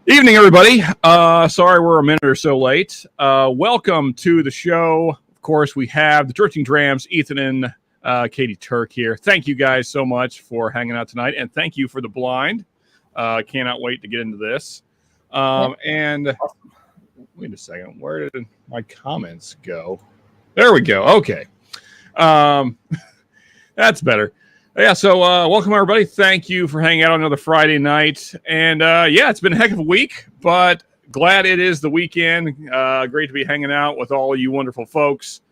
Evening, everybody. Sorry we're a minute or so late. Welcome to the show. Of course, we have the Drifting Drams, Ethan and Katie Turk here. Thank you guys so much for hanging out tonight, and thank you for the blind. Cannot wait to get into this. And wait a second, where did my comments go? There we go. Okay. That's better. Yeah, so welcome, everybody. Thank you for hanging out on another Friday night. And, yeah, it's been a heck of a week, but glad it is the weekend. Great to be hanging out with all you wonderful folks.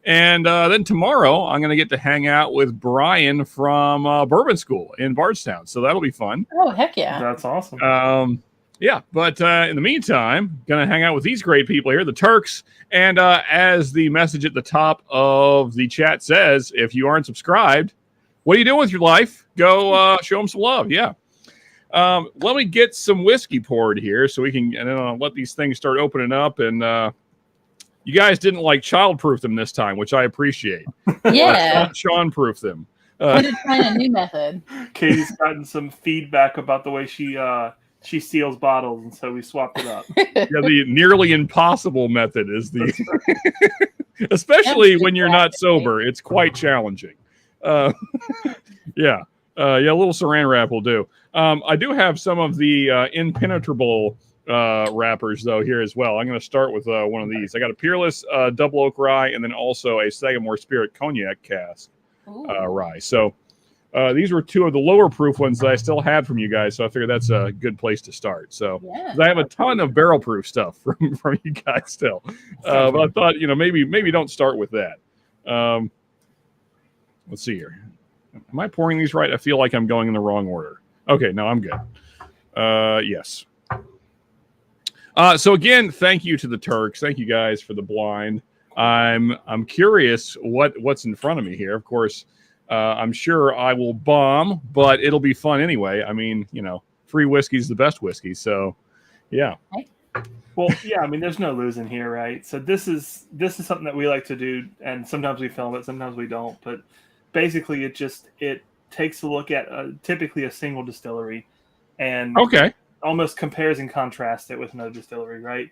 And then tomorrow, I'm going to get to hang out with Brian from Bourbon School in Bardstown. So that'll be fun. Oh, heck yeah. That's awesome. Yeah, but in the meantime, going to hang out with these great people here, the Turks. And as the message at the top of the chat says, if you aren't subscribed, what are you doing with your life? Go show them some love. Yeah. Let me get some whiskey poured here so we can let these things start opening up. And you guys didn't childproof them this time, which I appreciate. Yeah. Sean-proof them. We did find a new method. Katie's gotten some feedback about the way she seals bottles, and so we swapped it up. Yeah, the nearly impossible method is the, especially when you're not sober, it's quite challenging. Yeah, a little saran wrap will do. I do have some of the impenetrable wrappers though here as well. I'm going to start with one of these. I got a Peerless Double Oak Rye, and then also a Sagamore Spirit Cognac Cask rye. So these were two of the lower proof ones that I still had from you guys. So I figured that's a good place to start. So Yeah. I have a ton of barrel proof stuff from you guys still, but I thought maybe don't start with that. Let's see here. Am I pouring these right? I feel like I'm going in the wrong order. Okay, no, I'm good. Yes. So again, thank you to the Turks. Thank you guys for the blind. I'm curious what's in front of me here. Of course, I'm sure I will bomb, but it'll be fun anyway. I mean, free whiskey is the best whiskey. So, yeah. Well, yeah, I mean, there's no losing here, right? So this is something that we like to do, and sometimes we film it, sometimes we don't. But basically, it takes a look at typically a single distillery, and almost compares and contrasts it with another distillery, right?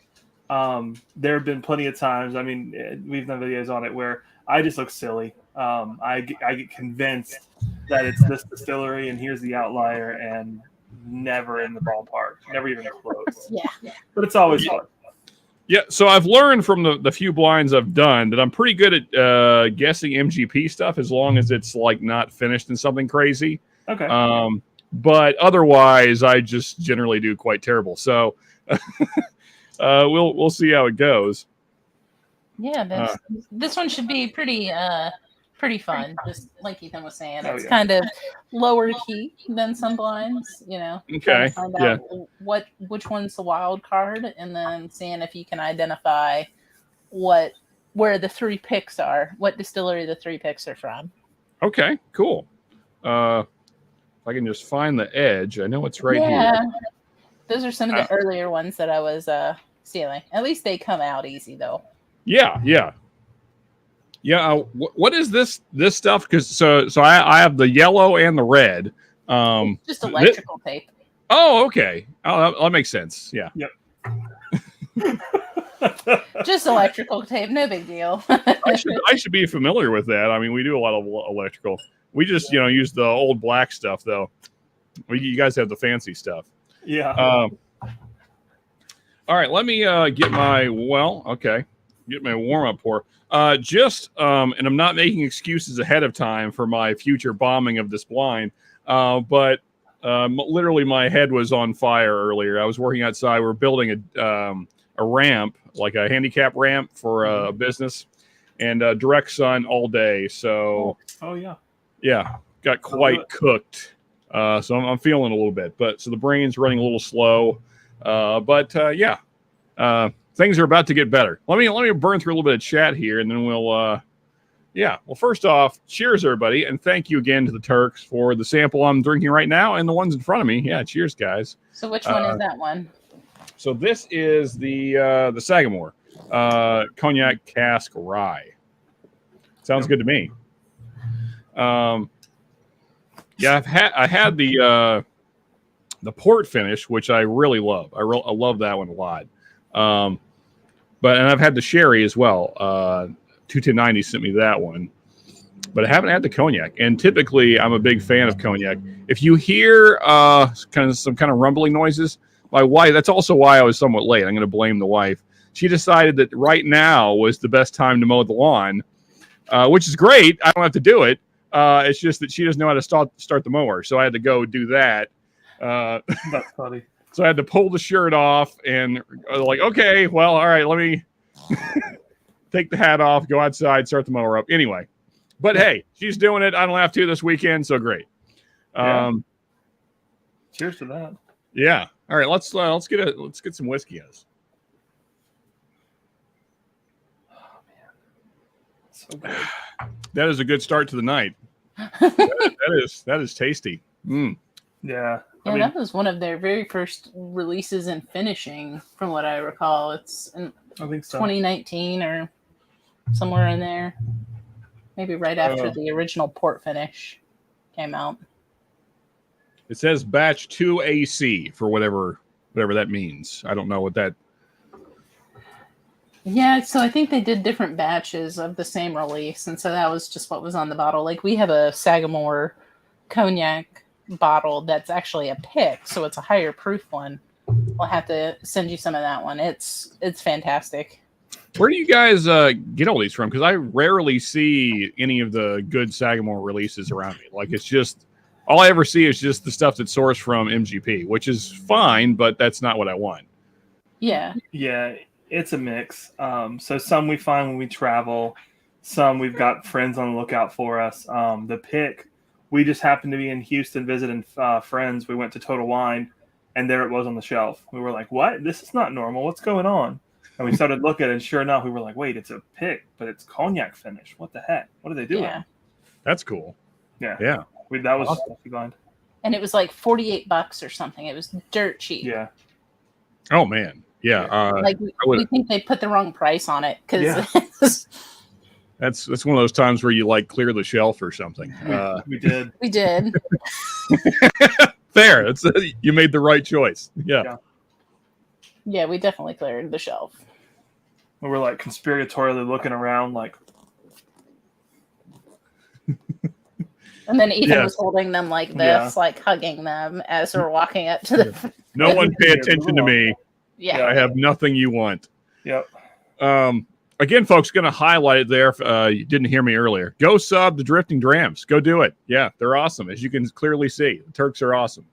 There have been plenty of times. I mean, we've done videos on it where I just look silly. I get convinced that it's this distillery, and here's the outlier, and never in the ballpark, never even close. Yeah. But it's always fun. Yeah, so I've learned from the few blinds I've done that I'm pretty good at guessing MGP stuff as long as it's not finished in something crazy. Okay. But otherwise, I just generally do quite terrible. So we'll see how it goes. Yeah, this one should be pretty fun. Just like Ethan was saying, it's yeah. kind of lower key than some blinds. Okay. Find out which one's the wild card, and then seeing if you can identify where the three picks are, what distillery the three picks are from. Okay, cool. If I can just find the edge, I know it's right here. Those are some of the earlier ones that I was stealing. At least they come out easy though. Yeah. What is this stuff? Because so I have the yellow and the red. It's just electrical tape. Oh, okay. Oh, that makes sense. Yeah. Yep. Just electrical tape, no big deal. I should be familiar with that. I mean, we do a lot of electrical. We just use the old black stuff though. You guys have the fancy stuff. Yeah. All right. Let me get my warm up pour. And I'm not making excuses ahead of time for my future bombing of this blind, but literally my head was on fire earlier. I was working outside. We were building a ramp, like a handicap ramp for a business, and direct sun all day. So, yeah, got quite cooked. So I'm feeling a little bit, so the brain's running a little slow. Things are about to get better. Let me burn through a little bit of chat here, and then we'll Well, first off, cheers, everybody, and thank you again to the Turks for the sample I'm drinking right now and the ones in front of me. Yeah, cheers, guys. So which one is that one? So this is the Sagamore Cognac Cask Rye. Sounds good to me. Yeah, I had the the port finish, which I really love. I love that one a lot. And I've had the sherry as well. 21090 sent me that one, but I haven't had the cognac. And typically, I'm a big fan of cognac. If you hear some kind of rumbling noises, my wife. That's also why I was somewhat late. I'm going to blame the wife. She decided that right now was the best time to mow the lawn, which is great. I don't have to do it. It's just that she doesn't know how to start the mower, so I had to go do that. That's funny. So I had to pull the shirt off and like, okay, well, all right, let me take the hat off, go outside, start the mower up. Anyway, but hey, she's doing it. I don't have to this weekend, so great. Cheers to that. Yeah. All right, let's get some whiskey in us. So good. That is a good start to the night. that is tasty. Mm. Yeah. Yeah, that was one of their very first releases in finishing, from what I recall. It's in I think so. 2019 or somewhere in there. Maybe right after the original port finish came out. It says batch 2 AC for whatever that means. I don't know what that. Yeah, so I think they did different batches of the same release, and so that was just what was on the bottle. Like, we have a Sagamore cognac bottle that's actually a pick, so it's a higher proof one. We'll have to send you some of that one. It's fantastic. Where do you guys get all these from? Because I rarely see any of the good Sagamore releases around me. Like, it's just all I ever see is just the stuff that's sourced from MGP, which is fine, but that's not what I want. Yeah. Yeah, it's a mix. So some we find when we travel, some we've got friends on the lookout for us. The pick, we just happened to be in Houston visiting friends. We went to Total Wine, and there it was on the shelf. We were like, what? This is not normal. What's going on? And we started looking, and sure enough, we were like, wait, it's a pick, but it's cognac finish. What the heck? What are they doing? Yeah. That's cool. Yeah. That was Awesome. blind. And it was like $48 or something. It was dirt cheap. Yeah. Oh, man. Yeah. Like, we think they put the wrong price on it because That's one of those times where you like clear the shelf or something. We did. we did. Fair. You made the right choice. Yeah. Yeah, we definitely cleared the shelf. We were like conspiratorially looking around, like. And then Ethan was holding them like this, like hugging them as we're walking up to the. No one pay attention to me. Yeah. I have nothing you want. Yep. Again, folks, going to highlight it there if you didn't hear me earlier. Go sub the Drifting Drams. Go do it. Yeah, they're awesome. As you can clearly see, the Turks are awesome.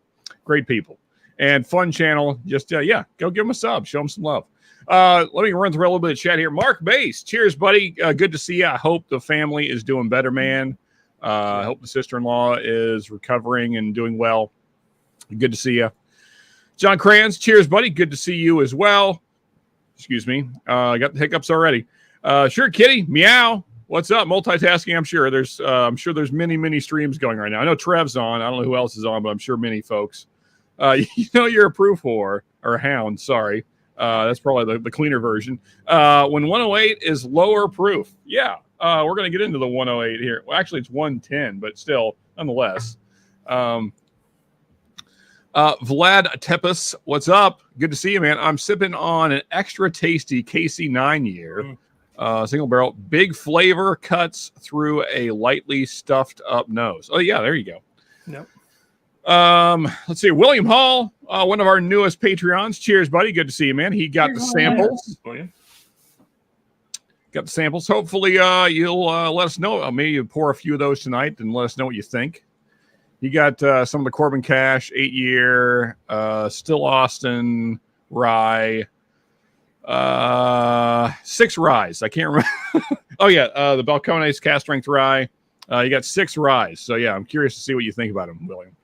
Great people. And fun channel. Just, go give them a sub. Show them some love. Let me run through a little bit of chat here. Mark Bass. Cheers, buddy. Good to see you. I hope the family is doing better, man. I hope the sister-in-law is recovering and doing well. Good to see you. John Crayons. Cheers, buddy. Good to see you as well. Excuse me. I got the hiccups already. Sure, Kitty. Meow. What's up? Multitasking. I'm sure there's many streams going right now. I know Trev's on. I don't know who else is on, but I'm sure many folks. You're a proof whore or a hound. Sorry. That's probably the cleaner version. When 108 is lower proof. Yeah. We're going to get into the 108 here. Well, actually, it's 110, but still, nonetheless. Vlad Tepes, what's up? Good to see you, man. I'm sipping on an extra tasty KC9 year, single barrel, big flavor, cuts through a lightly stuffed up nose. Oh yeah, there you go. Yep. Let's see, William Hall, one of our newest Patreons. Cheers, buddy. Good to see you, man. He got the samples. William. Got the samples. Hopefully, you'll let us know. Maybe you pour a few of those tonight and let us know what you think. You got some of the Corbin Cash 8-year, Still Austin rye, 6 ryes. I can't remember. Oh yeah, the Balcones cast strength rye. You got 6 ryes. So yeah, I'm curious to see what you think about them, William.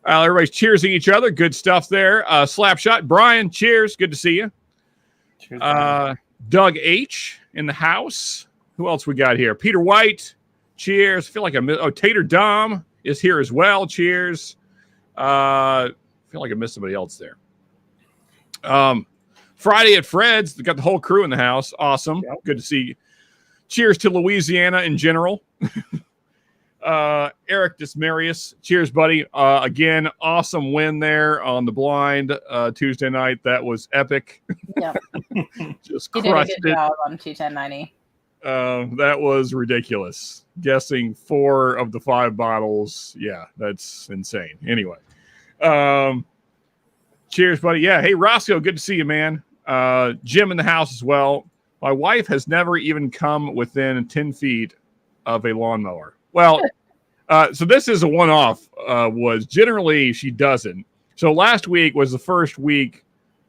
Everybody's cheersing each other. Good stuff there. Slapshot. Brian, cheers. Good to see you. Cheers. Doug H in the house. Who else we got here? Peter White. Cheers. I feel like Tater Dom is here as well. Cheers. I feel like I missed somebody else there. Friday at Fred's. Got the whole crew in the house. Awesome. Yep. Good to see you. Cheers to Louisiana in general. Eric Dismarius. Cheers, buddy. Again, awesome win there on the blind Tuesday night. That was epic. Yeah. Just He did a crushed good it. job on 21090. That was ridiculous. Guessing 4 of the 5 bottles. Yeah, that's insane. Anyway. Cheers, buddy. Yeah. Hey, Roscoe, good to see you, man. Jim in the house as well. My wife has never even come within 10 feet of a lawnmower. Well, so this is a one-off. Was generally she doesn't. So last week was the first week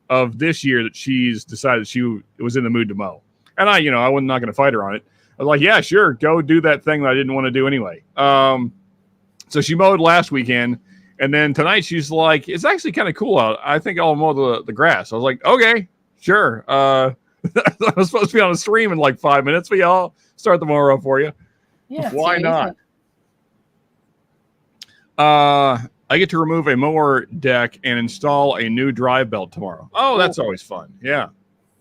of this year that she's decided she was in the mood to mow. And I was not going to fight her on it. I was like, yeah, sure, go do that thing that I didn't want to do anyway. So she mowed last weekend. And then tonight she's like, it's actually kind of cool out. I think I'll mow the grass. I was like, okay, sure. I was supposed to be on a stream in like 5 minutes, but yeah, I'll start the mower up for you. Yeah. Why seriously. not? I get to remove a mower deck and install a new drive belt tomorrow. Oh, that's always fun. Yeah.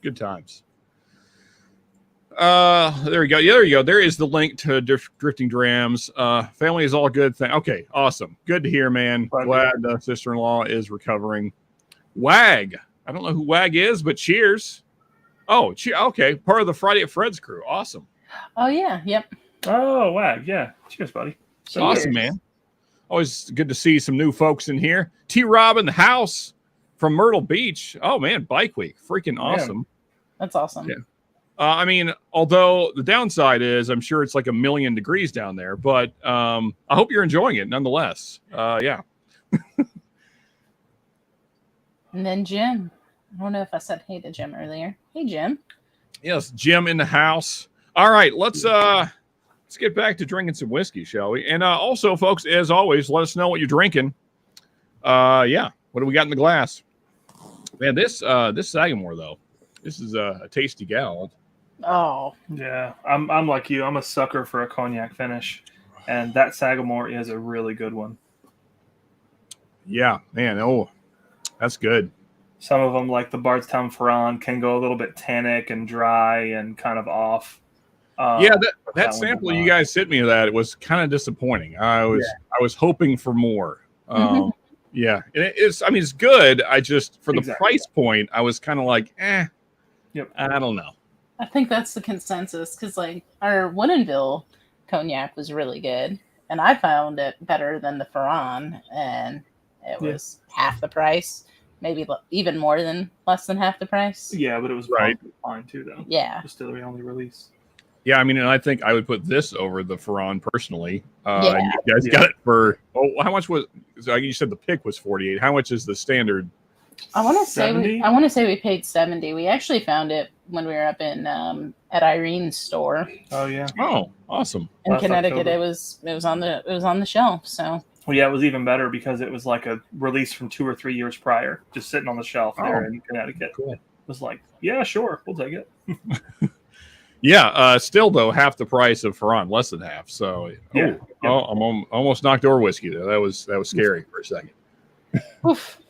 Good times. There you go. Yeah, there you go. There is the link to Drifting Drams. Family is all good. Okay, awesome. Good to hear, man. Glad the sister-in-law is recovering. Wag. I don't know who Wag is, but cheers. Oh, okay. Part of the Friday at Fred's crew. Awesome. Oh, yeah. Yep. Oh, Wag. Yeah. Cheers, buddy. Awesome, man. Always good to see some new folks in here. T-Rob in the house from Myrtle Beach. Oh, man. Bike week. Freaking awesome. That's awesome. Yeah. I mean, although the downside is I'm sure it's like 1,000,000 degrees down there, but I hope you're enjoying it nonetheless. Yeah. And then Jim. I don't know if I said hey to Jim earlier. Hey, Jim. Yes, Jim in the house. All right, let's get back to drinking some whiskey, shall we? And also, folks, as always, let us know what you're drinking. Yeah, what do we got in the glass? Man, this Sagamore though, this is a tasty gal. Oh. Yeah, I'm like you. I'm a sucker for a cognac finish, and that Sagamore is a really good one. Yeah, man. Oh, that's good. Some of them, like the Bardstown Ferrand, can go a little bit tannic and dry and kind of off. Yeah, that sample you guys sent me of that, it was kind of disappointing. I was hoping for more. Yeah, it's good. I just for the price point, I was kind of like, Yep. I don't know. I think that's the consensus because like our Woodinville cognac was really good, and I found it better than the Ferrand, and it was half the price. Maybe even more than less than half the price. Yeah, but it was fine too, though. Yeah. Distillery only release. Yeah, I mean, and I think I would put this over the Ferrand personally. Yeah. And you guys got it for how much was? So you said the pick was 48. How much is the standard? I want to say 70? we paid 70. We actually found it when we were up in at Irene's store. Oh yeah. Oh, awesome. In Last Connecticut, October. it was on the shelf. So. Well, yeah, it was even better because it was like a release from 2 or 3 years prior, just sitting on the shelf there in Connecticut. Cool. It was like, yeah, sure, we'll take it. Yeah, still though half the price of Ferrand, less than half. So I'm almost knocked over whiskey there. That was scary for a second. Oof.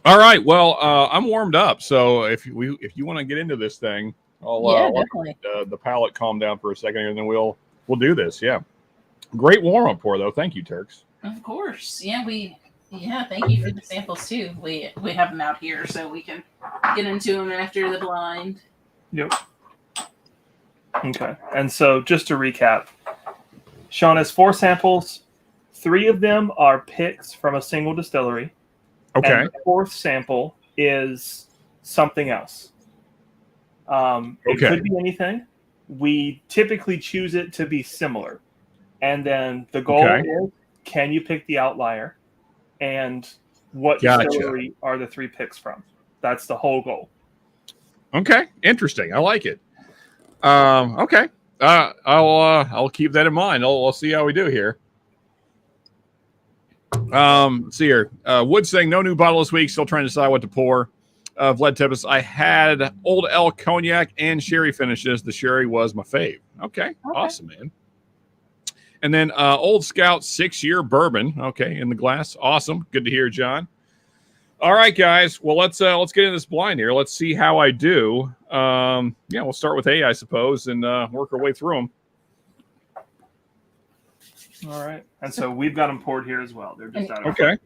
All right, well, I'm warmed up. So if you want to get into this thing, I'll definitely. The palate calm down for a second, and then we'll do this. Yeah, great warm up pour though. Thank you, Turks. Of course, thank you for the samples too. We have them out here so we can get into them after the blind. Yep. Okay, and so just to recap, Sean has 4 samples. 3 of them are picks from a single distillery. Okay. And the 4th sample is something else. It could be anything. We typically choose it to be similar. And then the goal is, can you pick the outlier? And what distillery are the 3 picks from? That's the whole goal. Okay. Interesting. I like it. Okay. I'll keep that in mind. I'll see how we do here. Let's see here. Wood saying no new bottle this week. Still trying to decide what to pour. Vlad Tepes, I had Old Elk cognac and sherry finishes. The sherry was my fave. Okay. Awesome, man. And then Old Scout 6-year bourbon. Okay, in the glass. Awesome. Good to hear, John. All right, guys. Well, let's get in this blind here. Let's see how I do. We'll start with A, I suppose, and work our way through them. All right. And so we've got them poured here as well. They're just out of Okay.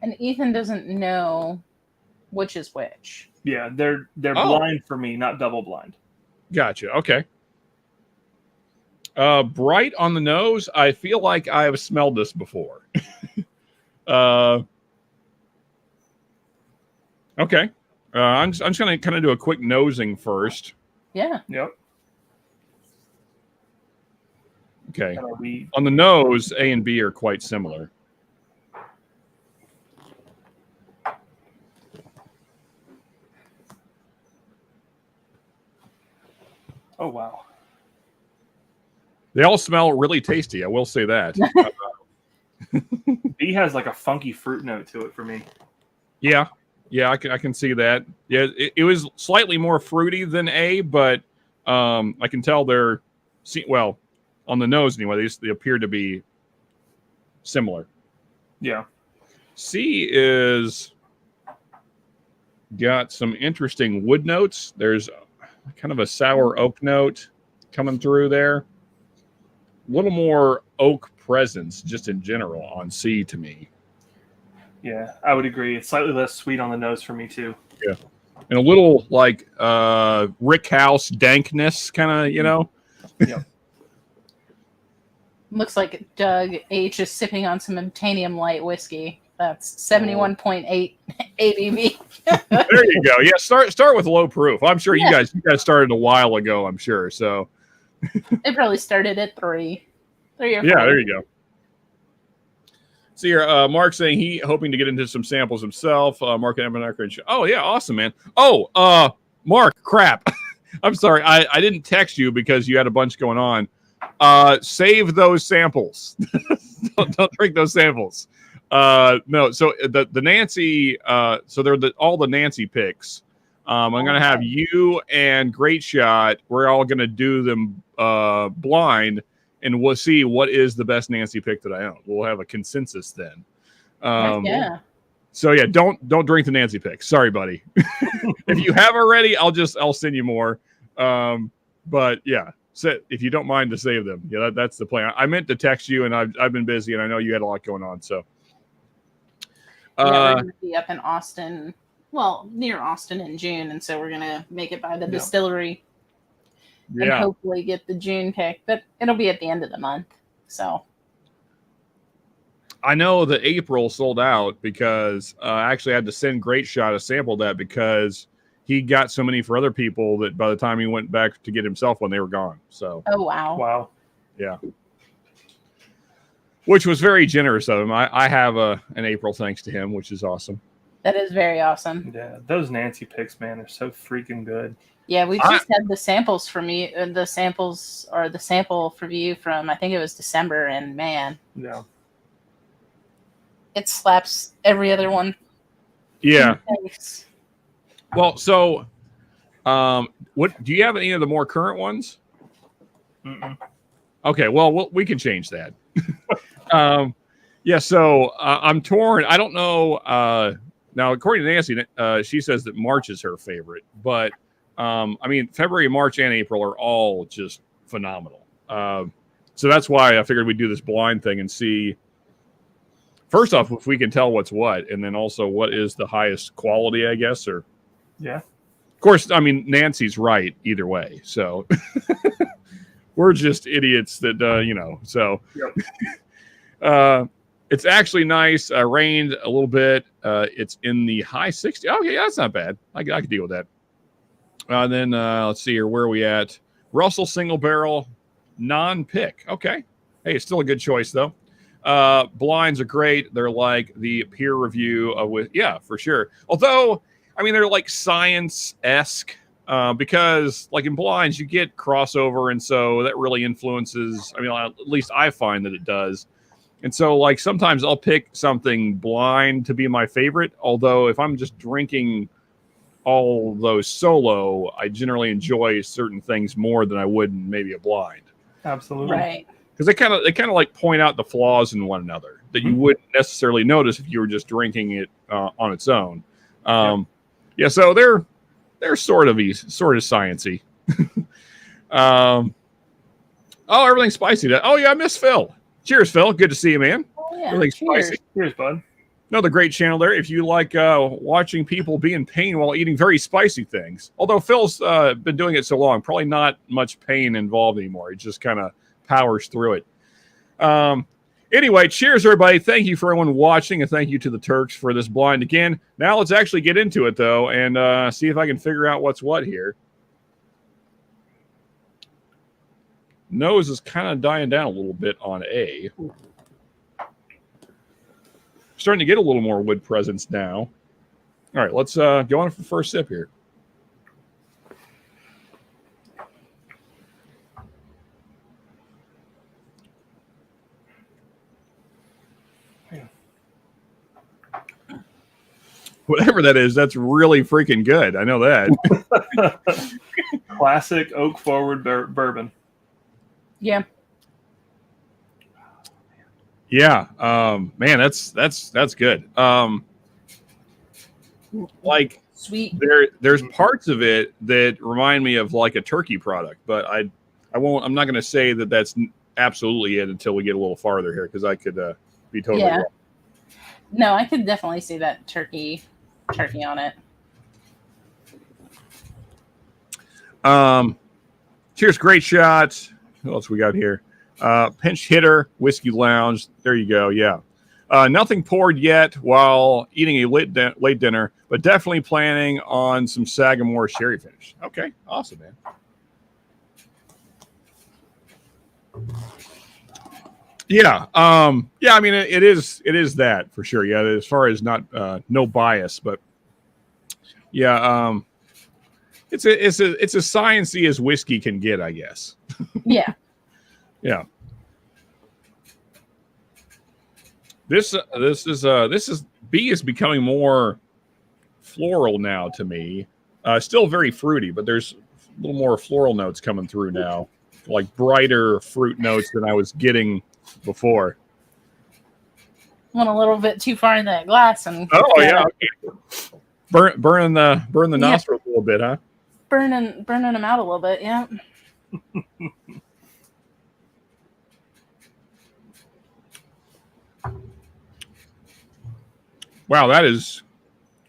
And Ethan doesn't know which is which. Yeah, they're blind for me, not double blind. Gotcha. Okay. Bright on the nose. I feel like I have smelled this before. Okay. I'm just going to kind of do a quick nosing first. Yeah. Yep. Okay. And we On the nose, A and B are quite similar. Oh wow. They all smell really tasty. I will say that. B has like a funky fruit note to it for me. Yeah, I can see that. Yeah, it was slightly more fruity than A, but I can tell they're well on the nose anyway. They appear to be similar. Yeah. C is got some interesting wood notes. There's kind of a sour oak note coming through there. A little more oak presence just in general on C to me. Yeah, I would agree. It's slightly less sweet on the nose for me too. Yeah. And a little like Rick House dankness kind of, you know. Yeah. Looks like Doug H is sipping on some Obtanium Light whiskey. That's 71.8 ABV. There you go. Yeah, start with low proof. I'm sure you guys started a while ago, I'm sure. So They probably started at 3 or 4. yeah, there you go. See here, Mark saying he hoping to get into some samples himself. Mark and Evan. Oh yeah, awesome, man. Oh, Mark, crap. I'm sorry, I didn't text you because you had a bunch going on. Save those samples. don't drink those samples. No, so the Nancy, so they're all the Nancy picks. I'm gonna have you and Great Shot. We're all gonna do them blind, and we'll see what is the best Nancy pick that I own. We'll have a consensus then. Yeah. So yeah, don't drink the Nancy pick. Sorry, buddy. If you have already, I'll send you more. But yeah, if you don't mind to save them, yeah, that's the plan. I meant to text you, and I've been busy, and I know you had a lot going on. So Yeah, we're going to be up in Austin, well, near Austin in June, and so we're going to make it by the distillery and hopefully get the June pick, but it'll be at the end of the month. So I know that April sold out because I actually had to send Great Shot a sample of that because he got so many for other people that by the time he went back to get himself one, they were gone. So oh wow, yeah. Which was very generous of him. I have an April thanks to him, which is awesome. That is very awesome. Yeah, those Nancy picks, man, are so freaking good. Yeah, we just had the samples from you, the sample for you from I think it was December, and man, yeah, it slaps every other one. Yeah. Well, so, what do you have any of the more current ones? Mm-mm. Okay, well, we can change that. Yeah, so I'm torn. I don't know. Now, according to Nancy, she says that March is her favorite, but I mean, February, March, and April are all just phenomenal. So that's why I figured we'd do this blind thing and see. First off, if we can tell what's what, and then also what is the highest quality, I guess, or yeah. Of course, I mean, Nancy's right either way. So we're just idiots that, so Yep. It's actually nice. Rained a little bit. It's in the high 60s. Okay, that's not bad. I could deal with that. Then let's see here. Where are we at? Russell single barrel non-pick. Okay. Hey, it's still a good choice, though. Blinds are great. They're like the peer review for sure. Although, I mean, they're like science-esque because, like in blinds, you get crossover, and so that really influences. I mean, at least I find that it does. And so, like, sometimes I'll pick something blind to be my favorite. Although, if I'm just drinking all those solo, I generally enjoy certain things more than I would in maybe a blind. Absolutely. Right. Because they kind of like point out the flaws in one another that you wouldn't necessarily notice if you were just drinking it on its own. Yeah, so they're sort of sciencey. Oh, everything's spicy. Oh yeah, I miss Phil. Cheers, Phil. Good to see you, man. Oh, yeah. Really Cheers. spicy. Cheers, bud. Another great channel there if you like watching people be in pain while eating very spicy things. Although Phil's been doing it so long, probably not much pain involved anymore. He just kind of powers through it. Anyway, cheers, everybody. Thank you for everyone watching, and thank you to the Turks for this blind again. Now let's actually get into it, though, and see if I can figure out what's what here. Nose is kind of dying down a little bit on A. Starting to get a little more wood presence now. All right, let's go on for the first sip here. Whatever that is, that's really freaking good. I know that. Classic oak forward bourbon. Yeah. Yeah, man, that's good. Like Sweet. there's parts of it that remind me of like a turkey product, but I'm not going to say that that's absolutely it until we get a little farther here, because I could be totally wrong. No, I could definitely see that turkey on it. Cheers, great shot. What else we got here? Pinch hitter, whiskey lounge. There you go. Yeah. Nothing poured yet while eating a late dinner, but definitely planning on some Sagamore sherry finish. Okay. Awesome, man. Yeah. Yeah. I mean, it is that for sure. Yeah. As far as not no bias, but yeah. It's as sciencey as whiskey can get, I guess. Yeah. Yeah. This is B is becoming more floral now to me. Still very fruity, but there's a little more floral notes coming through now, like brighter fruit notes than I was getting before. Went a little bit too far in that glass and yeah, burning the nostrils a little bit, huh? burning them out a little bit. Yeah. Wow, that is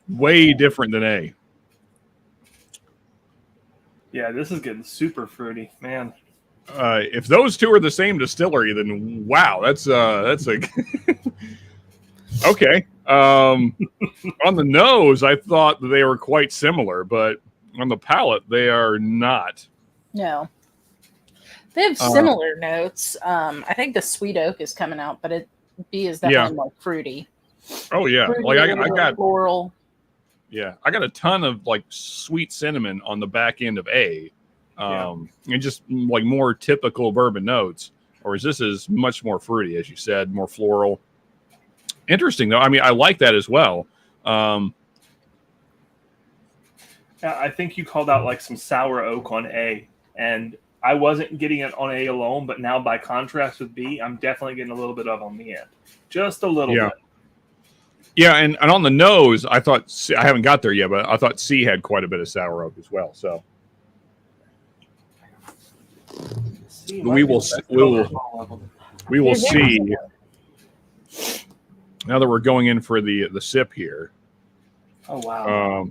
way different than A. Yeah, this is getting super fruity, man. If those two are the same distillery, then wow, that's like okay. On the nose, I thought that they were quite similar, but on the palate, they are not. No. They have similar notes. I think the sweet oak is coming out, but B is definitely more fruity. Oh yeah, Fruity, like I got floral. Yeah, I got a ton of like sweet cinnamon on the back end of A, and just like more typical bourbon notes. Whereas this is much more fruity, as you said, more floral. Interesting though. I mean, I like that as well. Yeah, I think you called out like some sour oak on A, and I wasn't getting it on A alone, but now by contrast with B, I'm definitely getting a little bit of on the end, just a little bit. Yeah, and on the nose, I thought C, I haven't got there yet, but I thought C had quite a bit of sour oak as well. So we will see. Now that we're going in for the sip here. Oh wow!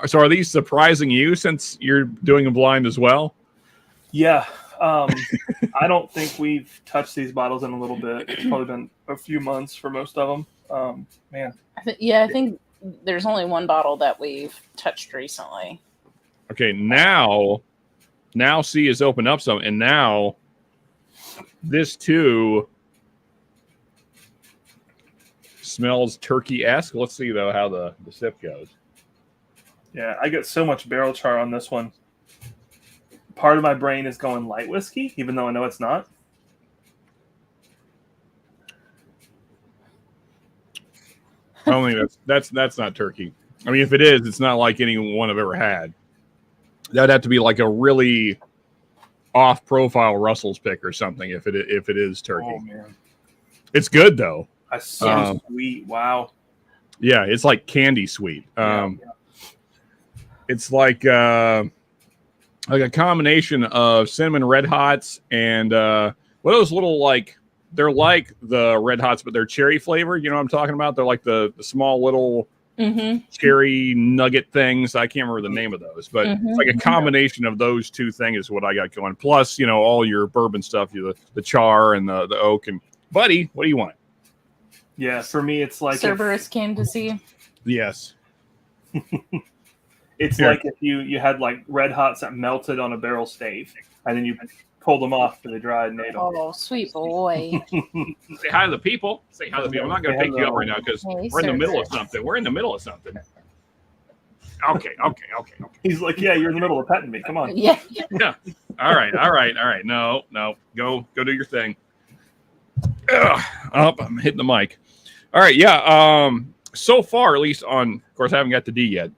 So are these surprising you since you're doing a blind as well? Yeah. I don't think we've touched these bottles in a little bit. It's probably been a few months for most of them. Man. I think there's only one bottle that we've touched recently. Okay, now C has opened up some, and now this too smells turkey-esque. Let's see though how the sip goes. Yeah, I get so much barrel char on this one. Part of my brain is going light whiskey, even though I know it's not. I don't think that's not turkey. I mean, if it is, it's not like any one I've ever had. That'd have to be like a really off-profile Russell's pick or something. If it is turkey, Oh man, it's good though. That's so sweet. Wow. Yeah, it's like candy sweet. It's like like a combination of cinnamon Red Hots and what are those little like? They're like the Red Hots, but they're cherry flavored. You know what I'm talking about? They're like the small little cherry nugget things. I can't remember the name of those, but it's like a combination of those two things is what I got going. Plus, you know, all your bourbon stuff, the char and the oak. And buddy, what do you want? Yeah, for me, it's like Cerberus came to see. Yes. It's like if you had like Red Hots that melted on a barrel stave, and then you pulled them off till they dried and ate them. Oh, sweet boy. Say hi to the people. Say hi to the people. I'm not going to pick you up right now because we're in the middle of something. We're in the middle of something. Okay. He's like, yeah, you're in the middle of petting me. Come on. Yeah. All right. No. Go do your thing. Ugh. Oh, I'm hitting the mic. All right. Yeah. So far, at least of course, I haven't got to D yet.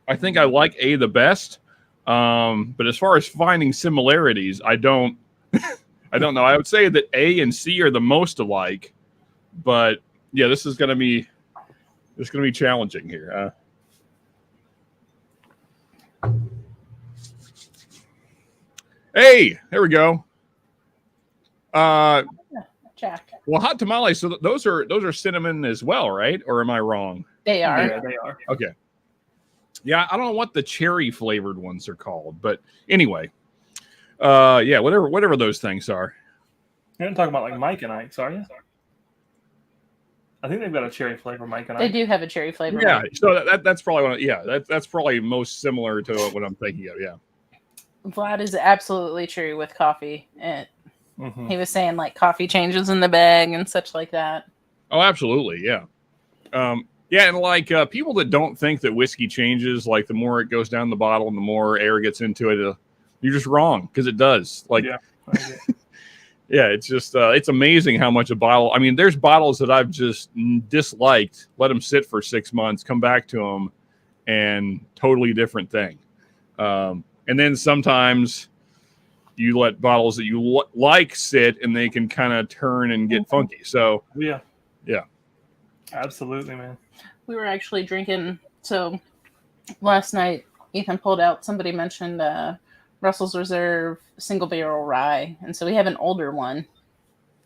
I think I like A the best. But as far as finding similarities, I don't know. I would say that A and C are the most alike, but yeah, this is going to be challenging here. Hey, there we go. Jack. Well, hot tamales. So those are cinnamon as well, right? Or am I wrong? They are. Yeah, they are. Okay. Yeah, I don't know what the cherry flavored ones are called, but anyway, yeah, whatever those things are. You're not talking about like Mike and Ike's, are you? I think they've got a cherry flavor, Mike and They Ike. do have a cherry flavor. Yeah, so that's probably that's probably most similar to what I'm thinking of. Yeah. Vlad is absolutely true with coffee. And he was saying like coffee changes in the bag and such like that. Oh, absolutely, yeah. Yeah, and like people that don't think that whiskey changes, like the more it goes down the bottle and the more air gets into it, you're just wrong because it does. Like, yeah, yeah, it's just it's amazing how much a bottle. I mean, there's bottles that I've just disliked, let them sit for 6 months, come back to them, and totally different thing. And then sometimes you let bottles that you like sit, and they can kind of turn and get funky. So yeah, yeah. Absolutely, man. We were actually drinking. So last night, Ethan pulled out. Somebody mentioned Russell's Reserve single barrel rye, and so we have an older one,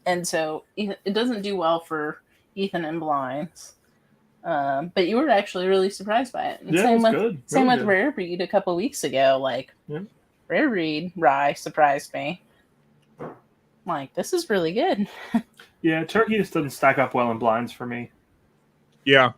and so it doesn't do well for Ethan and blinds. But you were actually really surprised by it. And Yeah, same it's with good. same Really with good. Rare Breed a couple weeks ago. Like Rare Breed rye surprised me. Like, this is really good. Yeah, turkey just doesn't stack up well in blinds for me. Yeah.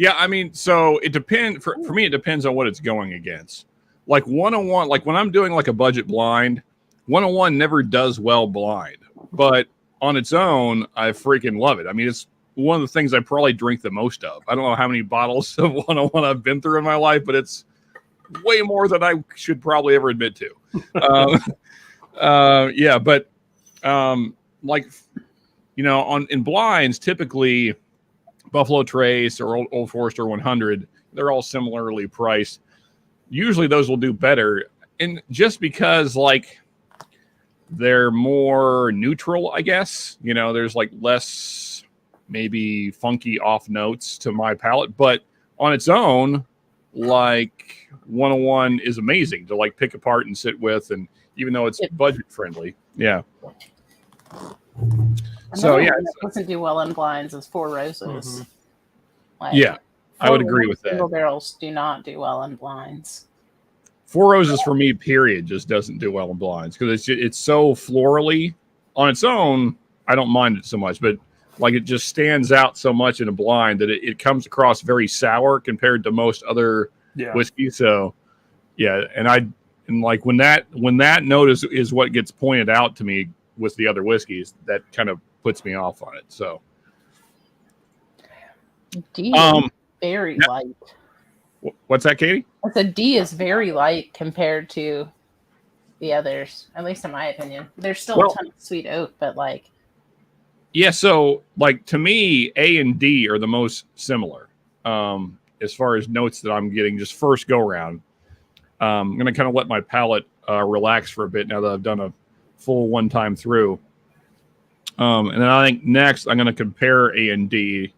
I mean, so it depends. For me, it depends on what it's going against. Like 101, like when I'm doing like a budget blind, 101 never does well blind. But on its own, I freaking love it. I mean, it's one of the things I probably drink the most of. I don't know how many bottles of 101 I've been through in my life, but it's way more than I should probably ever admit to. Yeah, but like, you know, in blinds, typically Buffalo Trace or Old Forester 100, they're all similarly priced. Usually those will do better. And just because like they're more neutral, I guess, you know, there's like less maybe funky off notes to my palate, but on its own, like 101 is amazing to like pick apart and sit with. And even though it's budget friendly. Yeah. So yeah, that doesn't do well in blinds is Four Roses. Like, yeah, I would agree with that. Single barrels do not do well in blinds. Four Roses for me, period, just doesn't do well in blinds because it's so florally on its own. I don't mind it so much, but like it just stands out so much in a blind that it comes across very sour compared to most other whiskey. So yeah, and like when that note is what gets pointed out to me with the other whiskeys, that kind of puts me off on it. So D is very light. What's that, Katie? I said D is very light compared to the others, at least in my opinion. There's still a ton of sweet oak, but like, yeah. So like to me, A and D are the most similar as far as notes that I'm getting just first go round. I'm going to kind of let my palate relax for a bit now that I've done a full one time through. And then I think next I'm going to compare A and D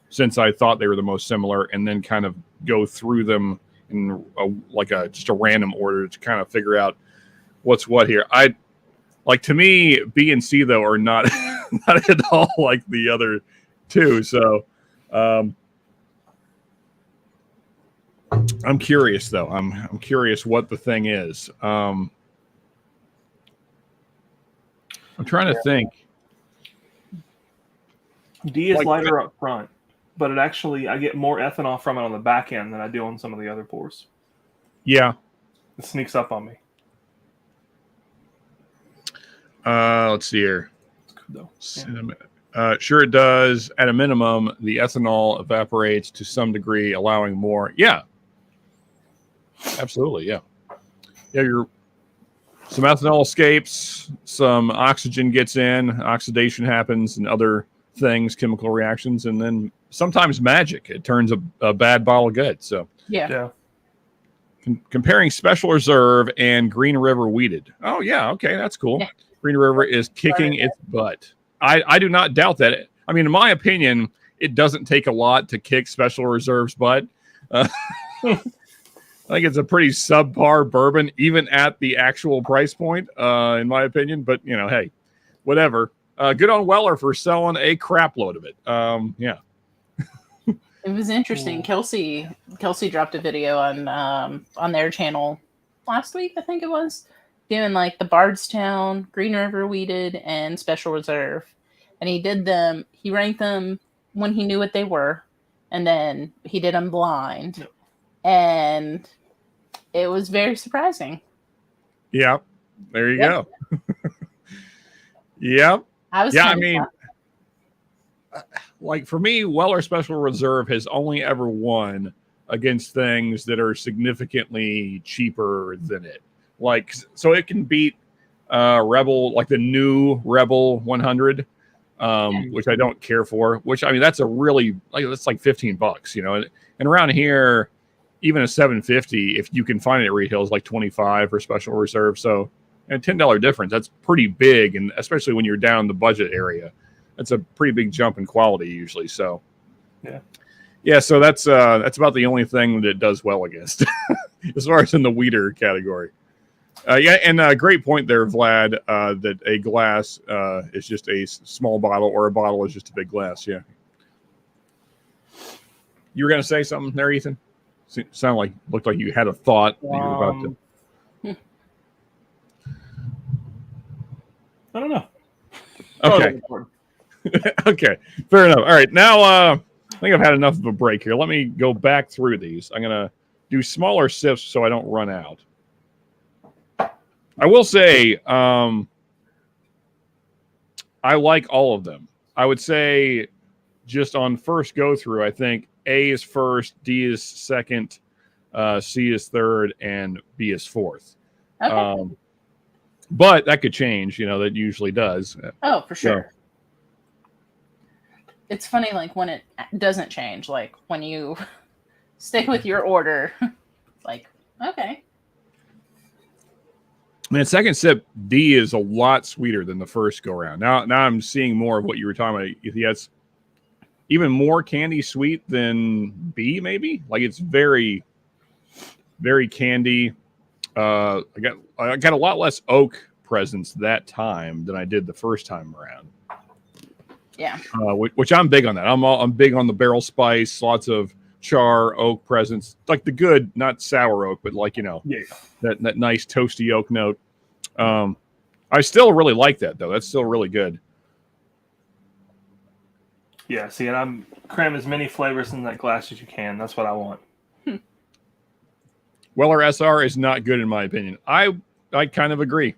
since I thought they were the most similar and then kind of go through them in just a random order to kind of figure out what's what here. To me, B and C though are not not at all like the other two. So I'm curious though. I'm curious what the thing is. I'm trying to think. D is lighter up front, but I get more ethanol from it on the back end than I do on some of the other pours. Yeah. It sneaks up on me. Let's see here. Though. Sure it does. At a minimum, the ethanol evaporates to some degree, allowing more. Yeah. Absolutely, yeah. Yeah, some ethanol escapes, some oxygen gets in, oxidation happens, and other things, chemical reactions, and then sometimes magic. It turns a bad bottle good. So yeah. Comparing Special Reserve and Green River Weeded. Oh yeah, okay, that's cool. Yeah. Green River is kicking its butt. I do not doubt that. I mean, in my opinion, it doesn't take a lot to kick Special Reserve's butt. I think it's a pretty subpar bourbon, even at the actual price point, in my opinion. But, hey, whatever. Good on Weller for selling a crap load of it. Yeah. It was interesting. Kelsey dropped a video on their channel last week, I think it was, doing like the Bardstown, Green River Weeded, and Special Reserve. And he ranked them when he knew what they were, and then he did them blind. Yep. And it was very surprising. Yeah. There you go. Yep. Like for me, Weller Special Reserve has only ever won against things that are significantly cheaper than it. Like, so it can beat Rebel, like the new Rebel 100, which I don't care for. Which, I mean, that's that's like $15, And around here, even a 750, if you can find it at retail, is like 25 for Special Reserve. So, a $10 difference. That's pretty big, and especially when you're down the budget area. That's a pretty big jump in quality usually. So, yeah. So that's about the only thing that it does well against, as far as in the weeder category. And great point there, Vlad. That a glass is just a small bottle, or a bottle is just a big glass. Yeah. You were going to say something there, Ethan? Looked like you had a thought that you were about to. I don't know. Okay. Okay, fair enough. All right, now I think I've had enough of a break here. Let me go back through these. I'm going to do smaller sips so I don't run out. I will say I like all of them. I would say just on first go through, I think A is first, D is second, C is third, and B is fourth. Okay. But that could change, that usually does. Oh, for sure. So, it's funny, like, when it doesn't change, like, when you stick with your order, like, okay. Man, second sip, D is a lot sweeter than the first go-around. Now I'm seeing more of what you were talking about. He has even more candy sweet than B, maybe? Like, it's very, very candy. I got a lot less oak presence that time than I did the first time around. Yeah. Which I'm big on that. I'm big on the barrel spice, lots of char, oak presence, like the good, not sour oak, but like, that nice toasty oak note. I still really like that though. That's still really good. Yeah. See, and I'm cram as many flavors in that glass as you can. That's what I want. Weller SR is not good in my opinion. I kind of agree.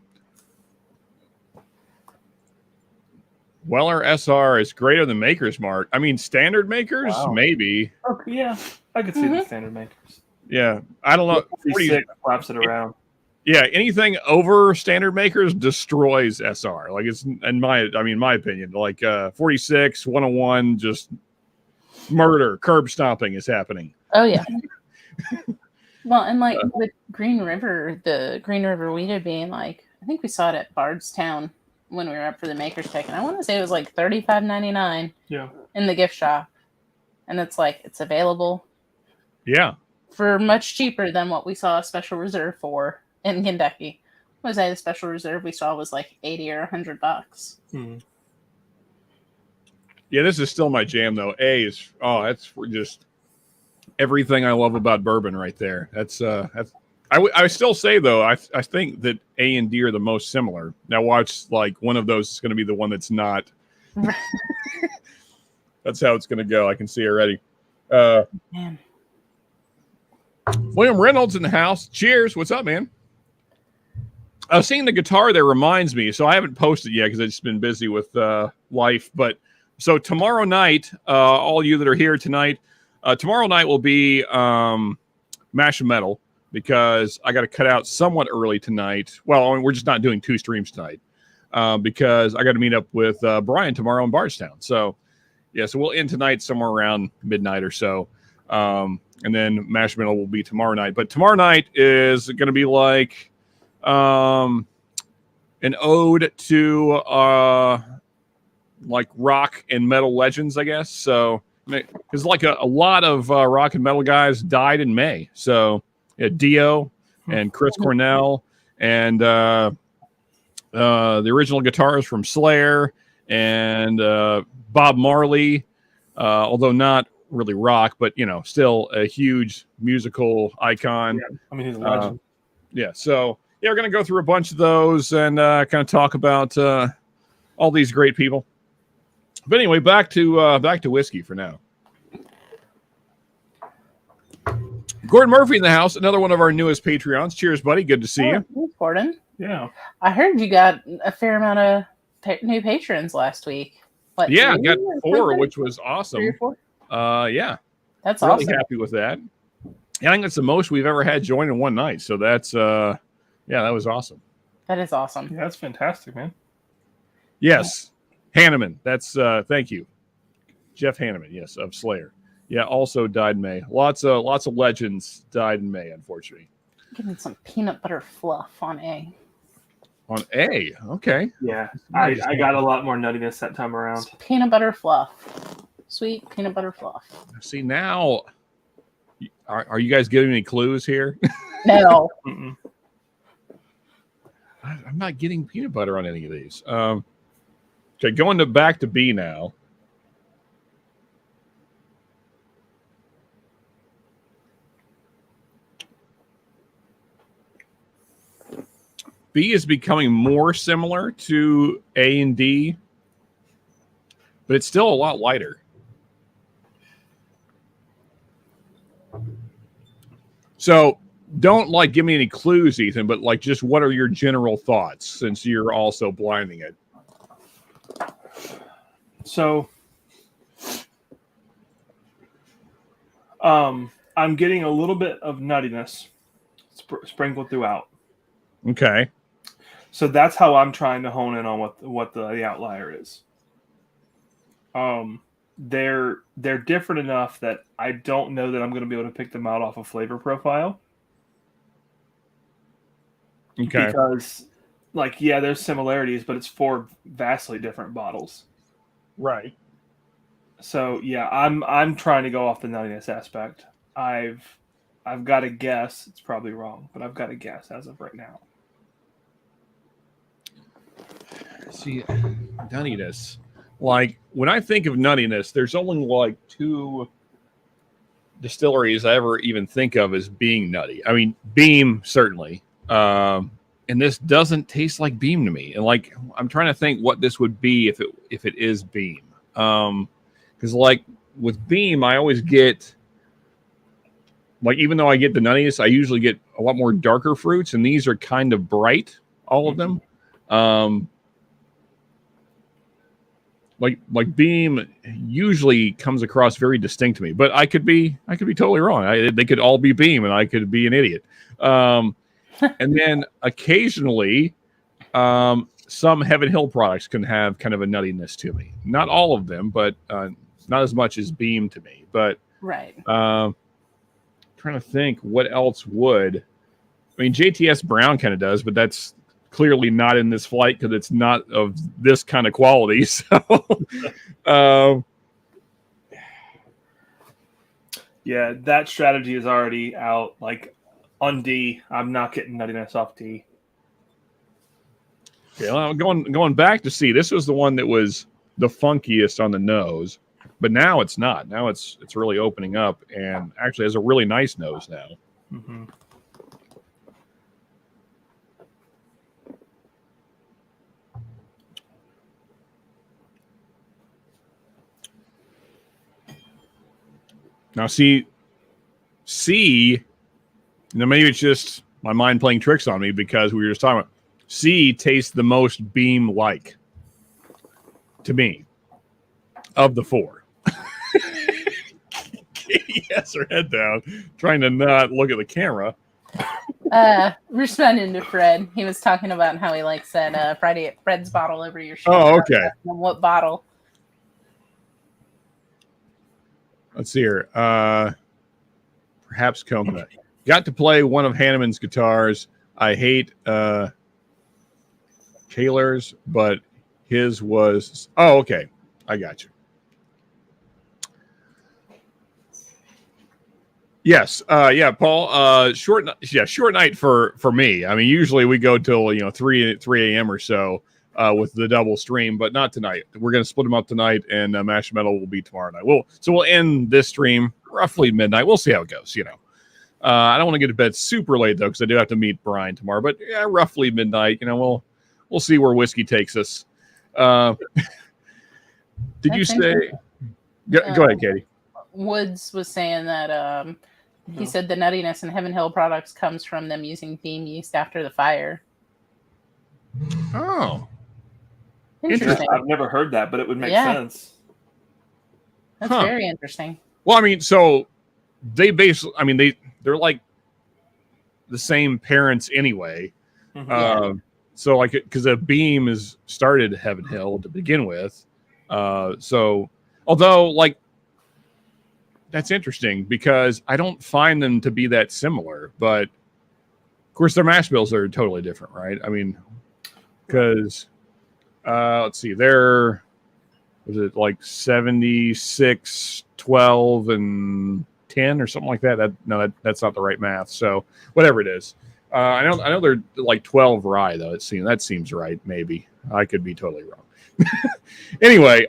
Weller SR is greater than Maker's Mark. I mean, standard makers, maybe. Oh, yeah, I could see the standard makers. Yeah, I don't know. 46 flaps it around. Yeah, anything over standard makers destroys SR. Like, it's in my opinion. Like 46, 101, just murder, curb stomping is happening. Oh yeah. Well, and like with Green River, the Green River Weeded being like, I think we saw it at Bardstown when we were up for the Maker's Pick, and I want to say it was like $35.99 in the gift shop, and it's like, it's available. Yeah. for much cheaper than what we saw a special reserve for in Kentucky. Was that the special reserve we saw was like $80 or $100? Yeah, this is still my jam though. That's just everything I love about bourbon right there. That's I still say though, I think that A and D are the most similar. Now watch, like, one of those is going to be the one that's not. That's how it's going to go. I can see already. Man. William Reynolds in the house. Cheers. What's up, man? I was seeing the guitar there reminds me. So I haven't posted yet because I've just been busy with life. But so tomorrow night, all you that are here tonight, tomorrow night will be Mash and Metal, because I got to cut out somewhat early tonight. Well, I mean, we're just not doing 2 streams tonight because I got to meet up with Brian tomorrow in Bardstown. So, yeah, so we'll end tonight somewhere around midnight or so. And then Mash Metal will be tomorrow night. But tomorrow night is going to be like an ode to like rock and metal legends, I guess. So, because like a lot of rock and metal guys died in May. So, yeah, Dio and Chris Cornell and the original guitarist from Slayer and Bob Marley, although not really rock, but still a huge musical icon. Yeah, I mean, he's a legend. So yeah, we're gonna go through a bunch of those and kind of talk about all these great people. But anyway, back to whiskey for now. Gordon Murphy in the house, another one of our newest Patreons. Cheers, buddy. Good to see you. Hey, Gordon. Yeah. I heard you got a fair amount of new patrons last week. What, Yeah, I 3 got or 4, something? which was awesome. 3 or 4? Yeah. That's really awesome. happy with that. I think that's the most we've ever had join in one night. So that's that was awesome. That is awesome. Yeah, that's fantastic, man. Yes. Hanneman. That's thank you. Jeff Hanneman, yes, of Slayer. Yeah, also died in May. Lots of legends died in May, unfortunately. Give me some peanut butter fluff on A. On A, okay. Yeah, I got a lot more nuttiness that time around. It's peanut butter fluff. Sweet peanut butter fluff. See, now, are you guys giving me clues here? No. I'm not getting peanut butter on any of these. Okay, going back to B now. B is becoming more similar to A and D, but it's still a lot lighter. So don't give me any clues, Ethan, but just what are your general thoughts since you're also blinding it? So, I'm getting a little bit of nuttiness sprinkled throughout. Okay. So that's how I'm trying to hone in on what the outlier is. They're different enough that I don't know that I'm going to be able to pick them out off a flavor profile. Okay. Because, there's similarities, but it's 4 vastly different bottles. Right. So yeah, I'm trying to go off the nuttiness aspect. I've got a guess. It's probably wrong, but I've got a guess as of right now. See, nuttiness. When I think of nuttiness, there's only 2 distilleries I ever even think of as being nutty. I mean, Beam certainly, and this doesn't taste like Beam to me. And I'm trying to think what this would be if it is Beam, because with Beam, I always get even though I get the nuttiness, I usually get a lot more darker fruits, and these are kind of bright, all of them. Like Beam usually comes across very distinct to me, but I could be totally wrong. They could all be Beam, and I could be an idiot. And then occasionally, some Heaven Hill products can have kind of a nuttiness to me. Not all of them, but not as much as Beam to me. But right. Trying to think what else would. I mean, JTS Brown kind of does, but that's clearly not in this flight because it's not of this kind of quality. So, Yeah, that strategy is already out. Like on D, I'm not getting nuttiness off D. Okay, well, going back to C, this was the one that was the funkiest on the nose, but now it's not. Now it's really opening up and actually has a really nice nose now. Mm-hmm. Now, see, C, maybe it's just my mind playing tricks on me because we were just talking about C tastes the most beam-like to me of the four. Katie has her head down, trying to not look at the camera. Responding to Fred, he was talking about how he likes that Friday at Fred's bottle over your shoulder. Oh, okay. What bottle? Let's see here. Perhaps Coconut. Got to play one of Hanneman's guitars. I hate Taylor's, but his was... Oh, okay. I got you. Yes. Yeah, Paul. Short night for me. I mean, usually we go till 3 a.m. or so with the double stream, but not tonight. We're going to split them up tonight, and Mash Metal will be tomorrow night. We'll end this stream roughly midnight. We'll see how it goes. I don't want to get to bed super late though, because I do have to meet Brian tomorrow. But yeah, roughly midnight. We'll see where whiskey takes us. Did you say? Go ahead, Katie. Woods was saying that he said the nuttiness in Heaven Hill products comes from them using beam yeast after the fire. Oh, Interesting. I've never heard that, but it would make sense. That's very interesting. Well, I mean, so they basically, they're like the same parents anyway. Mm-hmm. So like, because a beam is started Heaven Hill to begin with. So although like, that's interesting because I don't find them to be that similar, but of course their mash bills are totally different, right? I mean, because let's see, was it like 76, 12, and 10 or something like that? That's not the right math. So whatever it is, I know they're like 12 rye though. That seems right. Maybe I could be totally wrong. Anyway,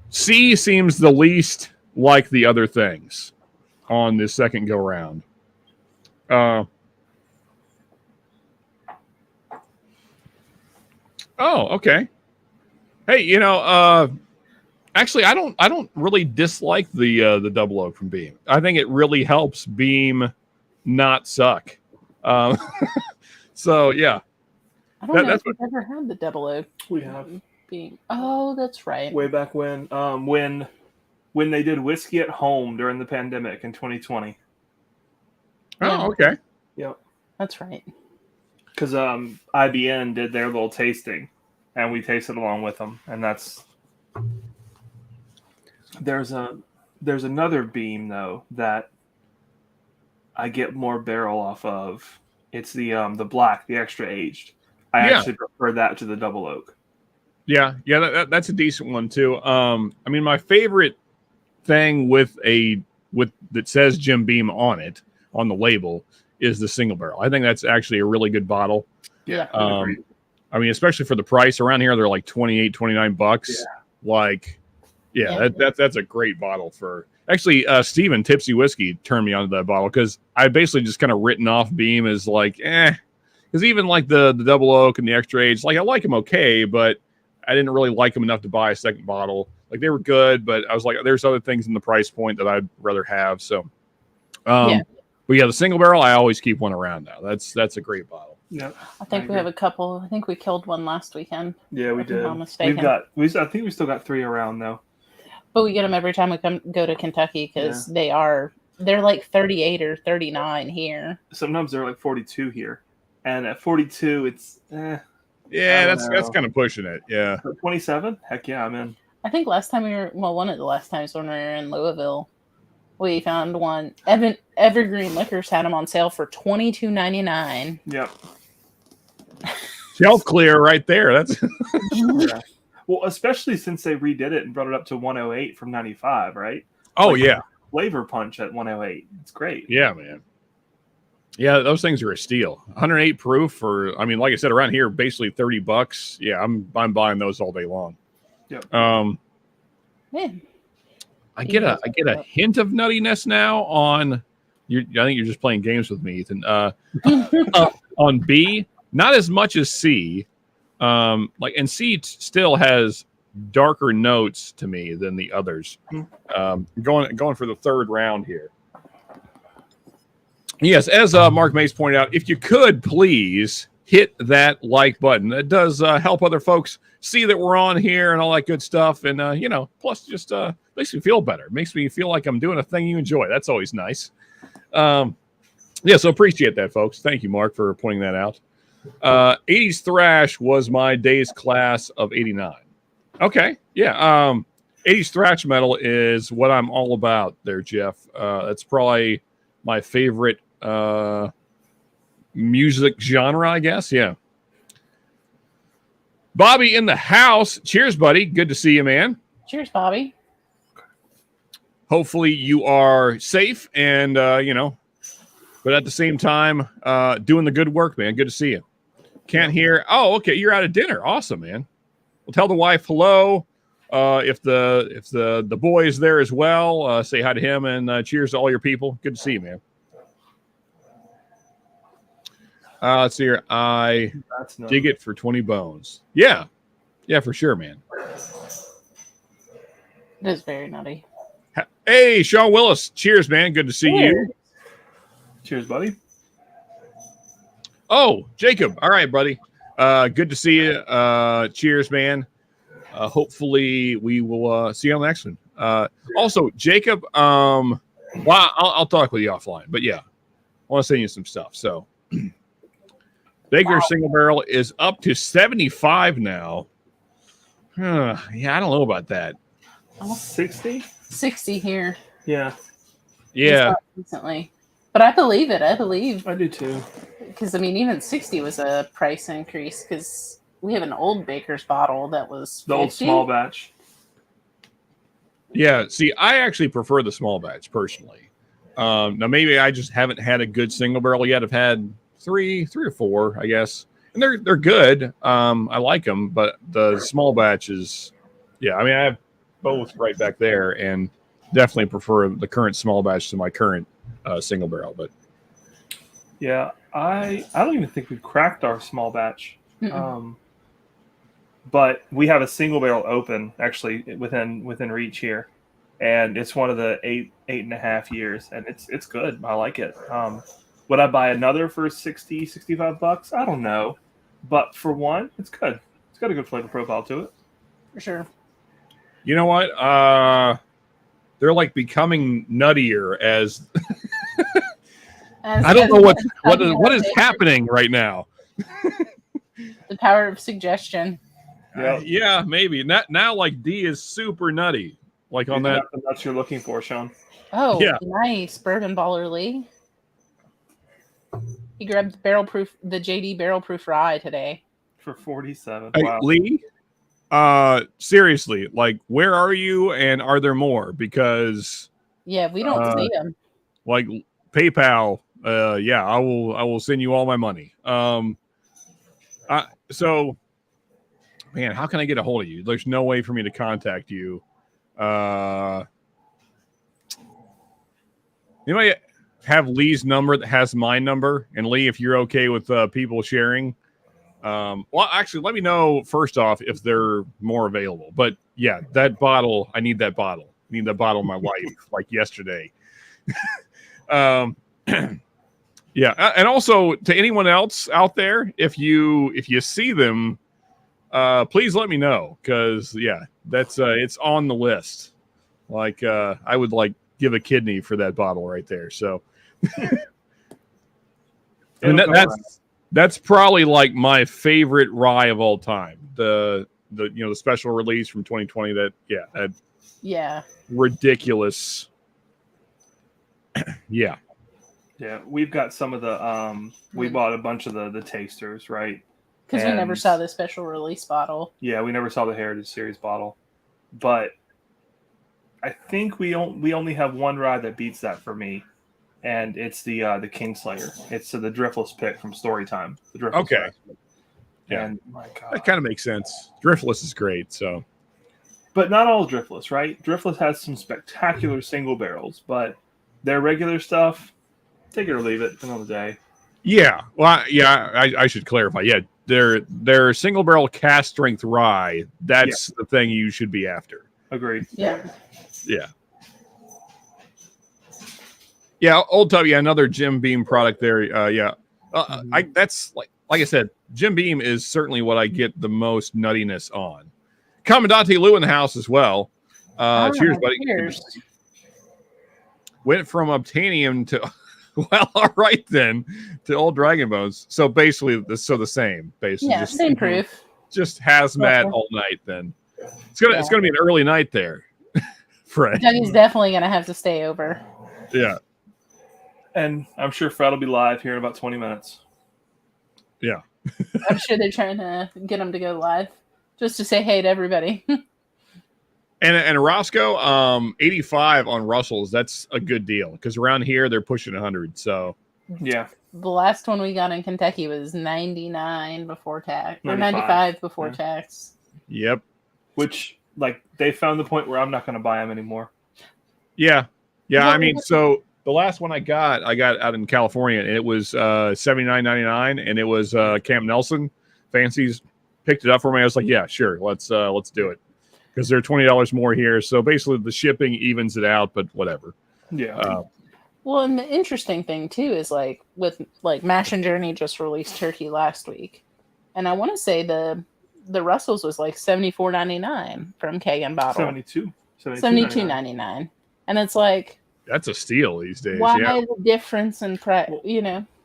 C seems the least like the other things on this second go round. Oh, okay. Hey, actually, I don't really dislike the double oak from Beam. I think it really helps Beam not suck. So yeah, I don't know if we've ever had the double oak. We have Beam. Oh, that's right. Way back when they did whiskey at home during the pandemic in 2020. Oh, okay. Yep. That's right. Because IBN did their little tasting, and we tasted along with them, and there's another beam though that I get more barrel off of. It's the black, the extra aged. I actually prefer that to the double oak. Yeah, that's a decent one too. My favorite thing with that says Jim Beam on it on the label is the single barrel. I think that's actually a really good bottle. Yeah. Especially for the price around here, they're like $28-$29. Yeah. That's a great bottle for. Actually, Steven Tipsy Whiskey turned me onto that bottle because I basically just kind of written off Beam as like, because even like the double oak and the extra age, like I like them okay, but I didn't really like them enough to buy a second bottle. Like they were good, but I was like, there's other things in the price point that I'd rather have. So, but yeah, the single barrel, I always keep one around now. That's a great bottle. Yeah, I think we have a couple. I think we killed one last weekend. Yeah, we did. I'm not mistaken. I think we still got 3 around though. But we get them every time we go to Kentucky because they're like 38 or 39 here. Sometimes they're like 42 here, and at 42, it's yeah, that's kind of pushing it. Yeah, 27. Heck yeah, I'm in. I think last time one of the last times when we were in Louisville, we found one. Evergreen Liquors had them on sale for $22.99. Yep. Shelf clear right there. That's yeah. Well, especially since they redid it and brought it up to 108 from 95, right? Oh, yeah. flavor punch at 108. It's great. Yeah, man. Yeah, those things are a steal. 108 proof for, I mean, like I said, around here, basically $30. Yeah, I'm buying those all day long. Yep. Man. I get a hint of nuttiness now on you. I think you're just playing games with me, Ethan. On B, not as much as C. And C still has darker notes to me than the others. Going for the third round here. Yes, as Mark Mace pointed out, if you could please hit that like button, it does help other folks see that we're on here and all that good stuff, and plus just makes me feel better. Makes me feel like I'm doing a thing you enjoy. That's always nice. So appreciate that, folks. Thank you, Mark, for pointing that out. 80s thrash was my day's class of 89. Okay, yeah. 80s thrash metal is what I'm all about there, Jeff. That's probably my favorite music genre, I guess. Yeah. Bobby in the house. Cheers, buddy. Good to see you, man. Cheers, Bobby. Hopefully you are safe and, but at the same time, doing the good work, man. Good to see you. Can't hear. Oh, okay. You're out of dinner. Awesome, man. Well, tell the wife hello. If the boy is there as well, say hi to him and cheers to all your people. Good to see you, man. Let's see here. I dig it for 20 bones. Yeah. Yeah, for sure, man. It is very nutty. Hey, Sean Willis. Cheers, man. Good to see you. Cheers, buddy. Oh, Jacob. All right, buddy. Good to see you. Cheers, Hopefully we will see you on the next one. Also, Jacob, well, I'll talk with you offline, but yeah, I want to send you some stuff. So Baker Single Barrel is up to 75 now. Yeah, I don't know about that. 60? 60 here. Yeah. Yeah. Recently. But I believe it. I do too. Because, I mean, even 60 was a price increase because we have an old Baker's bottle that was 50. The old small batch. Yeah. See, I actually prefer the small batch personally. Now, maybe I just haven't had a good single barrel yet. I've had three or four, I guess. And they're good. I like them, but the small batch is, yeah, I mean, I have both right back there and definitely prefer the current small batch to my current single barrel. But yeah, I don't even think we've cracked our small batch. But we have a single barrel open actually within reach here, and it's one of the 8.5 years, and it's good. I like it. Would I buy another for $65? I don't know, but for one, it's good. It's got a good flavor profile to it. For sure. You know what? They're like becoming nuttier as I don't know what is happening right now. The power of suggestion. Yeah, maybe. Now like D is super nutty. Like on that. The nuts you're looking for, Sean. Oh, yeah. Nice. Bourbon Baller Lee. He grabbed the JD barrel proof rye today. For 47. Hey, wow. Lee, seriously, like where are you and are there more? Because yeah, we don't see them. Like PayPal, yeah, I will send you all my money. So man, how can I get a hold of you? There's no way for me to contact you. Anybody have Lee's number that has my number? And Lee, if you're okay with people sharing, well, actually, let me know first off if they're more available. But yeah, that bottle, I need that bottle. I need that bottle of my wife like yesterday. Yeah, and also to anyone else out there, if you see them, please let me know because yeah, that's it's on the list. Like I would like give a kidney for that bottle right there. So, and that's probably like my favorite rye of all time. The special release from 2020. Yeah, ridiculous. Yeah. Yeah, we've got some of the we bought a bunch of the tasters, right? Because we never saw the special release bottle. Yeah, we never saw the Heritage Series bottle. But I think we only have one rye that beats that for me, and it's the Kingslayer. It's the driftless pick from Storytime. The driftless Okay. rye. Yeah. And my God, That kind of makes sense. Driftless is great. So but not all driftless, right? Driftless has some spectacular single barrels, but their regular stuff, take it or leave it, depending on the day. yeah, well, yeah, I should clarify. Yeah, their single barrel cast strength rye. That's the thing you should be after. Agreed. Yeah. Yeah. Yeah, Old Tub. Yeah, another Jim Beam product there. Yeah, that's like I said, Jim Beam is certainly what I get the most nuttiness on. Commandante Lou in the house as well. Cheers, buddy. Cheers. Went from Obtanium to well, all right then, to Old Dragon Bones. So basically, the same. Basically, Yeah, same proof. Just hazmat all night. Then it's gonna be an early night there, Fred. Dougie's definitely gonna have to stay over. Yeah. And I'm sure Fred will be live here in about 20 minutes. Yeah. I'm sure they're trying to get him to go live just to say hey to everybody. And Roscoe, 85 on Russells. That's a good deal because around here they're pushing 100. So yeah, the last one we got in Kentucky was 99 before tax, or 95. 95 before tax. Yep. Which like they found the point where I'm not going to buy them anymore. Yeah. I mean, so the last one I got out in California, and it was $79.99, and it was Camp Nelson. Fancies picked it up for me. I was like, yeah, sure, let's do it. Because they're $20 more here, so basically the shipping evens it out. But whatever. Yeah. Well, and the interesting thing too is like with like Mash and Journey just released turkey last week, and I want to say the Russells was like $74.99 from Kagan Bottle. 72.99, and it's like that's a steal these days. why the difference in price?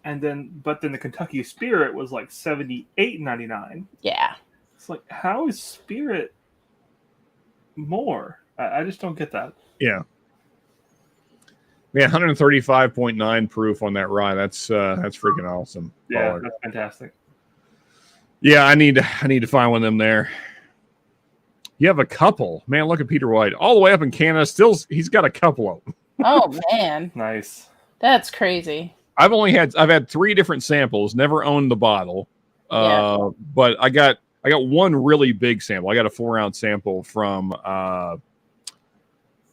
And then the Kentucky Spirit was like $78.99. Yeah. It's like, how is Spirit more? I just don't get that. Yeah. Yeah, 135.9 proof on that rye. That's freaking awesome. Yeah, Baller. that's fantastic. Yeah, I need to find one of them there. You have a couple. Man, look at Peter White. All the way up in Canada, he's got a couple of them. Oh man. Nice. That's crazy. I've had 3 different samples, never owned the bottle. But I got one really big sample. I got a 4-ounce sample from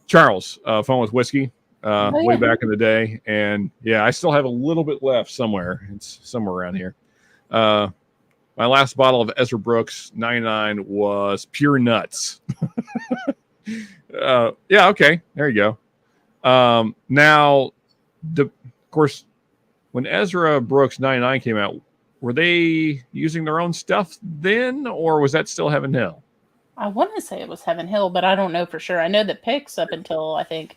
Charles, Fun with Whiskey, way back in the day. And yeah, I still have a little bit left somewhere. It's somewhere around here. My last bottle of Ezra Brooks 99 was pure nuts. Yeah, okay. There you go. Now, of course, when Ezra Brooks 99 came out, were they using their own stuff then, or was that still Heaven Hill? I want to say it was Heaven Hill, but I don't know for sure. I know that picks up until I think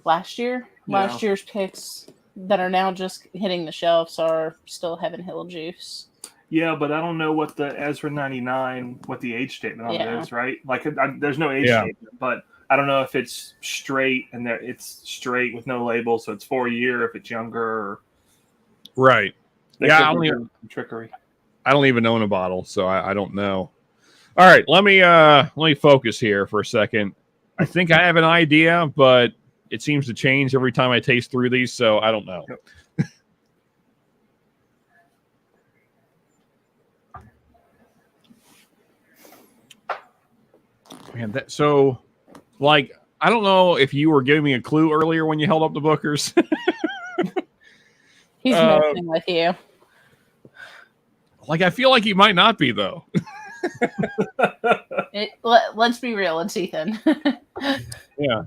last year. Yeah. Last year's picks that are now just hitting the shelves are still Heaven Hill juice. Yeah, but I don't know what the Ezra 99, what the age statement on it is, right? Like, there's no age statement, but I don't know if it's straight and it's straight with no label, so it's 4-year if it's younger. Or right. Yeah, trickery. I don't even own a bottle, so I don't know. All right, let me focus here for a second. I think I have an idea, but it seems to change every time I taste through these, so I don't know. Yep. Man, I don't know if you were giving me a clue earlier when you held up the Bookers. He's messing with you. I feel like he might not be, though. Let's be real, it's Ethan. Yeah.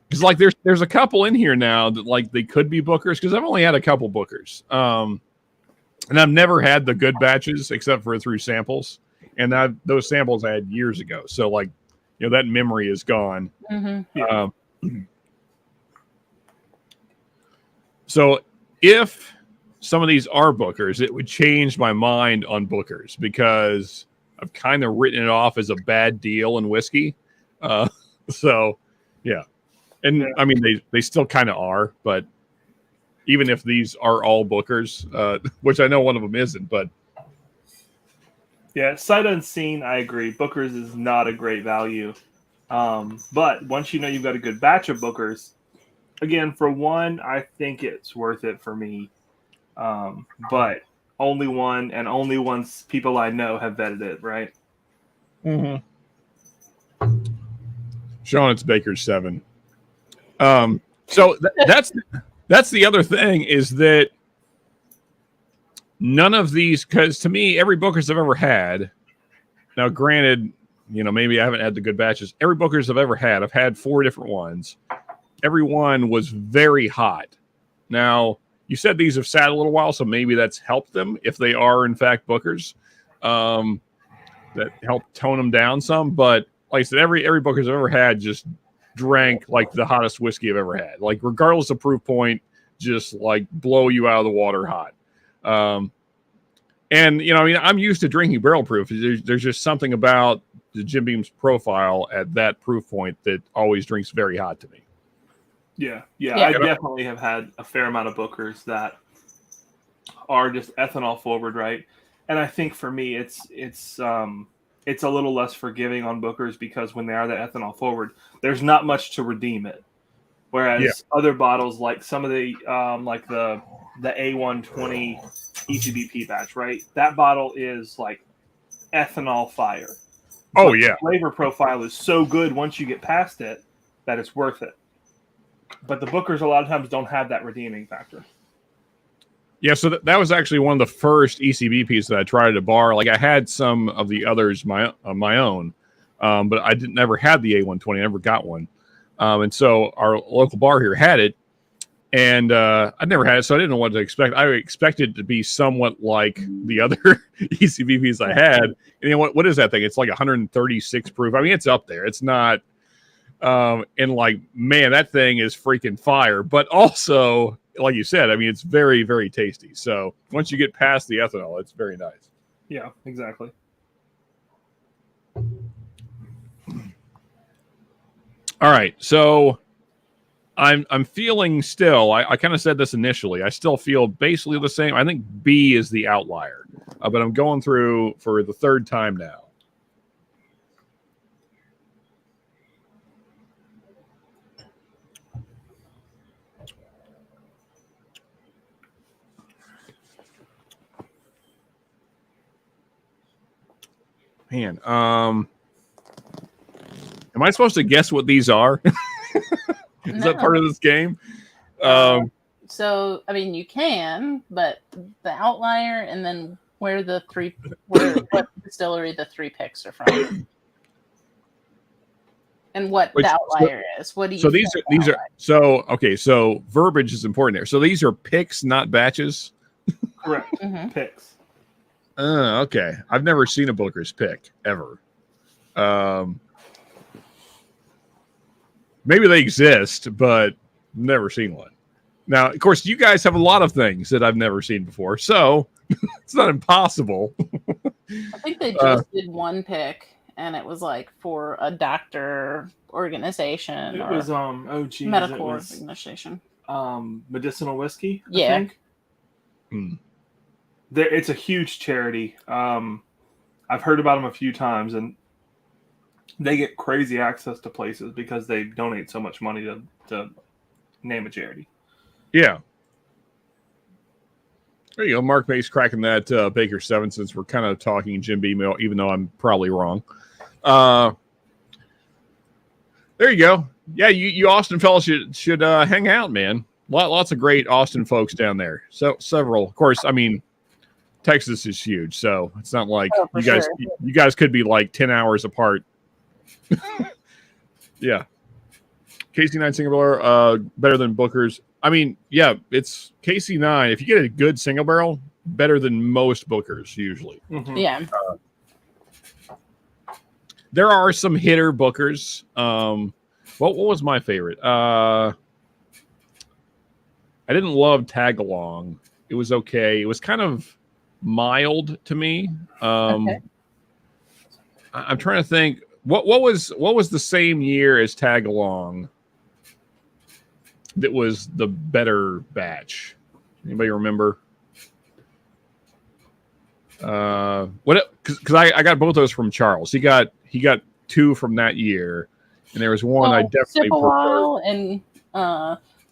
Because there's a couple in here now that they could be Bookers, because I've only had a couple Bookers. And I've never had the good batches except for through samples. And those samples I had years ago. So that memory is gone. Mm-hmm. So if some of these are Bookers, it would change my mind on Bookers, because I've kind of written it off as a bad deal in whiskey. So yeah. And I mean, they still kind of are, but even if these are all Bookers, which I know one of them isn't, but yeah, sight unseen, I agree. Booker's is not a great value. But once you know you've got a good batch of bookers, again, for one, I think it's worth it for me. But only one, and only once people I know have vetted it, right? Mm-hmm. Sean, it's Baker's 7. So that's the other thing is that none of these, because to me, every bookers I've ever had, now granted, maybe I haven't had the good batches. Every bookers I've ever had, I've had 4 different ones. Every one was very hot. Now, you said these have sat a little while, so maybe that's helped them if they are, in fact, bookers. That helped tone them down some. But like I said, every bookers I've ever had just drank like the hottest whiskey I've ever had. Like, regardless of proof point, just like blow you out of the water hot. And, I'm used to drinking barrel proof. There's just something about the Jim Beam's profile at that proof point that always drinks very hot to me. Yeah. I definitely have had a fair amount of bookers that are just ethanol forward, right? And I think for me, it's a little less forgiving on bookers because when they are that ethanol forward, there's not much to redeem it. Whereas other bottles, like some of the like the A120 ECBP batch, right? That bottle is like ethanol fire. Oh, but yeah. The flavor profile is so good once you get past it that it's worth it. But the bookers a lot of times don't have that redeeming factor. Yeah, so that was actually one of the first ECBPs that I tried at a bar. Like, I had some of the others my own, but I never had the A120. I never got one. And so our local bar here had it, and I'd never had it, so I didn't know what to expect. I expected it to be somewhat like the other ECBPs I had. And what is that thing? It's like 136 proof. I mean, it's up there. It's not, and like, man, that thing is freaking fire. But also, like you said, I mean, it's very, very tasty. So once you get past the ethanol, it's very nice. Yeah, exactly. All right, so I'm feeling still. I kind of said this initially. I still feel basically the same. I think B is the outlier, but I'm going through for the 3rd time now. Man, am I supposed to guess what these are? Is that part of this game? So, I mean, you can, but the outlier and then what distillery the 3 picks are from. And what the outlier is. What do you these are so verbiage is important there. So these are picks, not batches? Correct. Picks. Okay. I've never seen a Booker's pick ever. Maybe they exist, but never seen one. Now, of course, you guys have a lot of things that I've never seen before, so it's not impossible. I think they just did one pick, and it was like for a doctor organization. It was medical organization. Medicinal whiskey. Yeah. I think. It's a huge charity. I've heard about them a few times, and they get crazy access to places because they donate so much money to name a charity. Yeah. There you go. Mark Mace cracking that Baker 7 since we're kind of talking Jim Beam, even though I'm probably wrong. There you go. Yeah, you Austin fellas should hang out, man. Lots of great Austin folks down there. So several. Of course, I mean, Texas is huge, so it's not like you guys could be like 10 hours apart. Yeah. KC9 single barrel, better than Booker's. I mean, yeah, it's KC9. If you get a good single barrel, better than most Bookers usually. Mm-hmm. Yeah. There are some hitter Bookers. What was my favorite? I didn't love Tag Along. It was okay. It was kind of mild to me. Okay. I'm trying to think. What was the same year as Tag Along that was the better batch? Anybody remember? What? Because I got both those from Charles. He got 2 from that year, And there was one I definitely Sip a preferred. While and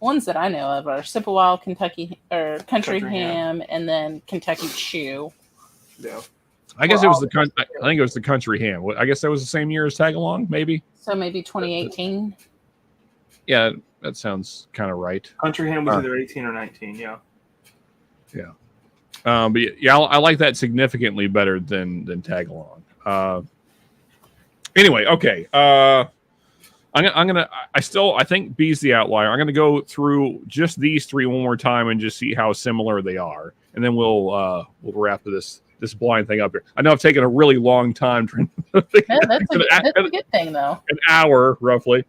ones that I know of are Sip a While, Kentucky or Country Ham, and then Kentucky Chew. Yeah. I guess it was I think it was the Country Ham. I guess that was the same year as Tag Along, maybe. So maybe 2018. Yeah, that sounds kind of right. Country Ham was either 18 or 19. Yeah. Yeah. But yeah, I like that significantly better than Tag Along. Anyway, okay. I think B's the outlier. I'm gonna go through just these three one more time and just see how similar they are, and then we'll wrap this blind thing up here. I know I've taken a really long time trying to think. Yeah, that's a good thing, though. An hour, roughly.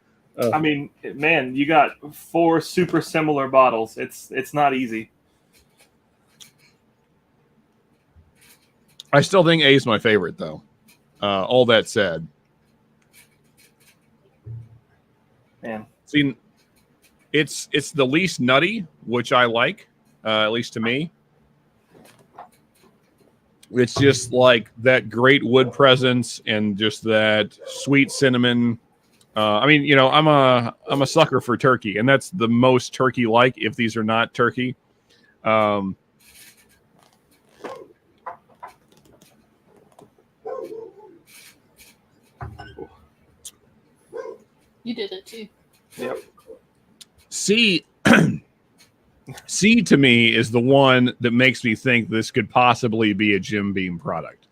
I mean, man, you got 4 super similar bottles. It's not easy. I still think A is my favorite, though. All that said. Man. See, it's the least nutty, which I like, at least to me. It's just like that great wood presence and just that sweet cinnamon. I mean, you know, I'm a sucker for turkey, and that's the most turkey-like if these are not turkey. You did it too. Yep. C to me is the one that makes me think this could possibly be a Jim Beam product.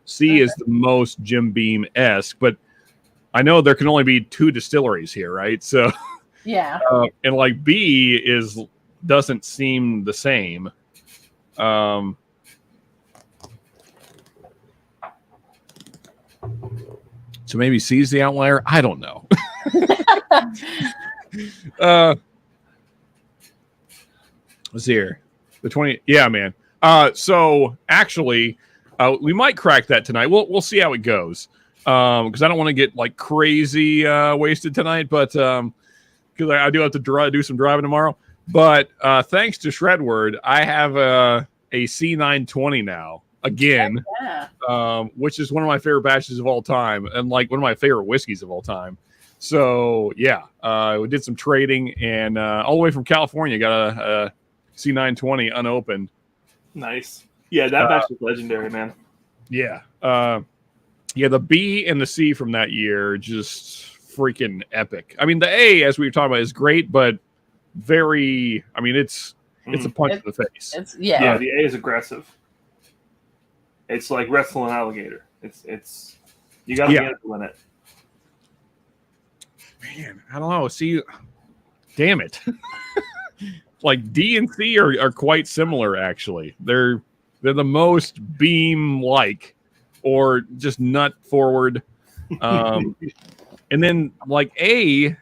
C is the most Jim Beam-esque, but I know there can only be 2 distilleries here, right? So yeah, and like B doesn't seem the same. So maybe C's the outlier. I don't know. Let's see here. The 20. Yeah, man. So actually, we might crack that tonight. We'll see how it goes. Because I don't want to get like crazy wasted tonight, but because I do have to do some driving tomorrow. But thanks to Shredword, I have a C920 now again, which is one of my favorite batches of all time, and like one of my favorite whiskeys of all time. So yeah, we did some trading, and all the way from California, got a C920 unopened. Nice. Yeah, that batch was legendary, man. Yeah. Yeah, the B and the C from that year just freaking epic. I mean, the A, as we were talking about, is great, but very. I mean, it's a punch in the face. Yeah, the A is aggressive. It's like wrestling an alligator. It's you got to be able to win it. Man, I don't know. See, damn it. Like D and C are quite similar, actually. They're the most Beam-like. Or just nut forward. And then like A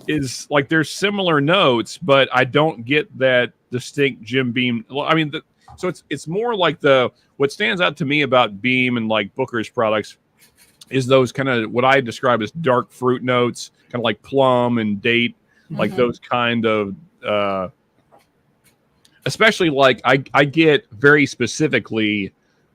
is like there's similar notes, but I don't get that distinct Jim Beam. Well, I mean, so it's more like what stands out to me about Beam and like Booker's products is those kind of what I describe as dark fruit notes, kind of like plum and date, like those kind of especially like I get very specifically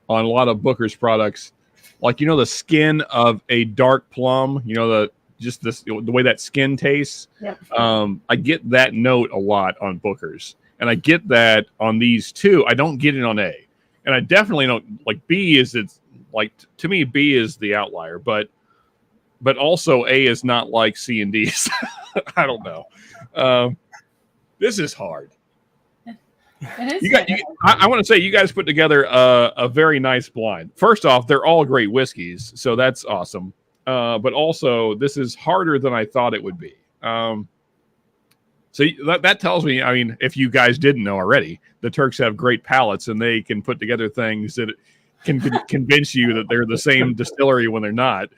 on a lot of Booker's products, like, you know, the skin of a dark plum, you know, the way that skin tastes. Yep. I get that note a lot on Booker's, and I get that on these too. I don't get it on A, and I definitely don't like B. It's like to me B is the outlier, but also A is not like C and D. I don't know. This is hard. I want to say you guys put together a very nice blind. First off, they're all great whiskeys, so that's awesome. But also, this is harder than I thought it would be. So that tells me, I mean, if you guys didn't know already, the Turks have great palates, and they can put together things that can convince you that they're the same distillery when they're not.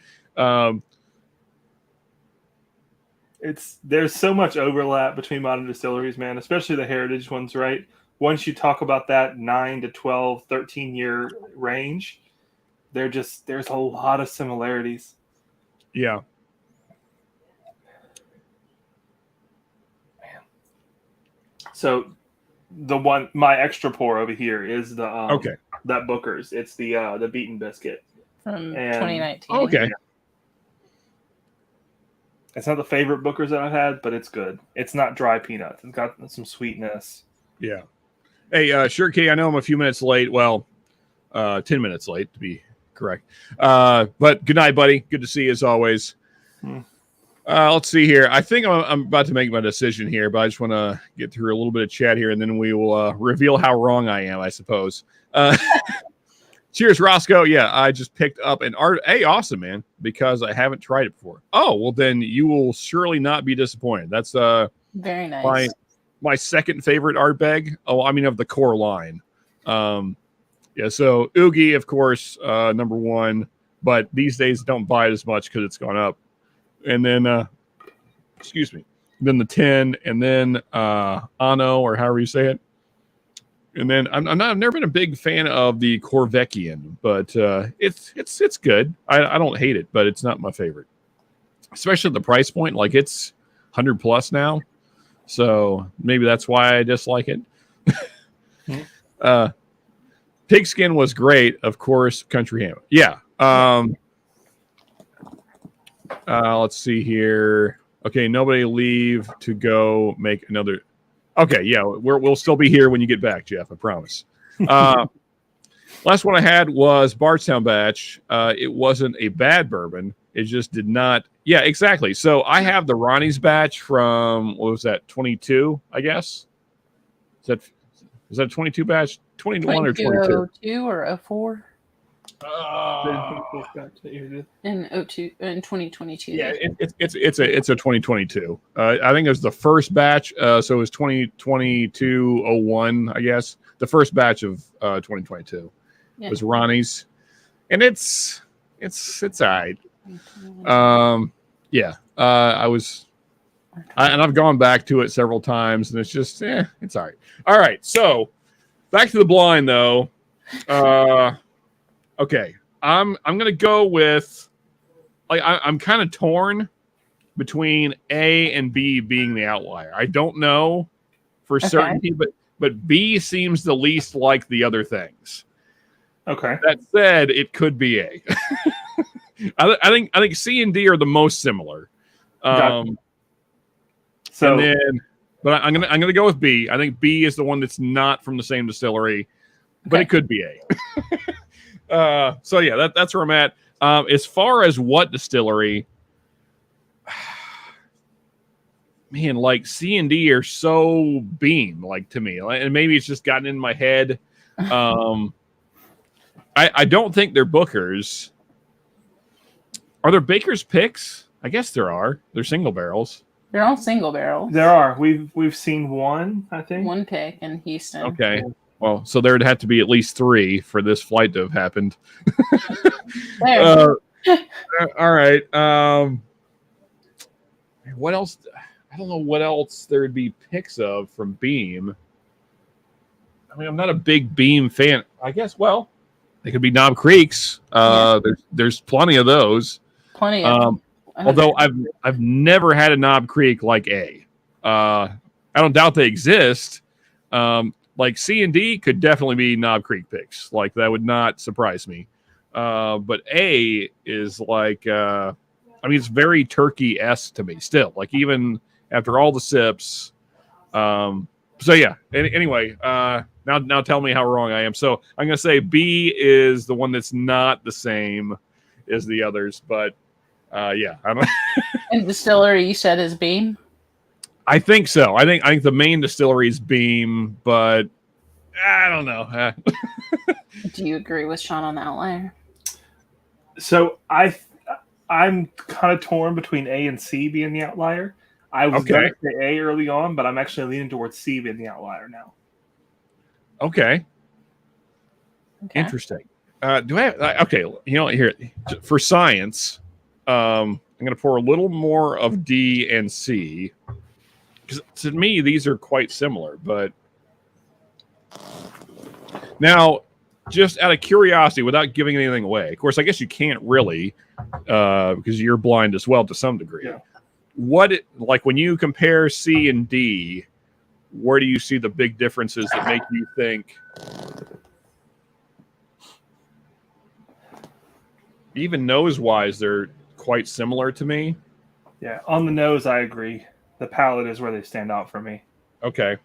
There's so much overlap between modern distilleries, man, especially the heritage ones, right? Once you talk about that 9 to 12, 13-year range, there's a lot of similarities. Yeah. Man. So my extra pour over here is the that Booker's. It's the Beaten Biscuit from 2019. Okay. It's not the favorite Bookers that I've had, but it's good. It's not dry peanuts. It's got some sweetness. Yeah. Hey, sure, Key. I know I'm a few minutes late. Well, 10 minutes late to be correct. But good night, buddy. Good to see you as always. Let's see here. I think I'm about to make my decision here, but I just want to get through a little bit of chat here, and then we will reveal how wrong I am, I suppose. Cheers, Roscoe. Yeah, I just picked up an art. Hey, awesome, man, because I haven't tried it before. Oh, well, then you will surely not be disappointed. That's very nice. My second favorite art bag. Oh, I mean, of the core line. Yeah, so Oogie, of course, number one, but these days don't buy it as much because it's gone up. And then, excuse me, then the 10, and then Ano, or however you say it. And then I've never been a big fan of the Corvecchian, but it's good. I don't hate it, but it's not my favorite, especially at the price point. Like it's 100 plus now, so maybe that's why I dislike it. Pigskin was great, of course. Country Ham, yeah. Let's see here. Okay, nobody leave to go make another. Okay, yeah, we'll still be here when you get back, Jeff. I promise. Last one I had was Bardstown batch. It wasn't a bad bourbon. It just did not. Yeah, exactly. So I have the Ronnie's batch from what was that? 22, I guess. Is that 22 batch? 21 or 22? 02 or 04? In 02 in 2022. Yeah, it's a 2022. I think it was the first batch. So it was 2022-01, I guess. The first batch of 2022 was Ronnie's, and it's all right. Yeah, and I've gone back to it several times, and it's just it's all right. All right, so back to the blind though. Okay, I'm gonna go with I'm kind of torn between A and B being the outlier. I don't know for certainty, but B seems the least like the other things. Okay. That said, it could be A. I think C and D are the most similar. But I'm gonna go with B. I think B is the one that's not from the same distillery, but it could be A. So yeah, that's where I'm at. As far as what distillery, man, like C and D are so Beam, like to me, and maybe it's just gotten in my head. I don't think they're Bookers. Are there Baker's picks? I guess there are. They're single barrels. They're all single barrels. There are. We've seen one, I think. One pick in Houston. Okay. Well, so there'd have to be at least 3 for this flight to have happened. All right. What else? I don't know what else there'd be picks of from Beam. I mean, I'm not a big Beam fan. I guess, well, they could be Knob Creeks. There's plenty of those. Plenty of them. Although I've never had a Knob Creek like A. I don't doubt they exist. Like C and D could definitely be Knob Creek picks. Like that would not surprise me. But A is like, I mean, it's very Turkey-esque to me still. Like even after all the sips. So yeah. Anyway, now tell me how wrong I am. So I'm gonna say B is the one that's not the same as the others. But yeah, I don't. And distillery you said is Beam. I think so. I think the main distillery is Beam, but I don't know. Do you agree with Sean on the outlier? So I'm kind of torn between A and C being the outlier. I was going to say A early on, but I'm actually leaning towards C being the outlier now. Okay. Interesting. Do I have, okay, you know, here for science, I'm going to pour a little more of D and C. Because to me, these are quite similar, but now, just out of curiosity, without giving anything away, of course, I guess you can't really, because you're blind as well to some degree. Yeah. Like when you compare C and D, where do you see the big differences that make you think? Even nose-wise, they're quite similar to me. Yeah, on the nose, I agree. The palate is where they stand out for me. Okay.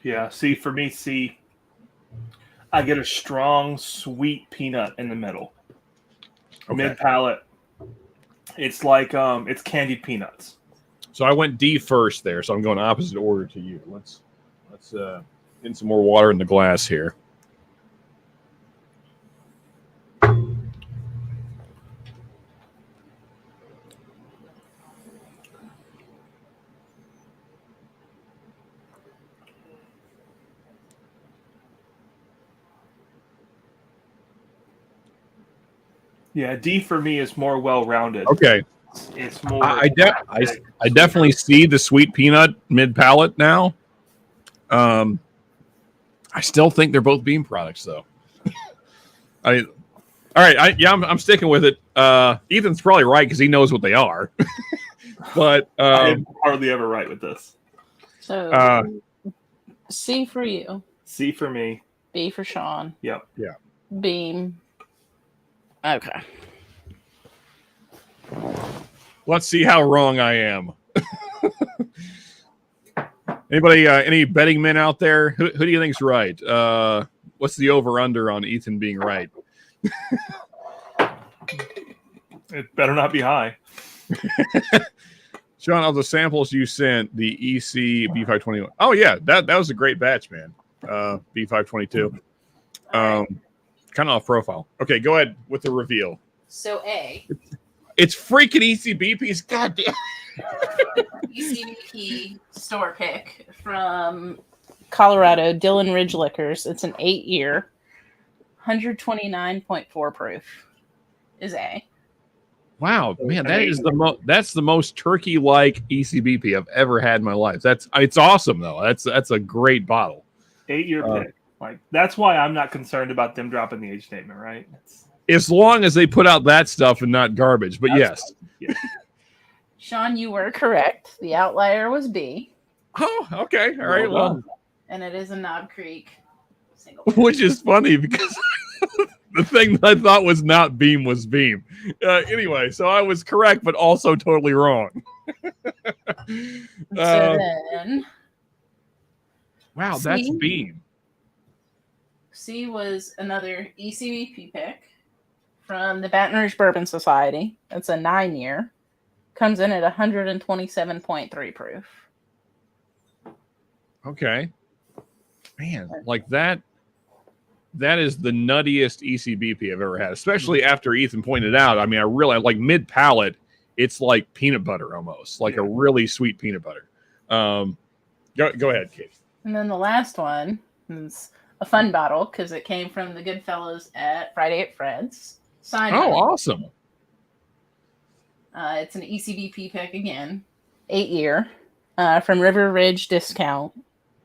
Yeah, see, for me, I get a strong, sweet peanut in the middle. Okay. Mid palate, it's like it's candied peanuts. So I went D first there, so I'm going opposite order to you. Let's get some more water in the glass here. Yeah, D for me is more well-rounded. Okay. It's more. I definitely see the sweet peanut mid palate now. I still think they're both bean products, though. All right. I'm sticking with it. Ethan's probably right because he knows what they are. But I am hardly ever right with this. So C for you, C for me. B for Sean. Yep. Yeah. Beam. Okay. Let's see how wrong I am. Anybody, any betting men out there? Who do you think's right? What's the over/under on Ethan being right? It better not be high. Sean, of the samples you sent, the EC B521. Oh yeah, that was a great batch, man. B522. Kind of off profile. Okay, go ahead with the reveal. So A. It's freaking ECBP's. God damn. ECBP store pick from Colorado, Dillon Ridge Liquors. It's an 8-year, 129.4 proof. Is A. Wow, man, that's the most turkey-like ECBP I've ever had in my life. It's awesome though. That's a great bottle. 8-year pick. Like that's why I'm not concerned about them dropping the age statement, right? As long as they put out that stuff and not garbage. But yes. Yeah. Sean, you were correct. The outlier was B. Oh, okay. All right. Well, and it is a Knob Creek single. Which is funny because the thing that I thought was not Beam was Beam. Anyway, so I was correct, but also totally wrong. So then, wow, C, that's Beam. C was another ECBP pick from the Baton Rouge Bourbon Society. It's a 9-year. Comes in at 127.3 proof. Okay. Man, like that is the nuttiest ECBP I've ever had, especially after Ethan pointed out. I mean, I really like mid palate. It's like peanut butter almost, like a really sweet peanut butter. Go ahead, Katie. And then the last one is a fun bottle because it came from the good fellows at Friday at Fred's. Awesome. It's an ECBP pick again, 8-year, from River Ridge Discount,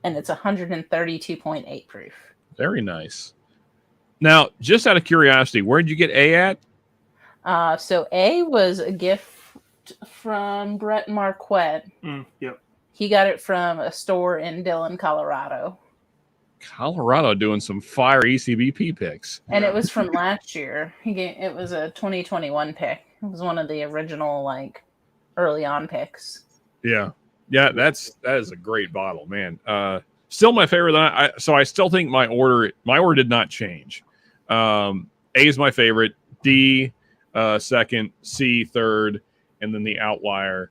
and it's 132.8 proof. Very nice. Now, just out of curiosity, where did you get A at? So A was a gift from Brett Marquette. Yep. He got it from a store in Dillon, Colorado. Colorado doing some fire ECBP picks. And it was from last year. It was a 2021 pick. It was one of the original, like, early on picks. Yeah. Yeah, that is a great bottle, man. Still my favorite. So I still think my order did not change. A is my favorite, D second, C third, and then the outlier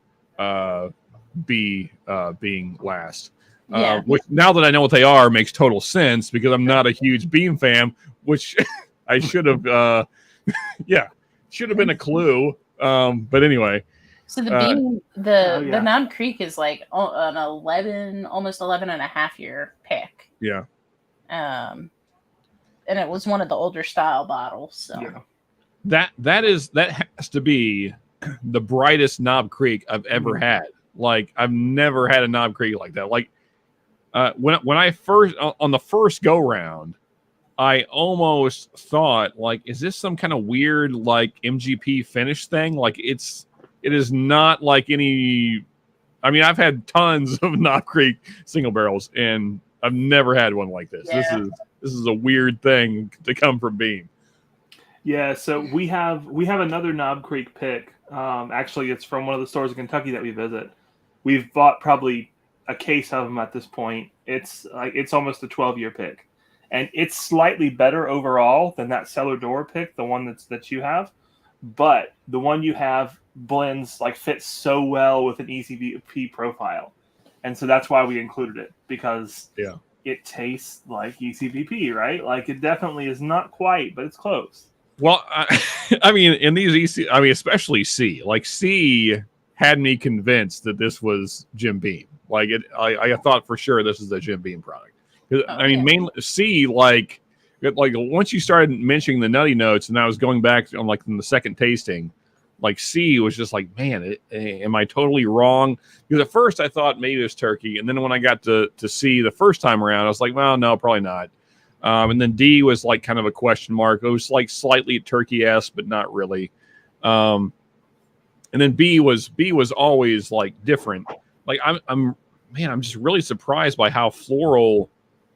B being last. Which now that I know what they are makes total sense because I'm not a huge Beam fan, which I should have should have been a clue. But anyway. So the Beam, the Knob Creek is like an 11, almost 11 and a half year pick. Yeah. And it was one of the older style bottles. So that has to be the brightest Knob Creek I've ever had. Like I've never had a Knob Creek like that. Like when I first on the first go round, I almost thought like, is this some kind of weird like MGP finish thing? Like it is not like any. I mean, I've had tons of Knob Creek single barrels, and I've never had one like this. Yeah. This is a weird thing to come from Beam. Yeah, so we have another Knob Creek pick. Actually, it's from one of the stores in Kentucky that we visit. We've bought probably a case of them at this point. It's almost a 12-year pick, and it's slightly better overall than that cellar door pick, the one that you have. But the one you have blends fits so well with an ECBP profile, and so that's why we included it, because it tastes like ECBP, right? Like, it definitely is not quite, but it's close. Well, I mean, in these EC, I mean, especially C, like C had me convinced that this was Jim Beam. Like I thought for sure this is a Jim Beam product. I mean, mainly C, like once you started mentioning the nutty notes, and I was going back on in the second tasting, like C was just like, man, am I totally wrong? Because at first I thought maybe it was turkey, and then when I got to C the first time around, I was like, well, no, probably not. And then D was kind of a question mark. It was slightly turkey-esque, but not really. And then B was always different. I'm just really surprised by how floral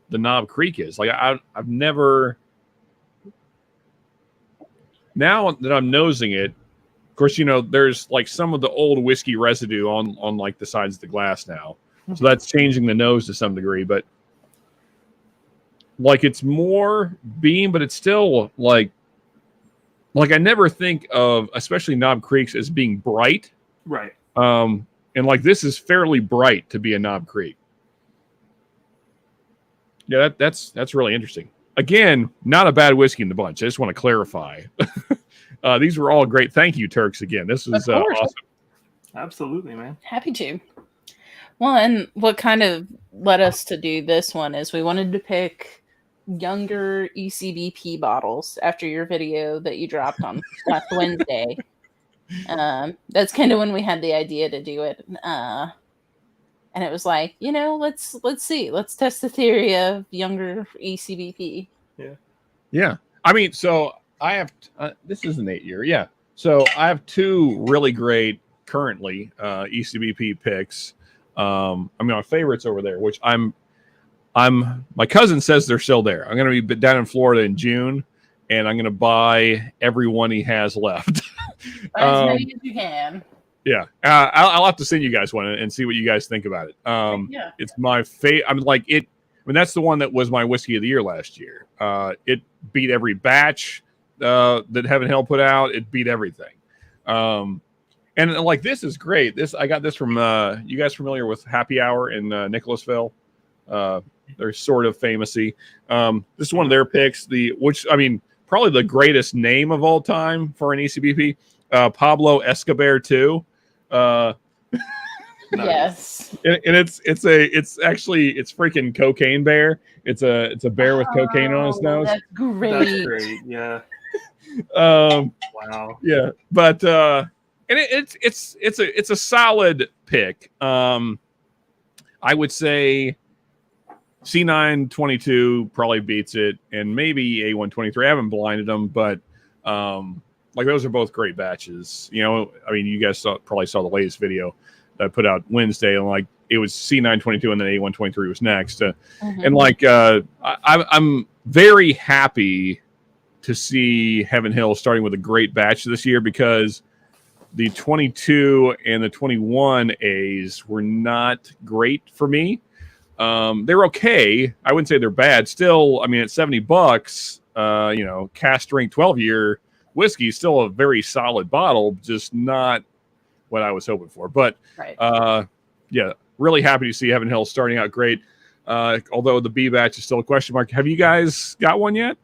the Knob Creek is. I've never. Now that I'm nosing it, of course, there's some of the old whiskey residue on the sides of the glass now, so that's changing the nose to some degree, but. It's more Beam, but it's still I never think of, especially Knob Creeks, as being bright. Right. And this is fairly bright to be a Knob Creek. Yeah, that's really interesting. Again, not a bad whiskey in the bunch. I just want to clarify. These were all great. Thank you, Turks, again. This is awesome. Absolutely, man. Happy to. Well, and what kind of led us to do this one is we wanted to pick younger ECBP bottles after your video that you dropped on last Wednesday. That's kind of when we had the idea to do it. And it was let's see. Let's test the theory of younger ECBP. Yeah. I mean, so I have, this is an 8-year. Yeah. So I have 2 really great currently ECBP picks. I mean, my favorites over there, which my cousin says they're still there. I'm going to be down in Florida in June, and I'm going to buy every one he has left. As many as you can. Yeah. I'll have to send you guys one and see what you guys think about it. Yeah. It's my favorite. I mean, that's the one that was my whiskey of the year last year. It beat every batch that Heaven Hill put out. It beat everything. And this is great. I got this from, you guys familiar with Happy Hour in Nicholasville? They're sort of famousy. This is one of their picks, probably the greatest name of all time for an ECBP, Pablo Escobar 2. Yes. And it's freaking Cocaine Bear. It's a bear with cocaine on his nose. That's great. That's great. Yeah. Wow. Yeah, but and it's a solid pick. I would say C922 probably beats it, and maybe A123. I haven't blinded them, but those are both great batches. I mean, you guys probably saw the latest video that I put out Wednesday, and it was C922, and then A123 was next. And I'm very happy to see Heaven Hill starting with a great batch this year, because the 22 and the 21 A's were not great for me. They're okay. I wouldn't say they're bad. Still, I mean, at $70, cast strength 12-year whiskey, still a very solid bottle, just not what I was hoping for. But yeah, really happy to see Heaven Hill starting out great. Although the B batch is still a question mark. Have you guys got one yet?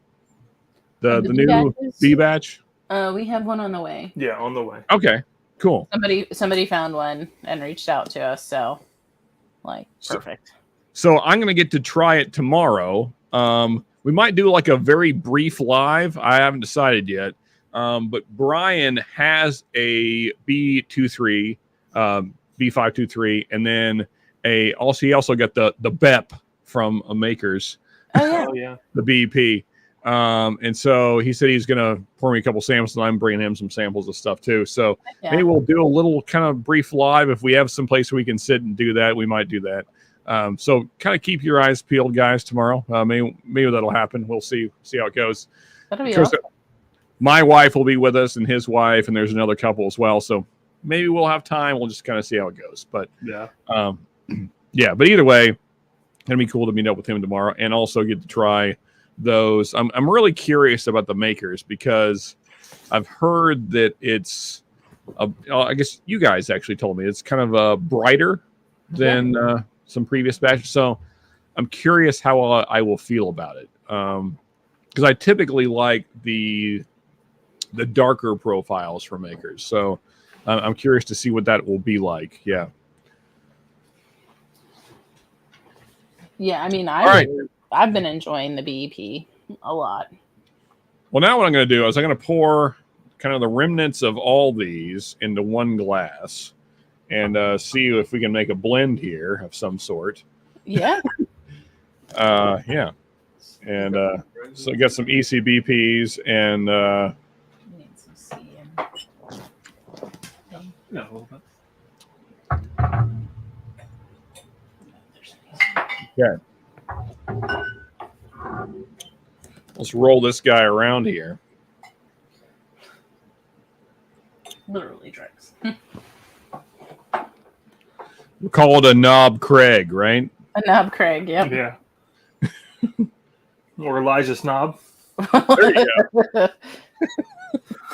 The new B batch? We have one on the way. Yeah, on the way. Okay, cool. Somebody found one and reached out to us, so perfect. So I'm going to get to try it tomorrow. We might do a very brief live. I haven't decided yet. But Brian has a B23, B523, and then he also got the BEP from Makers. Oh yeah. The BEP. And so he said he's going to pour me a couple samples, and I'm bringing him some samples of stuff too. So maybe we'll do a little kind of brief live. If we have some place where we can sit and do that, we might do that. So kind of keep your eyes peeled, guys. Tomorrow, maybe that'll happen. We'll see how it goes. That'll be awesome. My wife will be with us, and his wife, and there's another couple as well. So maybe we'll have time. We'll just kind of see how it goes. But yeah. But either way, it'll be cool to meet up with him tomorrow, and also get to try those. I'm really curious about the makers because I've heard that it's. I guess you guys actually told me it's kind of brighter than some previous batches. So I'm curious how I will feel about it. Because I typically like the darker profiles for makers. So I'm curious to see what that will be like. Yeah. Yeah, I mean, I've been enjoying the BEP a lot. Well, now what I'm going to do is I'm going to pour kind of the remnants of all these into one glass and see if we can make a blend here of some sort. Yeah. Yeah. And so we got some ECBPs and Need some C in. No. okay. Let's roll this guy around here. Literally drinks. We call it a Knob Craig, right? A knob Craig, yep. Yeah. Or Elijah Snob. There you go.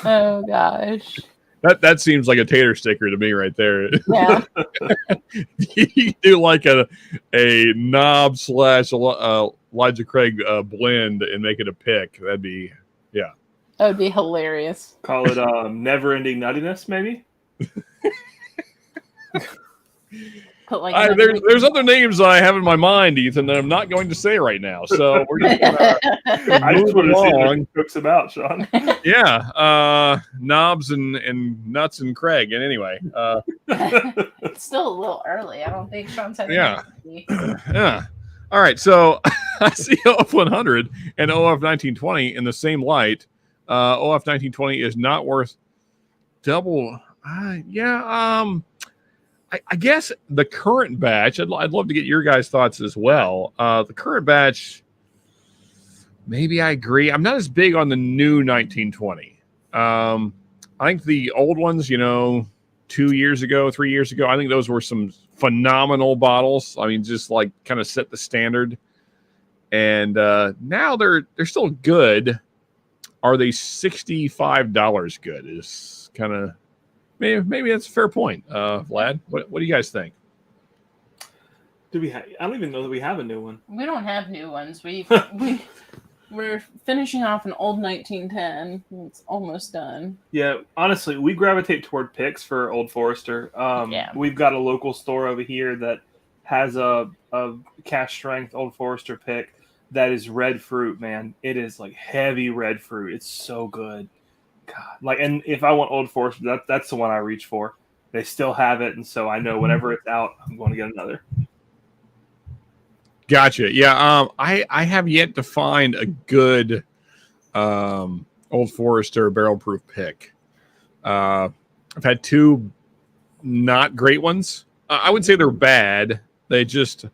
Oh gosh. That seems like a tater sticker to me right there. Yeah. You do like a knob / Elijah Craig blend and make it a pick. That'd be That would be hilarious. Call it Never Ending Nuttiness, maybe? Put like there's other names I have in my mind, Ethan, that I'm not going to say right now. So we're just gonna I just want to see what along. the cook's about, Sean. Knobs and nuts and Craig. And anyway, It's still a little early. I don't think Sean's had Yeah. Yeah. All right. So I see OF 100 and OF 1920 in the same light. OF 1920 is not worth double. I guess the current batch, I'd love to get your guys' thoughts as well. The current batch, maybe I agree. I'm not as big on the new 1920. I think the old ones, 2 years ago, 3 years ago, I think those were some phenomenal bottles. I mean, just like kind of set the standard. And now they're still good. Are they $65 good? Is kind of maybe that's a fair point. Vlad, what do you guys think? I don't even know that we have a new one. We don't have new ones. We're finishing off an old 1910. It's almost done. Yeah, honestly, we gravitate toward picks for Old Forester. We've got a local store over here that has a cash strength Old Forester pick that is red fruit, man. It is like heavy red fruit. It's so good. God, and if I want Old Forester, that's the one I reach for. They still have it, and so I know whenever it's out, I'm going to get another. Gotcha. Yeah. I have yet to find a good Old Forester barrel proof pick. I've had 2 not great ones. I would say they're bad. They just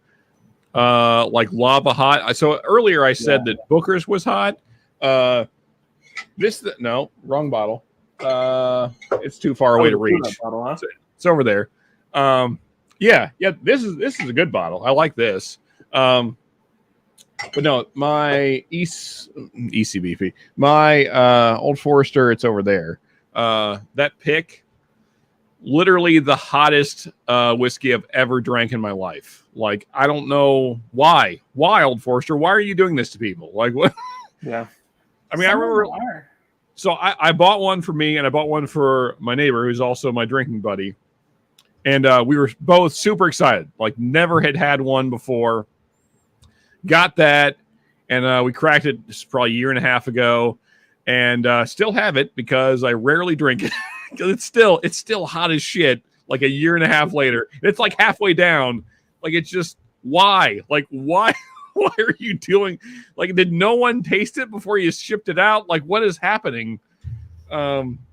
like lava hot. So earlier I said that Booker's was hot. No, wrong bottle. It's too far away to reach. Bottle, huh? It's over there. Yeah. This is a good bottle. I like this. But no, my ECBP, my Old Forester, it's over there. That pick, literally the hottest whiskey I've ever drank in my life. Like, I don't know why. Why, Old Forester? Why are you doing this to people? Like, what? Yeah. I mean, I remember. So I bought one for me, and I bought one for my neighbor, who's also my drinking buddy. And we were both super excited. Like, never had one before. Got that, and we cracked it probably a year and a half ago, and still have it because I rarely drink it. Because it's still hot as shit. Like a year and a half later, it's like halfway down. Like, it's just why? Like, why? Why are you doing? Like, did no one taste it before you shipped it out? Like, what is happening?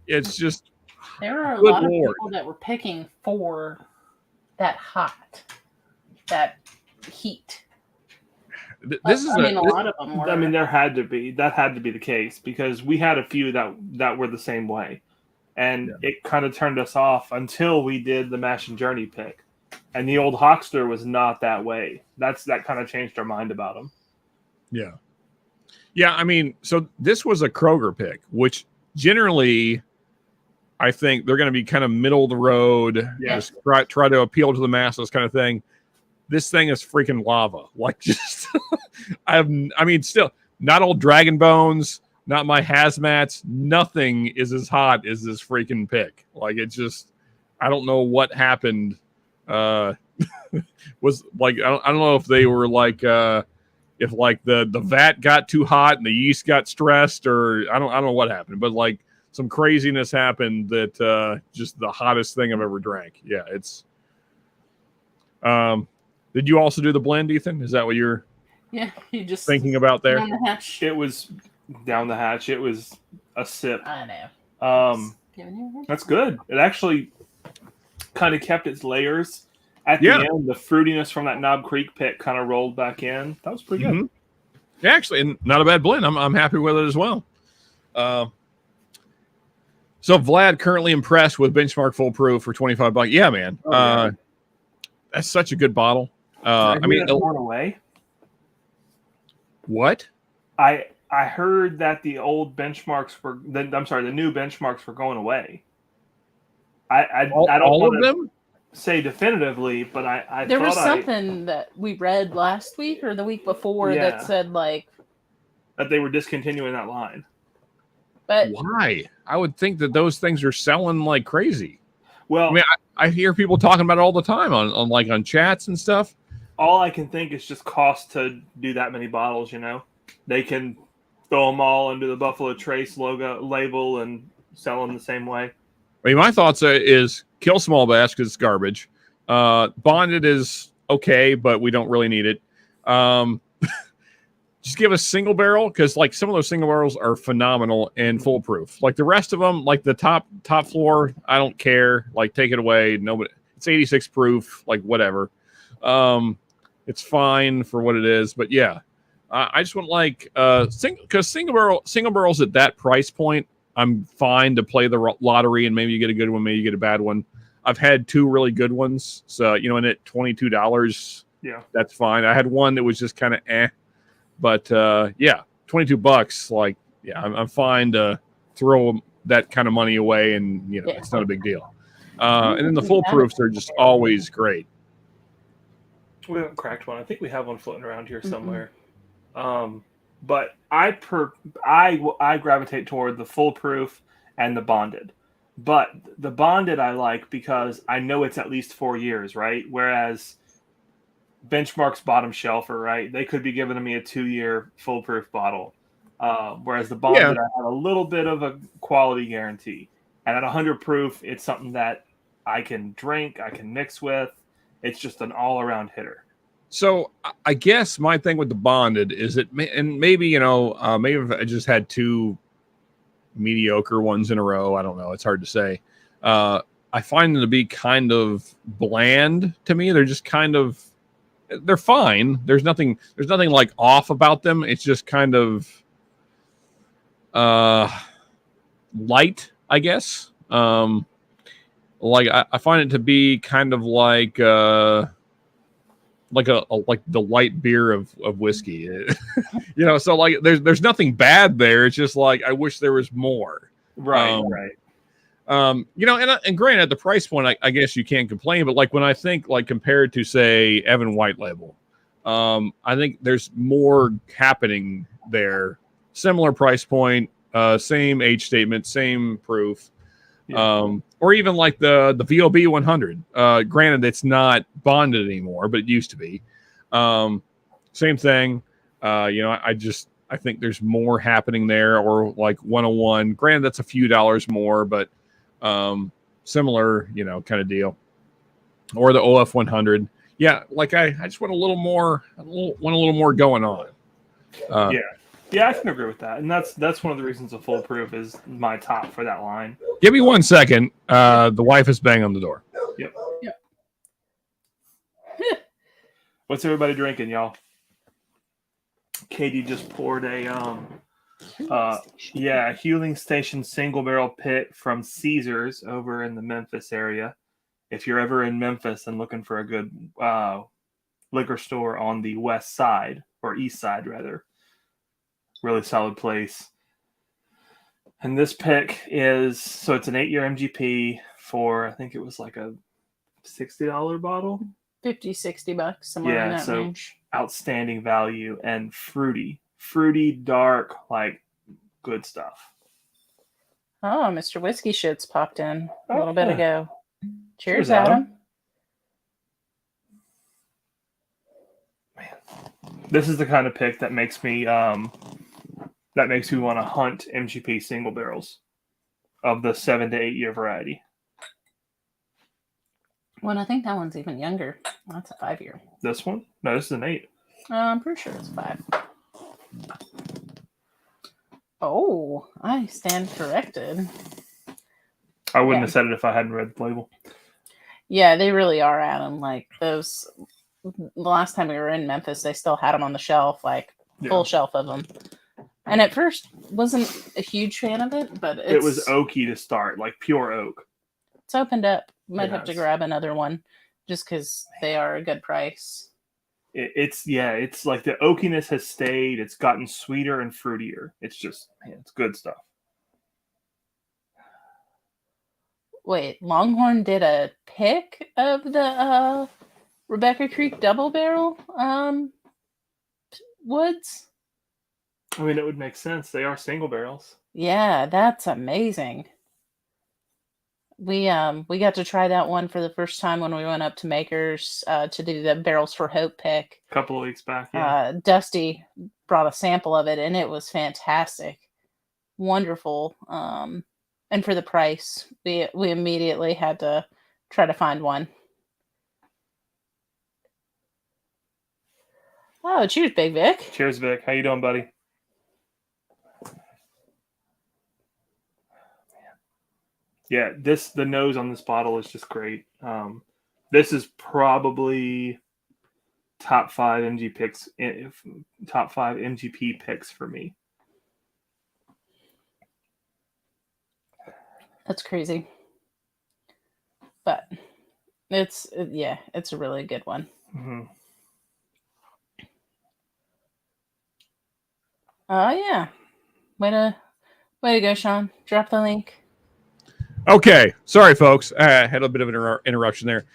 It's just. There are a lot of people that were picking for that hot, that heat. This is a lot of them were. I mean, that had to be the case because we had a few that were the same way, and it kind of turned us off until we did the Mash and Journey pick, and the old Hawkster was not that way. That kind of changed our mind about him. Yeah. I mean, so this was a Kroger pick, which generally, I think they're going to be kind of middle of the road. Just try to appeal to the masses, kind of thing. This thing is freaking lava. Like, just I mean, still not all dragon bones, not my hazmats. Nothing is as hot as this freaking pick. Like, it just, I don't know what happened. Was like, I don't know if they were like, if like the vat got too hot and the yeast got stressed, or I don't know what happened, but like some craziness happened that just the hottest thing I've ever drank. Yeah, it's. Did you also do the blend, Ethan? Is that what you're you just thinking about there? Down the hatch. It was down the hatch. It was a sip. I know. That's good. It actually kind of kept its layers. At the end, the fruitiness from that Knob Creek pick kind of rolled back in. That was pretty good. Yeah, actually, and not a bad blend. I'm happy with it as well. So Vlad currently impressed with Benchmark Full Proof for $25. Yeah, man. That's such a good bottle. I mean, going away. What? I heard that the old benchmarks were. The new benchmarks were going away. I don't all of them say definitively, but I there was something that we read last week or the week before that said like that they were discontinuing that line. But why? I would think that those things are selling like crazy. Well, I mean, I hear people talking about it all the time on chats and stuff. All I can think is just cost to do that many bottles. You know, they can throw them all under the Buffalo Trace label and sell them the same way. I mean, my thoughts is kill small batch because it's garbage. Bonded is okay, but we don't really need it. Just give us single barrel because like some of those single barrels are phenomenal and foolproof. Like the rest of them, like the top floor, I don't care. Like take it away. Nobody. It's 86 proof. Like whatever. It's fine for what it is. But yeah, I just want like because single barrels at that price point, I'm fine to play the lottery and maybe you get a good one, maybe you get a bad one. I've had two really good ones, so you know, and at $22, that's fine. I had one that was just kind of but $22, like I'm fine to throw that kind of money away, and you know it's not a big deal. And then the full proofs are just always great. We haven't cracked one. I think we have one floating around here somewhere. But I gravitate toward the full proof and the bonded. But the bonded I like because I know it's at least 4 years, right? Whereas Benchmark's bottom shelfer, right? They could be giving me a 2-year full proof bottle. Whereas the bonded, I have a little bit of a quality guarantee. And at 100 proof, it's something that I can drink, I can mix with. It's just an all-around hitter. So I guess my thing with the bonded is that, and maybe, you know, maybe if I just had two mediocre ones in a row, I don't know. It's hard to say. I find them to be kind of bland to me. They're just kind of, they're fine. There's nothing like off about them. It's just kind of light, I guess. Like I find it to be kind of like like the light beer of whiskey, you know. So like there's nothing bad there. It's just like I wish there was more. Right. You know, and granted, the price point, I guess you can't complain. But like when I think like compared to say Evan White Label, I think there's more happening there. Similar price point, same age statement, same proof. Or even like the VOB 100. Granted, it's not bonded anymore, but it used to be. Same thing. You know, I think there's more happening there. Or like 101. Granted, that's a few dollars more, but similar, you know, kind of deal. Or the OF 100. Yeah, like I just want a little more going on. Yeah, I can agree with that, and that's one of the reasons a full proof is my top for that line. Give me 1 second. The wife is banging on the door. Yep. What's everybody drinking, y'all? Katie just poured a Healing Station single barrel pit from Caesars over in the Memphis area. If you're ever in Memphis and looking for a good liquor store on the west side, or east side rather, really solid place. And this pick is, so it's an 8-year MGP for, I think it was like a $60 bottle. $50-$60, somewhere in that range. Outstanding value and fruity, dark, like good stuff. Oh, Mr. Whiskey Shits popped in a little bit ago. Cheers, Cheers, Adam. Man, this is the kind of pick that makes me want to hunt MGP single barrels of the 7 to 8 year variety. Well, I think that one's even younger. That's a 5-year. This one? No, this is an 8. I'm pretty sure it's 5. Oh, I stand corrected. I wouldn't have said it if I hadn't read the label. Yeah, they really are, Adam. Like those, the last time we were in Memphis, they still had them on the shelf, like full shelf of them. And at first, wasn't a huge fan of it, but it was oaky to start, like pure oak. It's opened up. Might have to grab another one, just because they are a good price. It's like the oakiness has stayed. It's gotten sweeter and fruitier. It's just, man, it's good stuff. Wait, Longhorn did a pick of the Rebecca Creek double barrel woods? I mean, it would make sense. They are single barrels. Yeah, that's amazing. We got to try that one for the first time when we went up to Makers to do the Barrels for Hope pick. A couple of weeks back, yeah. Dusty brought a sample of it, and it was fantastic. Wonderful. And for the price, we immediately had to try to find one. Oh, cheers, Big Vic. Cheers, Vic. How you doing, buddy? Yeah, the nose on this bottle is just great. This is probably top 5 MGP picks for me. That's crazy, but it's a really good one. Mm-hmm. Yeah, way to go, Sean. Drop the link. Okay, sorry, folks. I had a bit of an interruption there.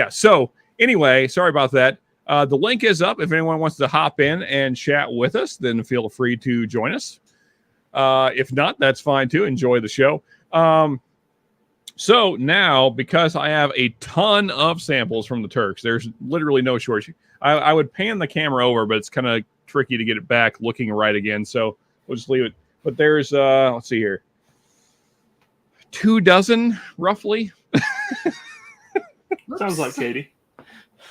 So anyway, sorry about that. The link is up. If anyone wants to hop in and chat with us, then feel free to join us. If not, that's fine too. Enjoy the show. So now, because I have a ton of samples from the Turks, there's literally no shortage. I would pan the camera over, but it's kind of tricky to get it back looking right again. So we'll just leave it. But there's, let's see here. 24 roughly. Sounds like Katie.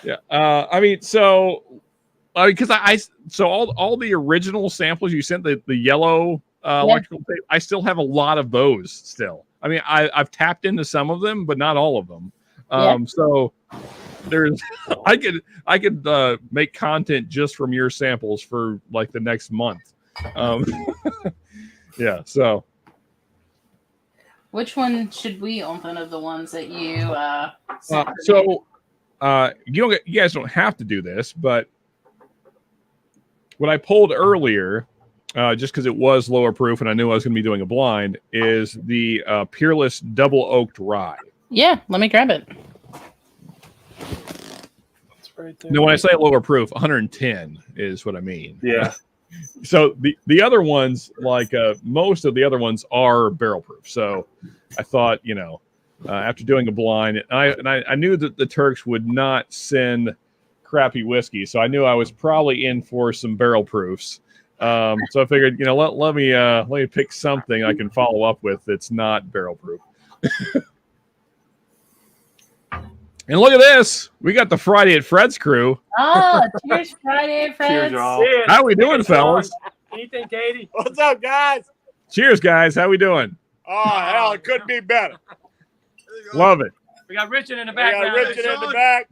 Yeah. I mean, so because all the original samples you sent, the yellow electrical tape, I still have a lot of those still. I mean, I've tapped into some of them, but not all of them. So there's I could make content just from your samples for like the next month. Yeah. So. Which one should we open of the ones that you sent? You guys don't have to do this, but what I pulled earlier, just because it was lower proof and I knew I was going to be doing a blind, is the Peerless Double Oaked Rye. Yeah, let me grab it. That's right there. No, when I say lower proof, 110 is what I mean. Yeah. So the other ones, like most of the other ones, are barrel proof. So I thought, after doing a blind, and I knew that the Turks would not send crappy whiskey, so I knew I was probably in for some barrel proofs. So I figured, let me pick something I can follow up with that's not barrel proof. And look at this. We got the Friday at Fred's crew. Oh, cheers, Friday at Fred's. Cheers, y'all. How we doing, fellas? Ethan, Katie. What's up, guys? Cheers, guys. How we doing? Oh, hell, it couldn't be better. Love it. We got Richard in the We back. got Richard in the back.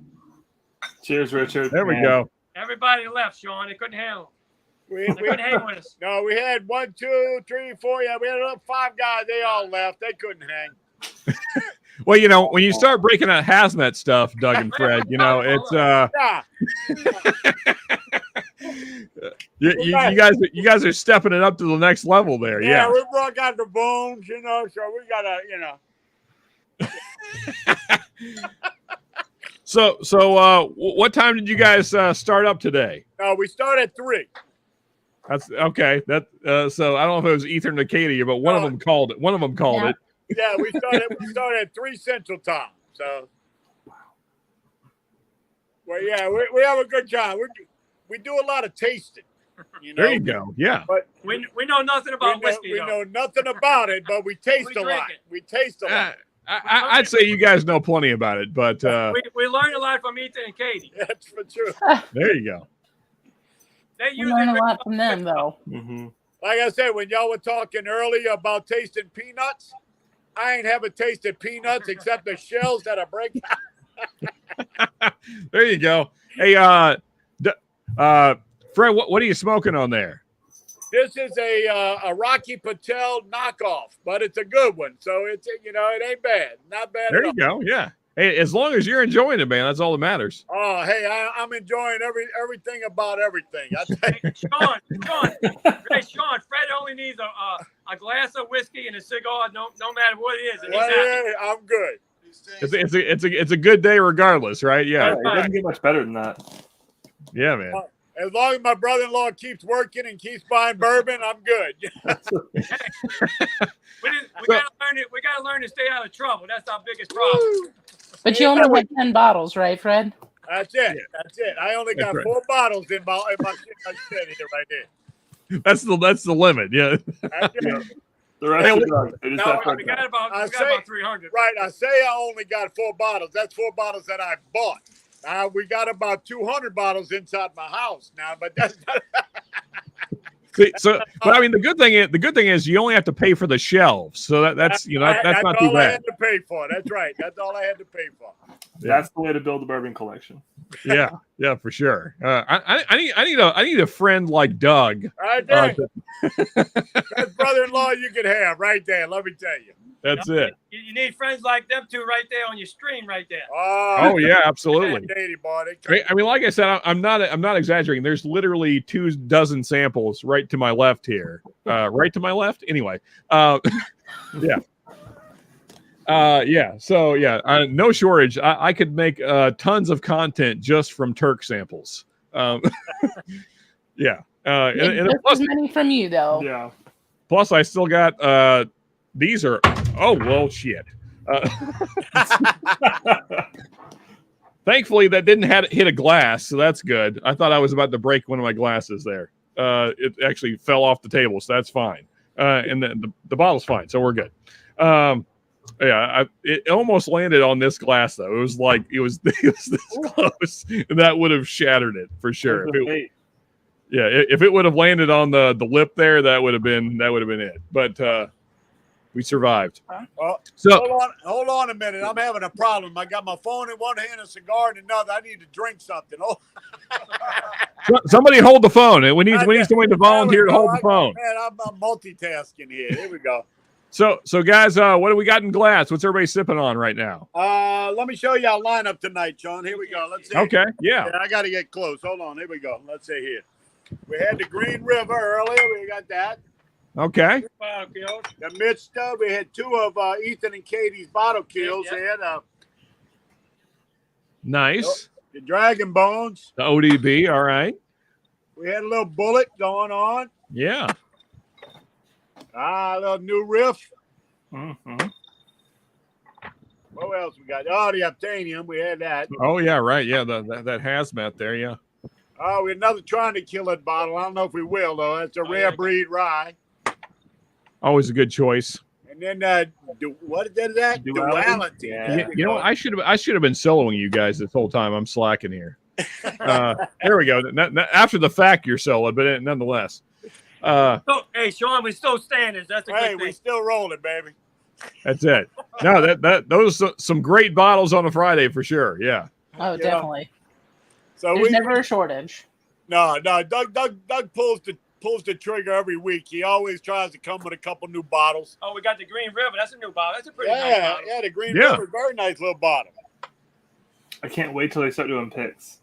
Cheers, Richard. There we Man. go. Everybody left, Sean. They couldn't handle. We, They couldn't hang with us. no, we had 1, 2, 3, 4. Yeah, we had about 5 guys. They all left. They couldn't hang. Well, you know, when you start breaking out hazmat stuff, Doug and Fred, you know, it's Yeah. you guys are stepping it up to the next level there. Yeah, Yeah. we brought out the bones, you know, so we gotta, So what time did you guys start up today? No, we start at 3. That's okay. That so I don't know if it was Ethan or Katie, but one of them called it. One of them called Yeah. it. Yeah, we started at 3 Central Time. So, well, yeah, we have a good time. We do a lot of tasting. You know? There you go. Yeah. But We know nothing about whiskey. we though. know nothing about it, but we taste We a drink lot. it. We taste a lot. I'd say you guys know plenty about it, but We learned a lot from Ethan and Katie. That's for sure. there you go. They We usually learn a lot from them, though. Mm-hmm. Like I said, when y'all were talking earlier about tasting peanuts, I ain't haven't tasted peanuts except the shells that I break out. There you go. Hey, Fred, what are you smoking on there? This is a Rocky Patel knockoff, but it's a good one. So it's it ain't bad, not bad There at all. you go. Yeah. Hey, as long as you're enjoying it, man, that's all that matters. Oh, hey, I'm enjoying everything about everything. I tell you. Hey, Sean, Fred only needs a glass of whiskey and a cigar, no matter what it is. And he's Well, happy. yeah, I'm good. It's a good day regardless, right? Yeah. It doesn't get much better than that. Yeah, man. As long as my brother-in-law keeps working and keeps buying bourbon, I'm good. We gotta learn to stay out of trouble. That's our biggest problem. But you only had 10 bottles, right, Fred? That's it. That's it. I only got That's right. 4 bottles in my shit here right there. That's the limit. Yeah. That's it. The rest Hey, of drugs, they just No, have we to- got about I say- 300. Right. I say I only got 4 bottles. That's 4 bottles that I bought. We got about 200 bottles inside my house now, but that's not. See, but I mean, the good thing is you only have to pay for the shelves, so that's that's not too all I bad. had to pay for. That's right. That's all I had to pay for. That's the way to build a bourbon collection. Yeah, for sure. I need a friend like Doug. Right there. That's brother-in-law you can have right there. Let me tell you. That's it. You need friends like them two right there on your stream right there. Oh yeah, absolutely. Katie, boy, they I mean, like I said, I'm not exaggerating. There's literally 24 samples right to my left here. Right to my left. Anyway, yeah. Yeah. So yeah, no shortage. I could make tons of content just from Turk samples. Yeah. And Just plus, as many from you, though. Yeah. plus, I still got these are. Oh well, shit. Thankfully, that didn't hit a glass, so that's good. I thought I was about to break one of my glasses there. It actually fell off the table, so that's fine. And then the bottle's fine, so we're good. Yeah, it almost landed on this glass though. It was this close, and that would have shattered it for sure. If it would have landed on the lip there, that would have been it. But we survived. Well, So hold on a minute. I'm having a problem. I got my phone in one hand, a cigar in another. I need to drink something. Oh, somebody hold the phone. We need somebody to volunteer to there we hold go. the phone. Man, I'm multitasking here. Here we go. So guys, what do we got in glass? What's everybody sipping on right now? Let me show you our lineup tonight, John. Here we go. Let's see. Okay, yeah. I got to get close. Hold on. Here we go. Let's see here. We had the Green River earlier. We got that. Okay. The Mister. We had 2 of Ethan and Katie's bottle kills. Yeah. They had Nice. the Dragon Bones. The ODB, all right. We had a little Bullet going on. Yeah. A little New Riff. Mm-hmm. What else we got? Oh, the Obtainium. We had that. Oh yeah, right. Yeah, that hazmat there, yeah. Oh, we had another Trying to Kill It bottle. I don't know if we will, though. That's a rare breed rye. Always a good choice. And then, what is that? Duality. Yeah. You know what? I should have been soloing you guys this whole time. I'm slacking here. There we go. After the fact, you're solo, but nonetheless. Hey, Sean, we still standing. That's a good Hey, thing. we still rolling, baby. That's it. No, those are some great bottles on a Friday for sure. Yeah. Oh, Yeah. definitely. So There's never a shortage. No. Doug pulls the trigger every week. He always tries to come with a couple new bottles. Oh, we got the Green River. That's a new bottle. That's a pretty nice bottle. Yeah, the Green Yeah. River, very nice little bottle. I can't wait till they start doing picks.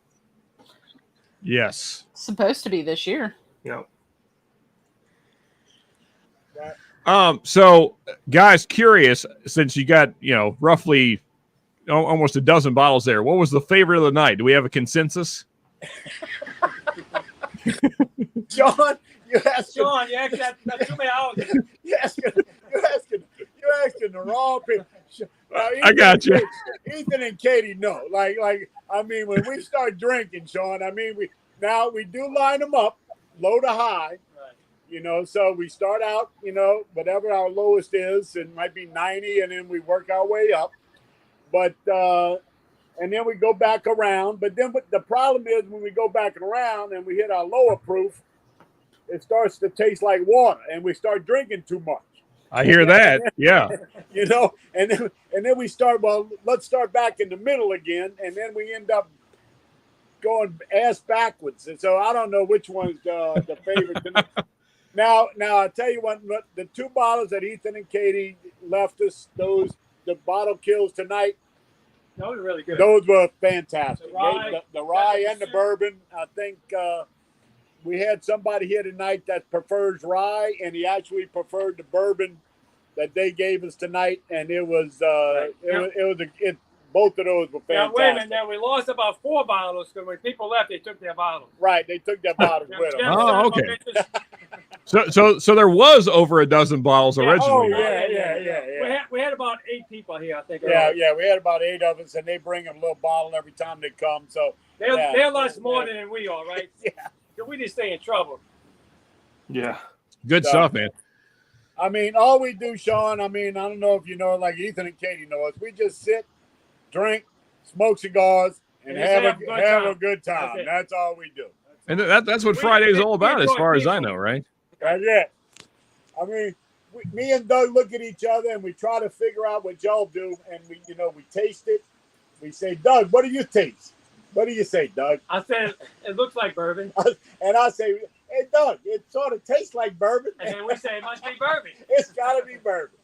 Yes. Supposed to be this year. Yep. So guys, curious, since you got, roughly almost a dozen bottles there, what was the favorite of the night? Do we have a consensus? Sean, you asked Sean, you asked that too many hours. you're asking the wrong people. I got you. Ethan and Katie know. Like, I mean, when we start drinking, Sean, I mean, we do line them up, low to high. Right. So we start out, whatever our lowest is, it might be 90, and then we work our way up. But and then we go back around. But then the problem is when we go back around and we hit our lower proof, it starts to taste like water, and we start drinking too much. I hear that. Yeah. And then we start. Well, let's start back in the middle again, and then we end up going ass backwards. And so I don't know which one's the favorite. Now I tell you what, the two bottles that Ethan and Katie left us, the bottle kills tonight. Those were really good. Those were fantastic. The rye, the rye and the bourbon. I think we had somebody here tonight that prefers rye, and he actually preferred the bourbon that they gave us tonight. And it was both of those were fantastic. Now wait a minute. Now we lost about 4 bottles because when people left, they took their bottles. Right, they took their bottles with them. Oh, okay. So there was over a dozen bottles originally. Oh, yeah. We had about 8 people here, I think. Yeah, we had about 8 of us, and they bring them a little bottle every time they come. So They're less more than we are, right? Yeah. So we just stay in trouble. Yeah. Good stuff, man. I mean, all we do, Sean, I mean, I don't know if you know, like Ethan and Katie know us, we just sit, drink, smoke cigars, and have a good time. That's all we do. And that's what Friday's all about, as far as I know, right? That's it. I mean, me and Doug look at each other and we try to figure out what y'all do, and we taste it. We say, Doug, what do you taste? What do you say, Doug? I said, it looks like bourbon. And I say, hey, Doug, it sort of tastes like bourbon. And then we say, it must be bourbon. It's got to be bourbon.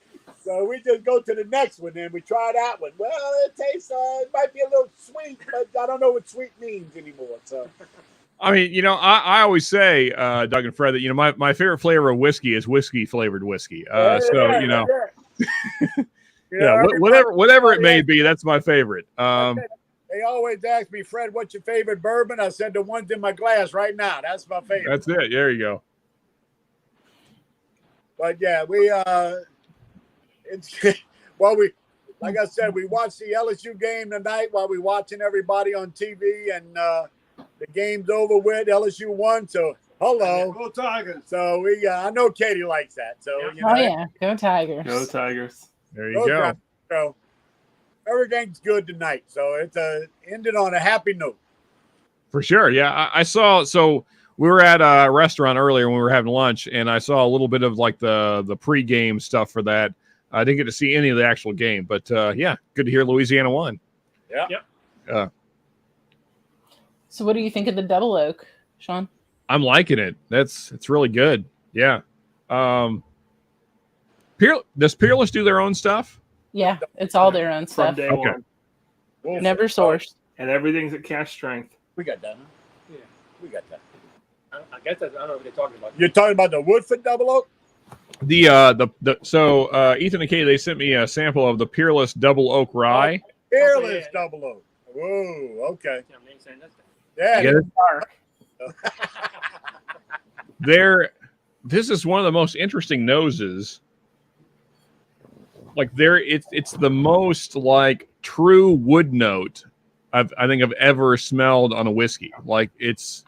So we just go to the next one and we try that one. Well, it tastes, it might be a little sweet, but I don't know what sweet means anymore. So, I mean, I always say, Doug and Fred, that, my favorite flavor of whiskey is whiskey flavored whiskey. Whatever it may be, that's my favorite. They always ask me, Fred, what's your favorite bourbon? I said, the one's in my glass right now. That's my favorite. That's it. There you go. But yeah, like I said, we watched the LSU game tonight while we're watching everybody on TV, and the game's over with. LSU won, so hello. Go Tigers. So I know Katie likes that. So Go Tigers. Go Tigers. There you go. So everything's good tonight. So it's ended on a happy note. For sure. Yeah, I saw. So we were at a restaurant earlier when we were having lunch, and I saw a little bit of like the pregame stuff for that. I didn't get to see any of the actual game, but yeah, good to hear Louisiana won. Yeah. Yep. So what do you think of the double oak, Sean? I'm liking it. It's really good. Yeah. Does Peerless do their own stuff? Yeah, it's all their own From stuff. day Okay. one. Never sourced. And everything's at cash strength. We got that. Huh? Yeah. We got that. I guess I don't know what they're talking about. You're talking about the Woodford double oak? So Ethan and Katie, they sent me a sample of the Peerless Double Oak Rye. Peerless double oak. Whoa, okay. Yeah, I ain't saying that. Yeah. This is one of the most interesting noses. Like it's the most like true wood note I think I've ever smelled on a whiskey. Like it's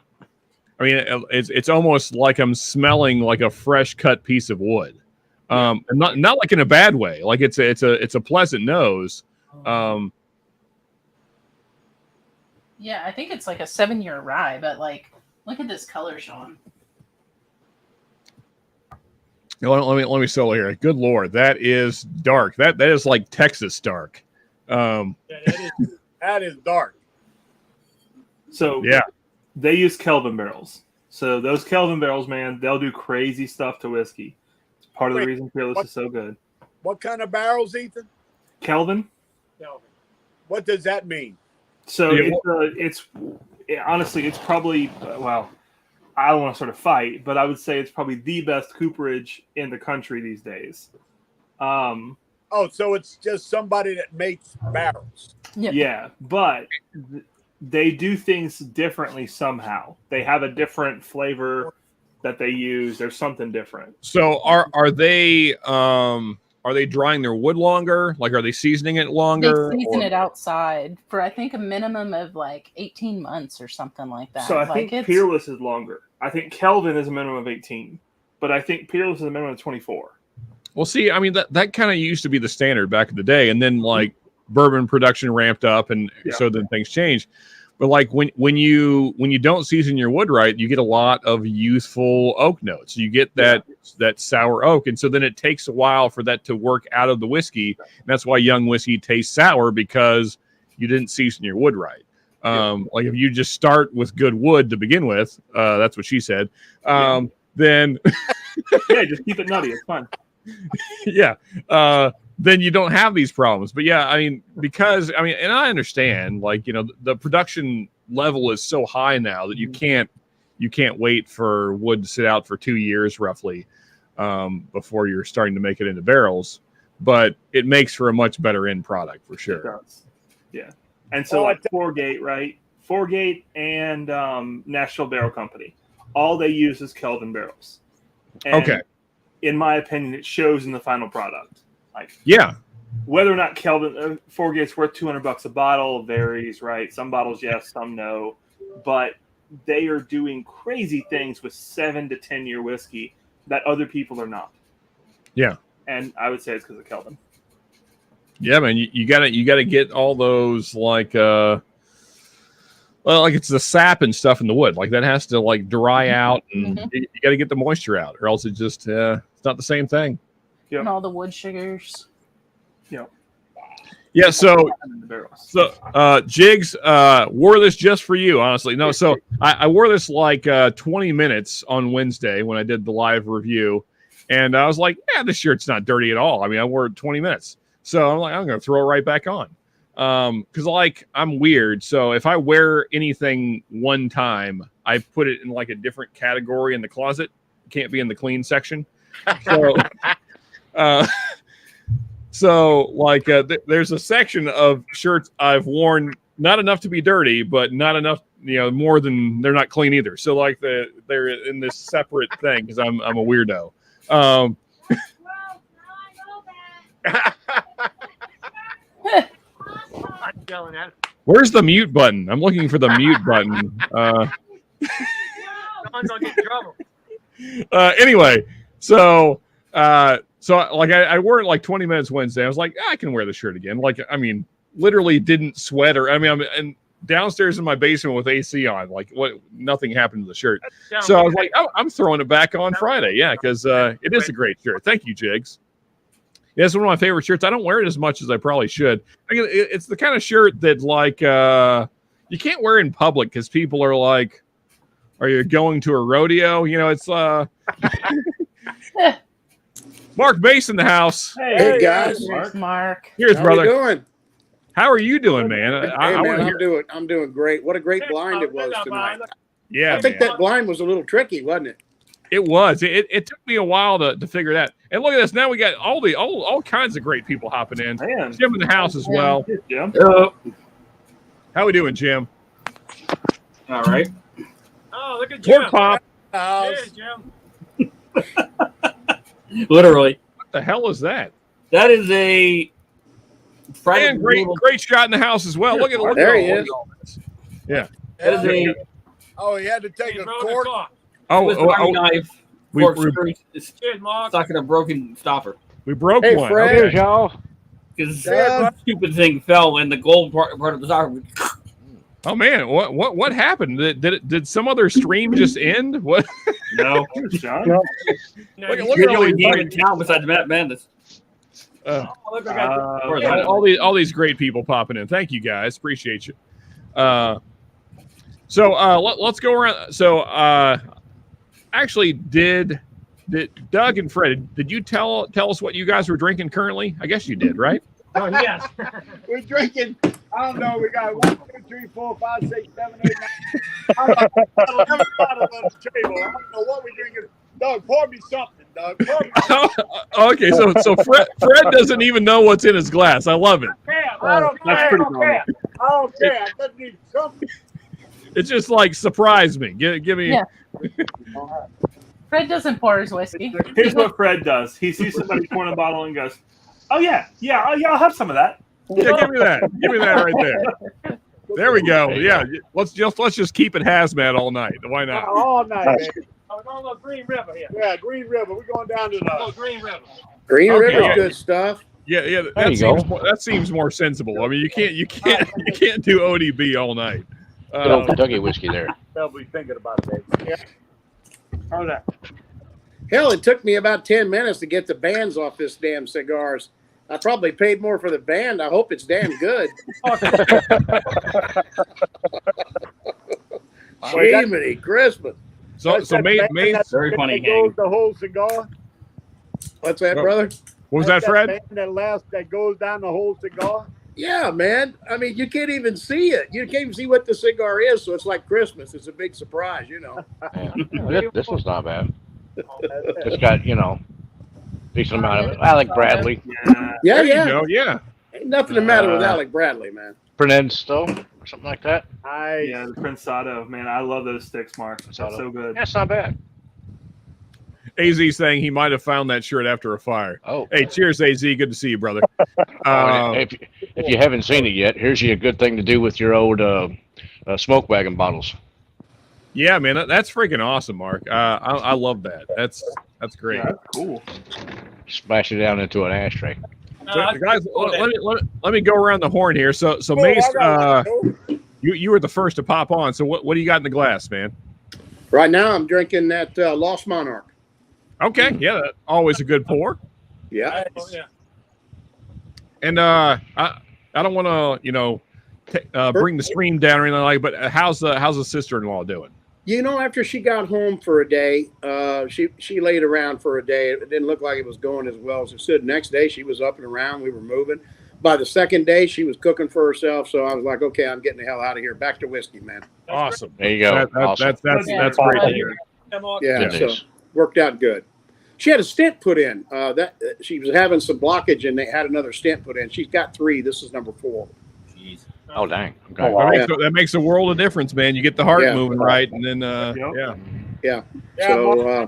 almost like I'm smelling like a fresh cut piece of wood, and not like in a bad way. Like it's a pleasant nose. Yeah, I think it's like a 7-year rye, but like, look at this color, Sean. Let me solo here. Good Lord, that is dark. That is like Texas dark. Yeah, that is. That is dark. So Yeah. they use Kelvin barrels. So those Kelvin barrels, man, they'll do crazy stuff to whiskey. It's part of the reason Peerless is so good. What kind of barrels, Ethan? Kelvin. What does that mean? So Yeah, honestly, it's probably I don't want to sort of fight, but I would say it's probably the best cooperage in the country these days. Oh, so it's just somebody that makes barrels. Yep. Yeah, but they do things differently somehow. They have a different flavor that they use. There's something different. So are they drying their wood longer? Like, are they seasoning it longer? They season it outside for I think a minimum of like 18 months or something like that. So I like think Peerless is longer. I think Kelvin is a minimum of 18, but I think Peerless is a minimum of 24. Well, see, I mean that kind of used to be the standard back in the day, and then like bourbon production ramped up, and so then things changed. But like when you don't season your wood right, you get a lot of youthful oak notes. You get that sour oak, and so then it takes a while for that to work out of the whiskey. And that's why young whiskey tastes sour, because you didn't season your wood right. Like if you just start with good wood to begin with, that's what she said. Then just keep it nutty. It's fun. Then you don't have these problems. But yeah, I mean, because and I understand, like, the production level is so high now that you can't wait for wood to sit out for 2 years roughly before you're starting to make it into barrels. But it makes for a much better end product for sure. It does. Yeah. And so like Foregate, right? Foregate and Nashville Barrel Company, all they use is Kelvin barrels. And in my opinion, it shows in the final product. Like, whether or not Kelvin Foregate's worth $200 a bottle varies, right? Some bottles yes, some no, but they are doing crazy things with 7 to 10 year whiskey that other people are not. Yeah, and I would say it's because of Kelvin. Yeah, man, you gotta get all those like it's the sap and stuff in the wood, like that has to like dry out, and you got to get the moisture out, or else it just it's not the same thing. And all the wood sugars. Yeah, so Jigs wore this just for you, honestly. No, so I wore this like 20 minutes on Wednesday when I did the live review, and I was like, yeah, this shirt's not dirty at all. I mean, I wore it 20 minutes, so I'm like, I'm gonna throw it right back on, because like I'm weird. So if I wear anything one time, I put it in like a different category in the closet. It can't be in the clean section. So. So, like, there's a section of shirts I've worn not enough to be dirty, but not enough, more than they're not clean either. So, like, they're in this separate thing because I'm a weirdo. Where's the mute button? I'm looking for the mute button. Anyway, so like I wore it like 20 minutes Wednesday. I was like, I can wear the shirt again. Like, I mean, literally didn't sweat I'm downstairs in my basement with AC on. Like, nothing happened to the shirt. So I was like, I'm throwing it back on Friday. Yeah, because it is a great shirt. Thank you, Jigs. Yeah, it's one of my favorite shirts. I don't wear it as much as I probably should. It's the kind of shirt that like you can't wear in public because people are like, are you going to a rodeo? It's Mark Bass in the house. Hey guys, Mark. Here's how brother. you doing? How are you doing, man? I'm doing great. What a great blind it was tonight. Yeah, I think that blind was a little tricky, wasn't it? It was. It took me a while to figure it out. And look at this. Now we got all kinds of great people hopping in. Man. Jim in the house as well. Jim. How we doing, Jim? All right. Oh, look at Jim. Pork pop. Cheers, Jim. Literally. What the hell is that? That is a and great shot in the house as well. Look at there he is. Yeah. That is a. Oh, he had to take a cork. Knife. Cheers, stuck in a broken stopper. We broke one. Fred. Okay. Because that stupid thing fell in the gold part of the stopper. Oh man, what happened? Did some other stream just end? What? No, John. Look at all these game in town besides Matt Mandis. All these great people popping in. Thank you guys, appreciate you. So let's go around. So actually, did Doug and Fred, did you tell us what you guys were drinking currently? I guess you did, right? Oh, yes. We're drinking. I don't know. We got 1, 2, 3, 4, 5, 6, 7, 8, 9. I don't know, 11 bottles on the table. I don't know what we're drinking. Doug, pour me something, Doug. Pour me Okay, so Fred doesn't even know what's in his glass. I love it. I don't That's care. pretty normal. I don't care. I just need something. It's just like surprise me. Give me. Yeah. Fred doesn't pour his whiskey. Here's what Fred does. He sees somebody pouring a bottle and goes, "Oh yeah, I'll have some of that." Yeah, give me that. Give me that right there. There we go. Yeah, let's just keep it hazmat all night. Why not? All night, man. Oh, no, no, Green River here. Yeah, Green River. We're going down to Oh, the. Green River. Green Okay, River's yeah. good stuff. Yeah, There you go. that seems more sensible. I mean, you can't do ODB all night. Good old Kentucky whiskey there. They'll be thinking about it, baby. Yeah. How's that? Hell, it took me about 10 minutes to get the bands off this damn cigars. I probably paid more for the band. I hope it's damn good. Jiminy Christmas. So That's that May, band May, that- Very that funny goes the whole cigar. What's that, Oh. brother? what was That's that, Fred? band that goes down the whole cigar. Yeah, man. I mean, you can't even see it. You can't even see what the cigar is, so it's like Christmas. It's a big surprise, you know. Yeah. This one's not bad. It's got, decent amount of it. Alec Bradley. Yeah. Yeah, There you yeah. go. Yeah. Ain't nothing the matter with Alec Bradley, man. Prenensto or something like that. Yeah, the Prensado, man, I love those sticks, Mark. That's Prensado. so good. That's not bad. AZ saying he might have found that shirt after a fire. Oh. Hey, cheers, AZ. Good to see you, brother. And if you haven't seen it yet, here's you a good thing to do with your old smoke wagon bottles. Yeah, man, that's freaking awesome, Mark. I love that. That's great. Yeah, cool. Smash it down into an ashtray. So, guys, let me go around the horn here. So Oh, Mace, I got one, too. you were the first to pop on. So what do you got in the glass, man? Right now, I'm drinking that Lost Monarch. Okay, yeah, always a good pour. Yeah. Oh, yeah. And I don't want to bring the stream down or anything like. But how's the sister-in-law doing? You know, after she got home for a day, she laid around for a day. It didn't look like it was going as well as it should. Next day, she was up and around. We were moving. By the second day, she was cooking for herself. So I was like, okay, I'm getting the hell out of here. Back to whiskey, man. Awesome. There you go. Awesome. That's great to hear. Come on. Yeah, Good so news. worked out good. She had a stent put in. That she was having some blockage, and they had another stent put in. She's got 3. This is number 4. Jeez. Oh, dang. Okay. Oh, wow. That makes a world of difference, man. You get the heart Yeah. moving right, and then Yep. yeah. So,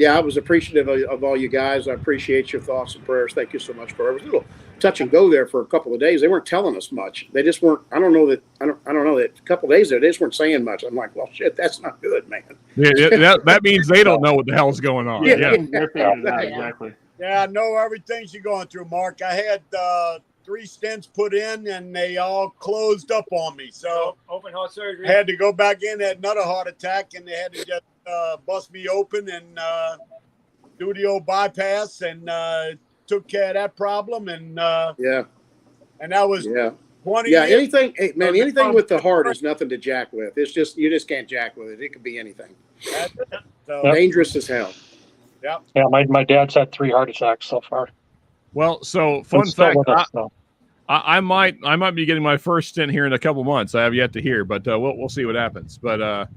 I was appreciative of all you guys. I appreciate your thoughts and prayers. Thank you so much for it. It was a little touch and go there for a couple of days. They weren't telling us much. They just weren't. I don't know that a couple of days there, they just weren't saying much. I'm like, well, shit, that's not good, man. Yeah, that means they don't know what the hell's going on. Yeah. Yeah. They're figuring it out, exactly. Yeah, I know everything you're going through, Mark. I had 3 stents put in, and they all closed up on me. So Open heart surgery. I had to go back in, had another heart attack, and they had to just bust me open and do the old bypass, and took care of that problem. And Yeah, that was yeah, 20 yeah. years. Anything, hey, man. Anything with the heart is nothing to jack with. It's just you just can't jack with it. It could be anything. So, Dangerous as hell. yeah. Yeah, my dad's had 3 heart attacks so far. Well, so fun And still fact, with us, though. I might be getting my first stint here in a couple months. I have yet to hear, but we'll see what happens. But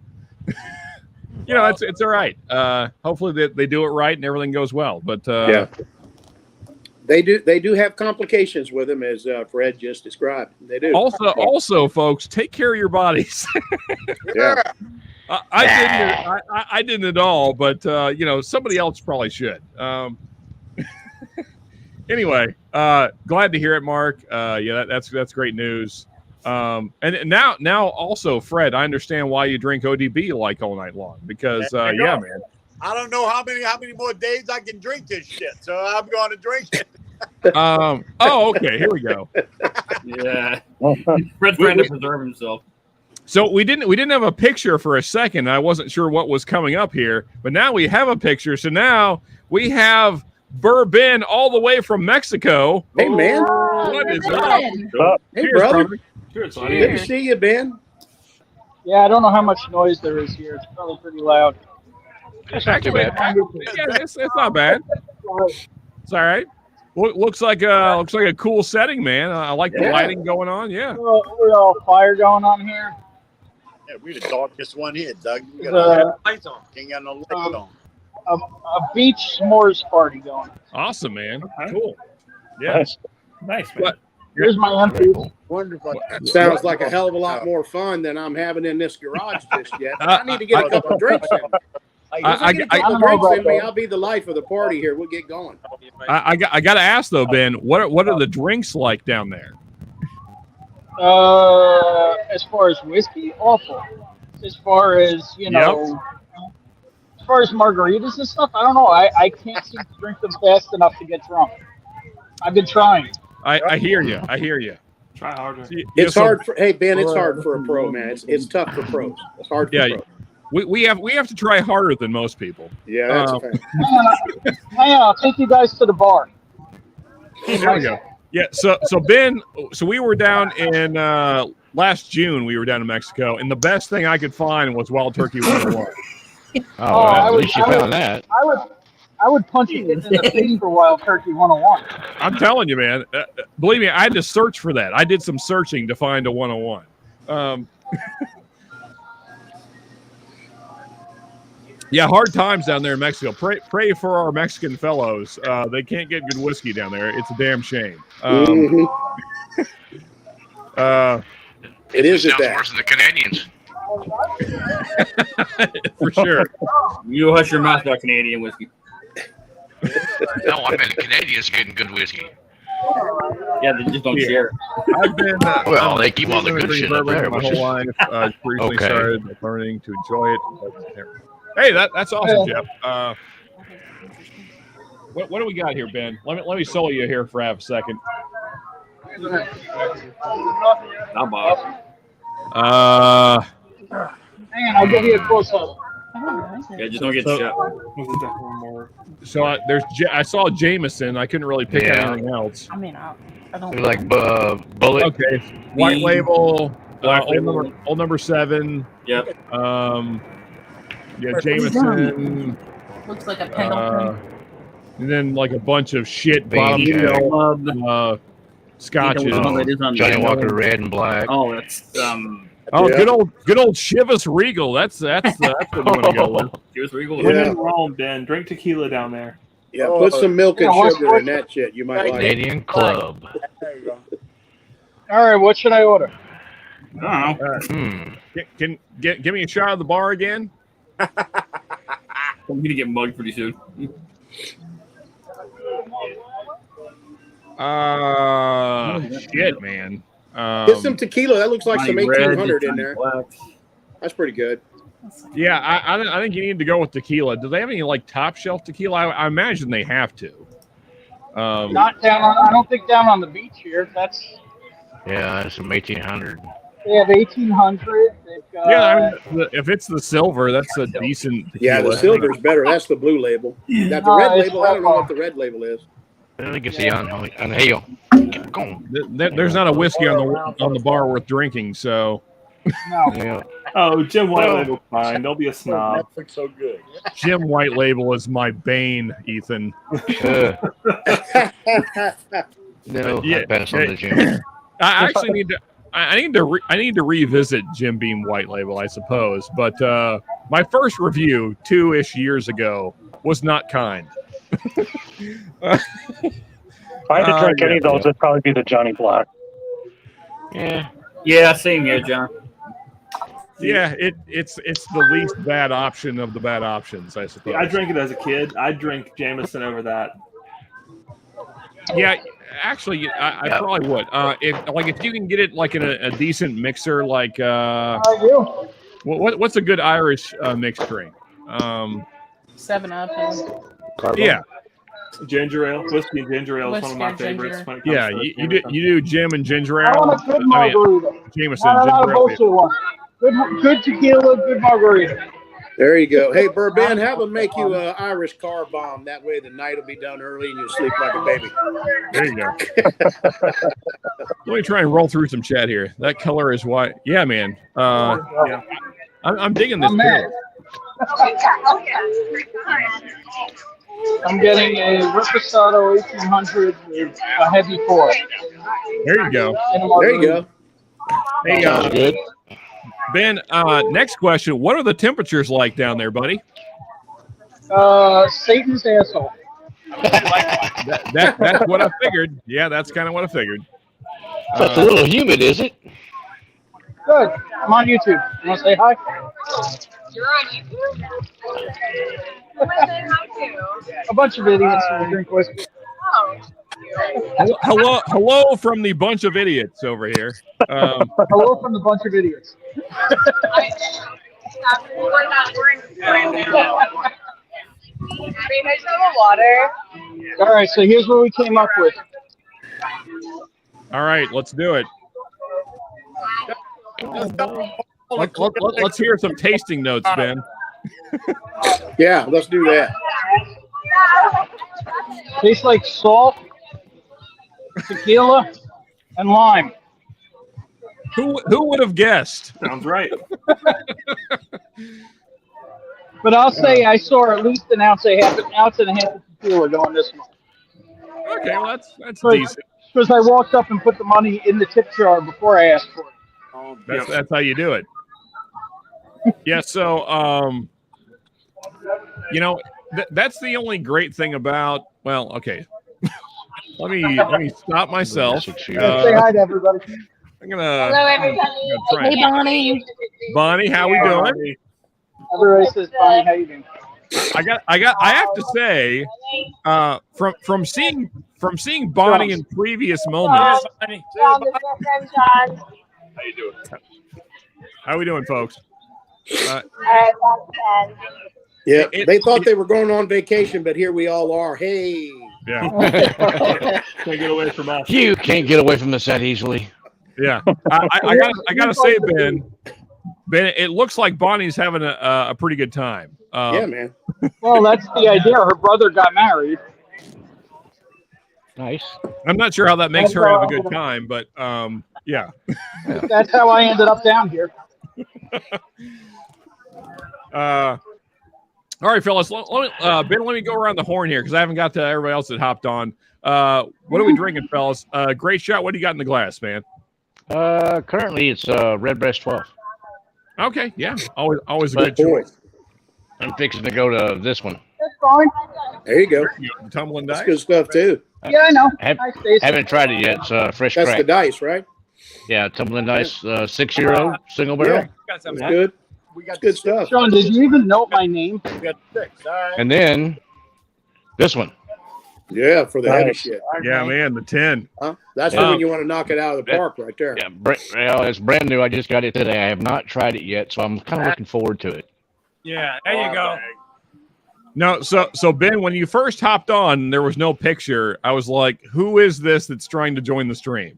it's all right. Hopefully they do it right and everything goes well. But Yeah. They do have complications with them, as Fred just described. They do. also, folks, take care of your bodies. Yeah. I didn't at all, but somebody else probably should. Anyway, glad to hear it, Mark. That's great news. And now also, Fred, I understand why you drink ODB like all night long because man. I don't know how many more days I can drink this shit, so I'm going to drink it. Okay, here we go. Yeah. Fred's trying to preserve himself. So we didn't have a picture for a second. I wasn't sure what was coming up here, but now we have a picture. So now we have Bourbon all the way from Mexico. Hey, man. What is Bourbon. up? Hey, Cheers, brother. brother. Cheers, Good to see you, Ben. Yeah, I don't know how much noise there is here. It's probably pretty loud. It's not too bad. Yeah, it's not bad. It's all right. Looks like a cool setting, man. I like the lighting going on. Yeah. We all fire going on here. Yeah, we the darkest one here, Doug. We got Lights on. ain't got no lights on. A beach s'mores party going. Awesome, man. Okay. Cool. Yeah. Nice, man. What? Here's my empty. Wonderful. Sounds like a hell of a lot more fun than I'm having in this garage just yet. I need to get a couple of drinks in. I Get a couple of drinks in me. I'll be the life of the party here. We'll get going. I got to ask though, Ben. What are the drinks like down there? As far as whiskey, awful. As far as as far as margaritas and stuff, I don't know. I can't seem to drink them fast enough to get drunk. I've been trying. I hear you. I hear you. Try harder. It's hard for Ben. It's hard for a pro, man. It's tough for pros. It's hard for pros. We have to try harder than most people. Yeah, that's a fact. Hang on, I'll take you guys to the bar. There we go. Yeah. So Ben, we were down in last June. We were down in Mexico, and the best thing I could find was Wild Turkey 101. At least you found that. I would punch it in the face for Wild Turkey 101. I'm telling you, man. Believe me, I had to search for that. I did some searching to find a 101. Yeah, hard times down there in Mexico. Pray for our Mexican fellows. They can't get good whiskey down there. It's a damn shame. It is just that. Worse than the Canadians. For sure. You hush your mouth about Canadian whiskey. No, I mean the Canadians getting good whiskey. Yeah, they just don't share. I've been Well, they keep all the good shit up there. my whole life. Recently started learning to enjoy it. Hey, that's awesome, Jeff. What do we got here, Ben? Let me solo you here for half a second. Not Bob. Hang on, I'll give you a close up. Yeah, just don't get shot. So I saw Jameson. I couldn't really pick out anything else. I mean, I don't Like Bullet. Okay, White Label, Black Label. old number 7. Yep. Yeah, Jameson. looks like a Pendleton. And then like a bunch of shit Bottom bottom scotches. Johnny Walker Red and Black. Oh, that's good old Chivas Regal. That's what I'm gonna go with. Chivas Regal. When in Rome, Ben, drink tequila down there. Yeah, put some milk and sugar in that shit. You might like it. Canadian Club. There you go. All right, what should I order? I don't know. Can give me a shot of the bar again? I'm gonna get mugged pretty soon. Shit, man. Get some tequila. That looks like some Johnny Red, 1800 in Johnny there. Black. That's pretty good. Yeah, I think you need to go with tequila. Do they have any like top shelf tequila? I imagine they have to. Not down on. I don't think down on the beach here. That's. Yeah, it's some 1800. They have 1800. Yeah, I mean, if it's the silver, that's a decent tequila. Yeah, the silver's better. That's the blue label. Got the red label. I don't know what the red label is. I think it's the Unhail. Keep going. There's not a whiskey on the bar worth drinking, so. No. Yeah. Oh, Jim White Label's fine. Don't be a snob. Netflix so good. Jim White Label is my bane, Ethan. No, Yeah. I pass on the Jim. I actually need to. I need to revisit Jim Beam White Label, I suppose. But my first review 2-ish years ago was not kind. If I had to drink any of those, it'd probably be the Johnny Black. Yeah, same here, John. Yeah, it's the least bad option of the bad options, I suppose. I drank it as a kid. I drink Jameson over that. Yeah, actually, I probably would. If you can get it like in a decent mixer, like what's a good Irish mixed drink? 7-Up. Yeah, Ginger ale, whiskey and ginger ale is one of my Whiskey and favorites. ginger. When it comes yeah. to You do Jim and ginger I ale. want a good margarita. Jameson Not a ginger ale. bullshit one. Good tequila, good margarita. There you go. Hey, Ben, have them make you an Irish car bomb. That way the night will be done early and you'll sleep like a baby. There you go. Let me try and roll through some chat here. That color is white. Yeah, man. Yeah. I'm digging this. I'm getting a Reposado 1800 with a heavy core. There you go. There you go. Hey, Good. Ben, next question. What are the temperatures like down there, buddy? Satan's asshole. That's what I figured. Yeah, that's kind of what I figured. It's a little humid, is it? Good. I'm on YouTube. You want to say hi? You're on YouTube? Who am I saying hi to? A bunch of idiots who drink whiskey. Oh. Hello from the bunch of idiots over here. Hello from the bunch of idiots. We're in Wait, I just have a water. All right, so here's what we came up with. All right, let's do it. Let's hear some tasting notes, Ben. Yeah, let's do that. Tastes like salt, tequila, and lime. Who would have guessed? Sounds right. But I'll say I saw at least an ounce and a half of tequila going this month. Okay, well that's decent. Because I walked up and put the money in the tip jar before I asked for it. That's how you do it. Yeah, so that's the only great thing about. Well, okay. let me stop myself. Say hi to everybody. I'm gonna. Hello, everybody. Hey, Bonnie. Bonnie, how we doing? Everybody says, Bonnie, how you doing? I have to say, from seeing Bonnie in previous moments. How you doing? How we doing, folks? Yeah, they thought they were going on vacation, but here we all are. Hey. Yeah. Can't get away from us. You can't get away from us that easily. Yeah. I gotta say, Ben, it looks like Bonnie's having a pretty good time. Yeah, man. Well, that's the idea. Her brother got married. Nice. I'm not sure how that makes her have a good time, but yeah. That's how I ended up down here. All right, fellas. Ben, let me go around the horn here because I haven't got to everybody else that hopped on. What are we drinking, fellas? Great shot. What do you got in the glass, man? Currently it's Redbreast 12. Okay, yeah. Always a good choice. I'm fixing to go to this one. That's fine. There you go. Tumbling That's dice. good stuff too. Yeah, I know. Haven't tried it yet. It's fresh That's crack. the dice, right? Yeah, tumbling dice, 6-year-old single barrel. Yeah, that's good. That's good stuff. Sean, did you even note my name? We got 6. All right. And then this one. Yeah, for the heavy shit. Yeah, man, the 10. Huh? That's the one you want to knock it out of the park right there. Yeah, it's brand new. I just got it today. I have not tried it yet, so I'm kind of looking forward to it. Yeah, there you go. No, so Ben, when you first hopped on, there was no picture. I was like, "Who is this that's trying to join the stream?"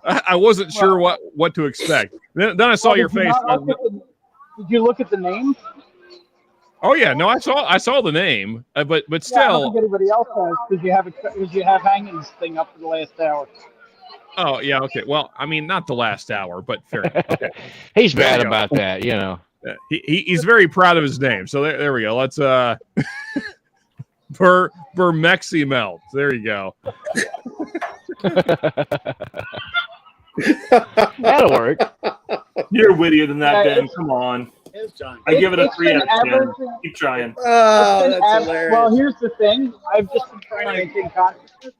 I wasn't sure what to expect. Then I saw your face. Did you look at the name? Oh yeah, no, I saw the name, but I still. don't think anybody else has because you have hanging this thing up for the last hour. Oh yeah, okay. Well, I mean, not the last hour, but fair. Okay. He's bad about that, you know. He's very proud of his name. So there we go. Let's Mexi melt. There you go. That'll work. You're wittier than that, Ben. Come on. I give it a 3 out of 10. Keep trying. Oh, that's hilarious. Well, here's the thing. I've just been trying to maintain consciousness.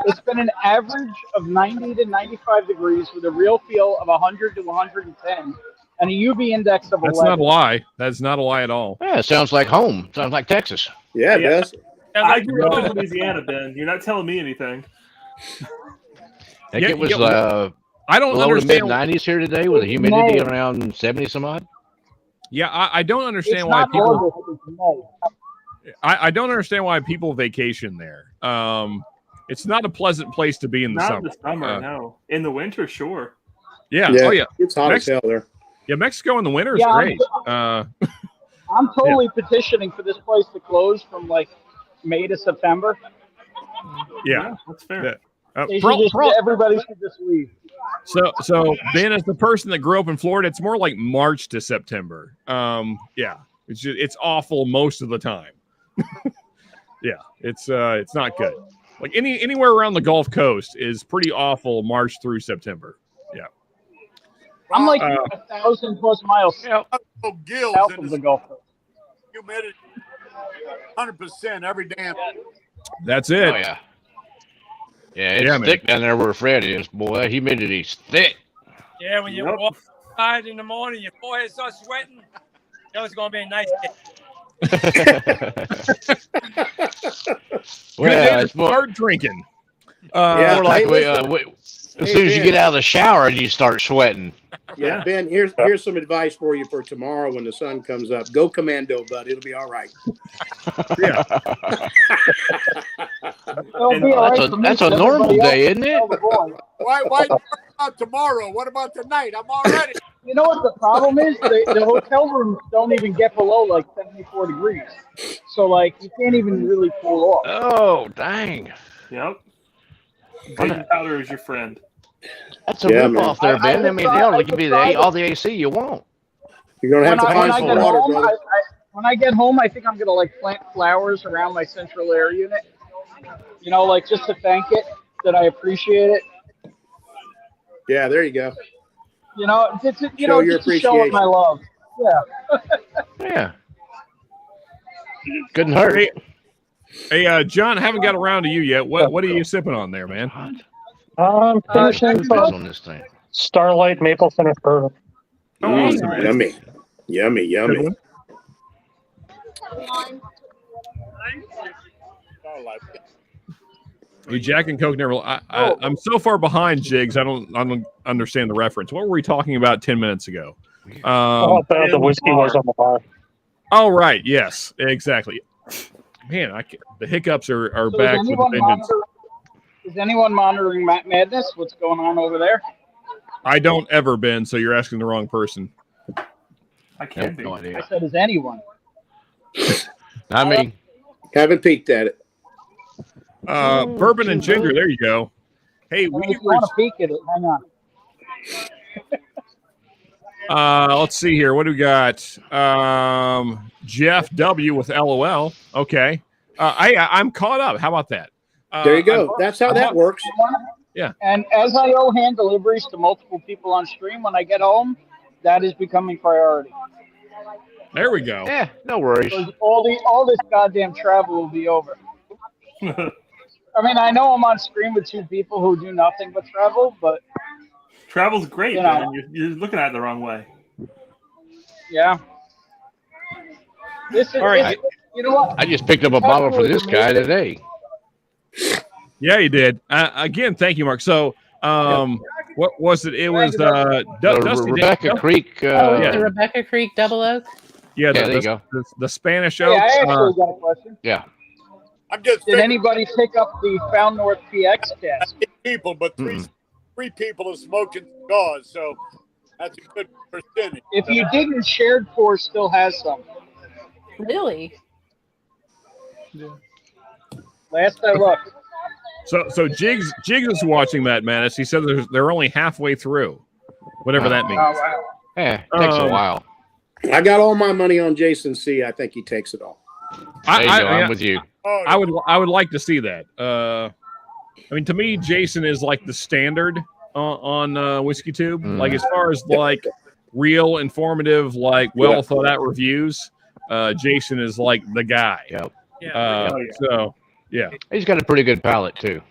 It's been an average of 90 to 95 degrees with a real feel of 100 to 110 and a UV index of 11. That's not a lie. That's not a lie at all. Yeah, it sounds like home. Sounds like Texas. Yeah, it does. I grew up in Louisiana, Ben. You're not telling me anything. I think it was I don't low to understand. mid-90s here today with a humidity around 70 some odd. Yeah, I don't understand why people. I don't understand why people vacation there. It's not a pleasant place to be in the summer. Not in the summer, no. In the winter, sure. Yeah. Oh yeah. It's hot as hell there. Yeah, Mexico in the winter is great. I'm totally petitioning for this place to close from like May to September. Yeah, that's fair. Everybody should just leave. So Ben, as the person that grew up in Florida, it's more like March to September. Yeah, it's awful most of the time. Yeah, it's not good. Like anywhere around the Gulf Coast is pretty awful March through September. Yeah, I'm like 1,000+ miles south Gills of the Gulf Coast. Humidity, 100% every damn. That's it. Oh yeah. Yeah, it's thick down there where Fred is, boy. Humidity's thick. Yeah, when you walk outside in the morning, your forehead starts sweating. You know it's gonna be a nice day. Well, it's start drinking. More like as soon as you get out of the shower and you start sweating. Yeah, Ben, here's some advice for you for tomorrow when the sun comes up. Go commando, bud. It'll be all right. Yeah. That's a normal day, isn't it? Why about tomorrow? What about tonight? I'm all ready. You know what the problem is? The hotel rooms don't even get below like 74 degrees. So like you can't even really cool off. Oh, dang. Yep. Baking powder is your friend. That's a rip-off there, Ben. I mean, it can be all the AC you want. You're going to have to find some water, brother. When I get home, I think I'm going to like plant flowers around my central air unit. You know, like just to thank it that I appreciate it. Yeah, there you go. You know, just to appreciation. show it my love. Yeah. Yeah. Couldn't hurt. Hey, John, I haven't got around to you yet. What are you sipping on there, man? I'm finishing on this thing. Starlight Maple Finish Bourbon. Yummy. Hey, Jack and Coke never. I'm so far behind, Jigs. I don't understand the reference. What were we talking about 10 minutes ago? The whiskey was on the bar. Oh, right. Yes, exactly. Man, the hiccups are back with a vengeance. Is anyone monitoring Madness? What's going on over there? I don't ever, Ben, so you're asking the wrong person. I can't be. No idea. I said, is anyone? I mean, haven't peeked at it. Bourbon and ginger. There you go. Hey, if you want to peek at it, hang on. Let's see here. What do we got? Jeff W with LOL. Okay. I'm caught up. How about that? There you go. That's how that works. Yeah. And as I owe hand deliveries to multiple people on stream when I get home, that is becoming priority. There we go. Yeah, no worries. All this goddamn travel will be over. I mean, I know I'm on screen with two people who do nothing but travel, but travel's great, man. You're looking at it the wrong way. Yeah. This is all right. You know what? I just picked up a bottle for this guy today. Yeah, you did. Again, thank you, Mark. So, what was it? It was Dusty Rebecca Creek. The Rebecca Creek Double Oak. Yeah, there you go. The Spanish Hey, Oak. I actually got a question. Yeah. Did anybody pick up the Found North PX cast? People, but three people are smoking cigars, so that's a good percentage. If you didn't, Shared Force still has some. Really? Yeah. Last I looked. So Jigs is watching that, Manus. He said they're only halfway through, whatever that means. Oh, wow. Yeah, it takes a while. I got all my money on Jason C. I think he takes it all. I'm with you. I would like to see that. I mean, to me, Jason is like the standard on Whiskey Tube. Like as far as like real, informative, like well thought out reviews, Jason is like the guy. Yep. So yeah, he's got a pretty good palate too.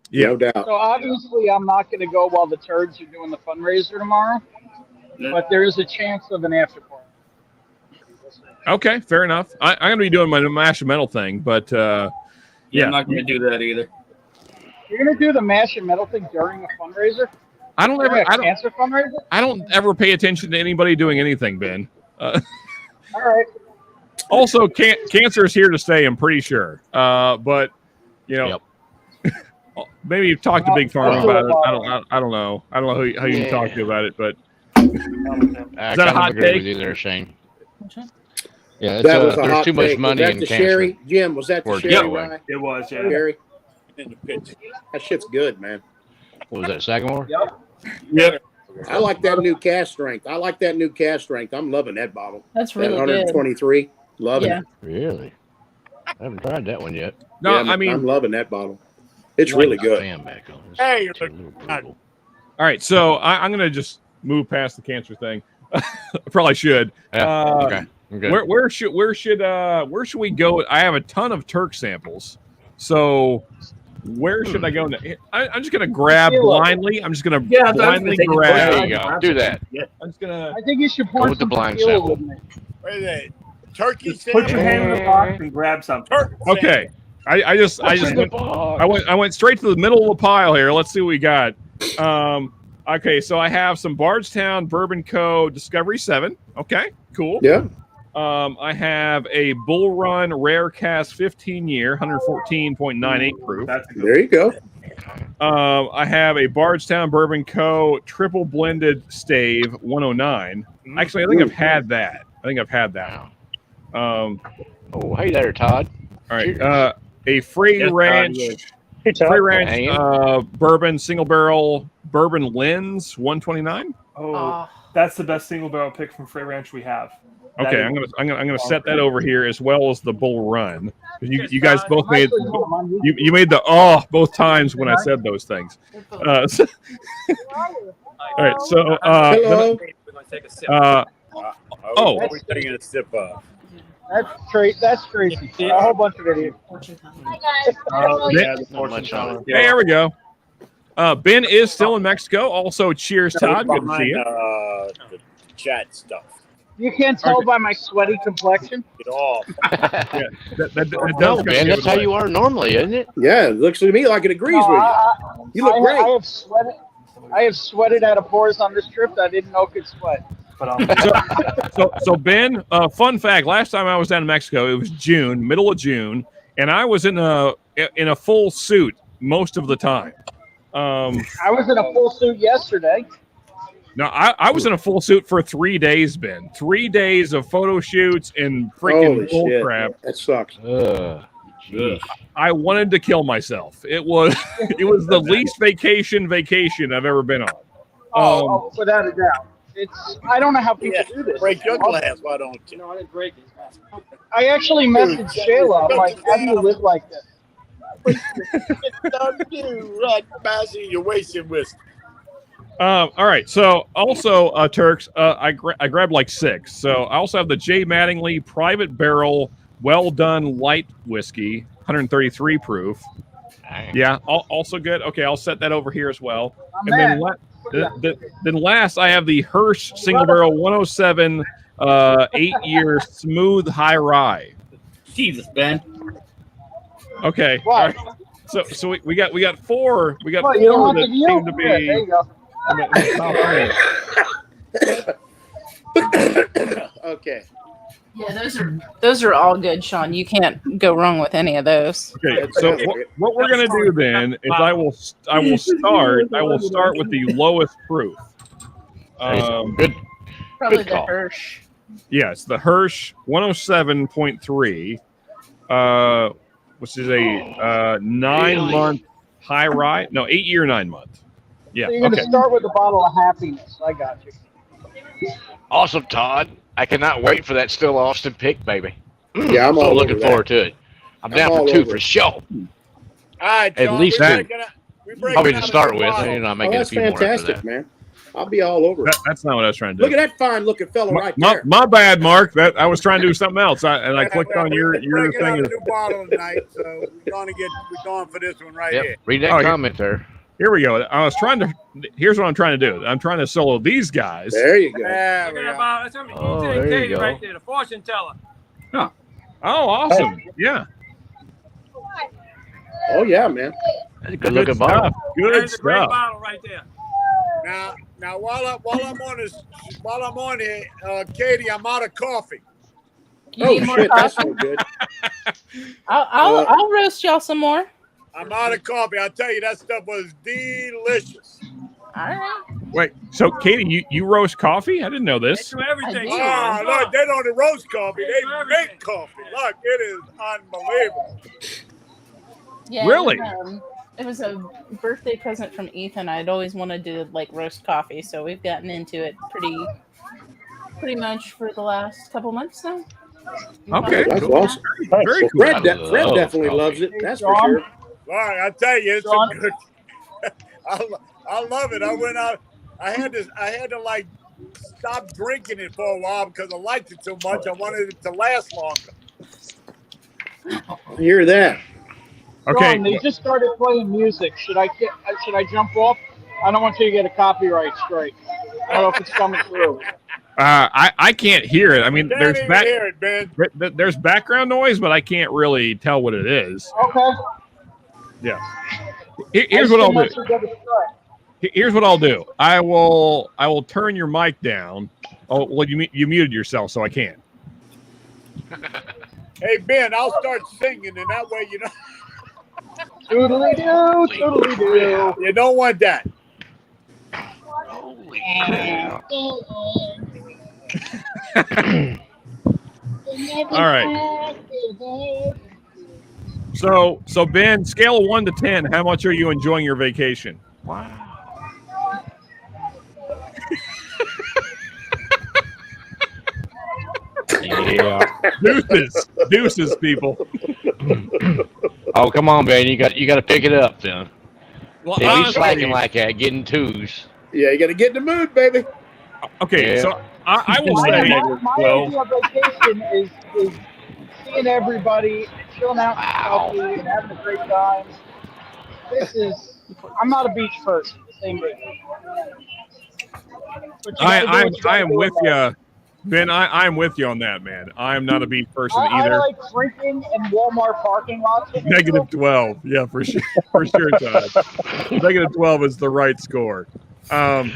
Yeah, no doubt. So obviously, I'm not going to go while the Turks are doing the fundraiser tomorrow, but there is a chance of an after party. Okay, fair enough. I'm going to be doing my Mash and Metal thing, but I'm not going to do that either. You're going to do the Mash and Metal thing during a fundraiser? I don't cancer fundraiser? I don't ever pay attention to anybody doing anything, Ben. All right. Also, cancer is here to stay. I'm pretty sure. But maybe you've talked to Big Pharma about it. I don't know. I don't know how you talk to about it. But is that a hot take? There, Shane. Yeah, That was a there's hot too much take. money Was that in the cancer. sherry? Jim, was that the Or sherry Getaway. rye? It was, yeah. Sherry? In the pitch. That shit's good, man. What was that, Sagamore? Yep. I like that new cast strength. I'm loving that bottle. That's That really good. 123. Loving Yeah. it. Really? I haven't tried that one yet. No, Yeah, I mean, I'm loving that bottle. It's really good. Fan back on. This Hey, is a little brutal. all right. So I'm gonna just move past the cancer thing. I probably should. Yeah. Okay. I'm good. Where should we go? I have a ton of Turk samples. So where should I go? I'm just gonna grab blindly. I'm just gonna blindly grab. There you go. Do that. I'm just gonna. I think you should Go pour with the some blind tequila sample. with me. What is that? Turkey Just put your sandwich? hand in the box and grab something. Turkey Okay. I just went straight to the middle of the pile here. Let's see what we got. Okay, so I have some Bardstown Bourbon Co. Discovery 7. Okay, cool. Yeah. I have a Bull Run Rare Cast 15 year, 114.98 proof. That's a good There you go. I have a Bardstown Bourbon Co. Triple Blended Stave 109. Actually, I think I've had that. Oh, hey there, Todd. All right. A Free Yes, Ranch. Hey, Todd. Free Ranch Hanging. bourbon single barrel bourbon Lens 129. Oh, that's the best single barrel pick from Frey Ranch we have. That Okay, is- I'm gonna set that over here as well as the Bull Run. You guys both made you made the both times when I said those things. All right, so Hello. We're going to take a sip. Oh. What are we taking a sip of? That's crazy. A whole bunch of idiots. Oh, Ben- yeah, the fortune much on teller. hey, there we go. Ben is still in Mexico. Also, cheers, Todd. Good to see Behind, you. the chat stuff. You can't tell by my sweaty complexion. Get off. That does No, kinda Ben, give that's it how away. you are normally, isn't it? Yeah, it looks to me like it agrees with you. You look great. I have sweated out of pores on this trip that I didn't know could sweat. But So Ben, fun fact: last time I was down in Mexico, it was June, middle of June, and I was in a full suit most of the time. I was in a full suit yesterday. No, I was in a full suit for 3 days, Ben. 3 days of photo shoots and freaking Holy bull shit. crap. That sucks. Geez. I wanted to kill myself. It was the least vacation I've ever been on. Without a doubt. I don't know how people Yeah, do this. break your glass, why don't you? No, I didn't break it. I actually messaged Shayla. I'm like, how do you live like this? Right, Bassy, you're wasting whiskey. All right. So also, Turks, I grabbed like 6. So I also have the J. Mattingly Private Barrel Well Done Light Whiskey, 133 proof. Dang. Yeah, also good. Okay, I'll set that over here as well. I'm And then last, I have the Hirsch Single Barrel 107 8-year Smooth High Rye. Jesus, Ben. Okay. What? All right. So we got 4. We got What, 4 you don't want that the view? seem to Yeah, there you be. go. Okay. Yeah, those are all good, Sean. You can't go wrong with any of those. Okay, so what we're gonna do then is I will start with the lowest proof. Good. Probably Good the call. Hirsch. Yes, the Hirsch 107.3, which is a 9-month high rye. No, 8-year 9-month. Yeah. So you're Okay. gonna start with a bottle of happiness. I got you. Awesome, Todd. I cannot wait for that Still Austin pick, baby. Yeah, I'm So all looking over forward to it. I'm down all for 2 over for it. sure. All right, At John, least we're that. breaking out- we're breaking Probably to out a start new with. bottle. You know, I Oh, make it a that's few more after fantastic, that. man. I'll be all over it. That's not what I was trying to do. Look at that fine looking fella right there. My bad, Mark. That I was trying to do something else. I Yeah, clicked well, on your we're breaking out thing. a new bottle tonight, so we're going for this one right Yep. here. Read that Oh, yeah. comment there. Here we go. Here's what I'm trying to do. I'm trying to solo these guys. There you go. There Look we at go. about that's something Oh, DJ there you Katie go. right there, the fortune teller. Oh, awesome. Yeah. Oh yeah, man. That's a good looking bottle. Good There's a great stuff. bottle right there. Now while I'm on here, Katie, I'm out of coffee. You Oh need more shit, that's coffee? so good. I'll roast y'all some more. I'm out of coffee. I'll tell you, that stuff was delicious. All right. Wait, so Katie, you roast coffee? I didn't know this. Do everything. Ah, look, they don't roast coffee. They make coffee. Look, it is unbelievable. Yeah, Really? It was a birthday present from Ethan. I'd always wanted to like roast coffee, so we've gotten into it pretty much for the last couple months now. Okay, That's cool. awesome. Very cool. Fred definitely loves it. That's for sure. Well, I tell you, it's a good. I love it. I went out. I had to like stop drinking it for a while because I liked it so much. I wanted it to last longer. Hear that? Okay. John, they just started playing music. Should I jump off? I don't want you to get a copyright strike. I don't know if it's coming through. I can't hear it. I mean, Can't there's even hear it, Ben. there's background noise, but I can't really tell what it is. Okay. Yeah. Here's what I'll do. Here's what I'll do. I will turn your mic down. Oh, well, you muted yourself, so I can't. Hey Ben, I'll start singing, and that way you know. Doodly doo, doodly doo. You don't want that. Holy crap. All right. So Ben, scale of 1 to 10, how much are you enjoying your vacation? Wow. Yeah. Deuces, people. Oh, come on, man. You got to pick it up, then. Well, They be honestly, slacking like that, getting twos. Yeah, you got to get in the mood, baby. okay, Yeah. so I will My say, idea of vacation is seeing everybody, chilling out in Kentucky, and having a great time. I'm not a beach person. Same way. I am with you, Ben. I'm with you on that, man. I am not a beach person either. I like drinking in Walmart parking lots. Negative 12, yeah, for sure, Todd. Negative 12 is the right score. I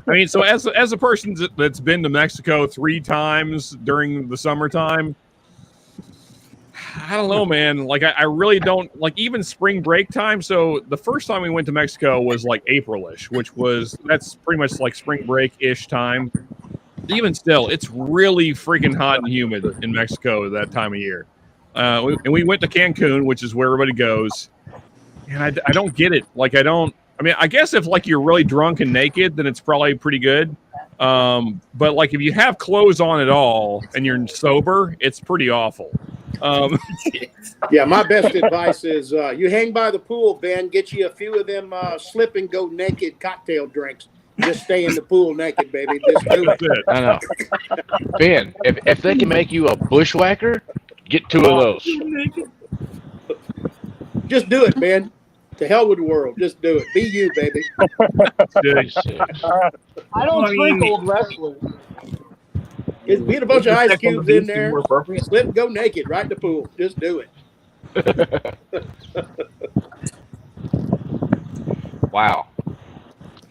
mean, so as a person that's been to Mexico 3 times during the summertime, I don't know, man. Like, I really don't like even spring break time. So the first time we went to Mexico was like April-ish, that's pretty much like spring break-ish time. Even still, it's really freaking hot and humid in Mexico that time of year. And we went to Cancun, which is where everybody goes. And I don't get it. Like, I mean, I guess if like you're really drunk and naked, then it's probably pretty good. But like if you have clothes on at all and you're sober, it's pretty awful. Yeah, my best advice is you hang by the pool, Ben. Get you a few of them slip and go naked cocktail drinks. Just stay in the pool naked, baby. Just do it. I know. Ben, if they can make you a bushwhacker, get 2 of those. Just do it, Ben. To hell with the world. Just do it. Be you, baby. I don't drink old wrestlers. Just get a bunch of ice cubes in there. Slip and go naked right in the pool. Just do it. Wow.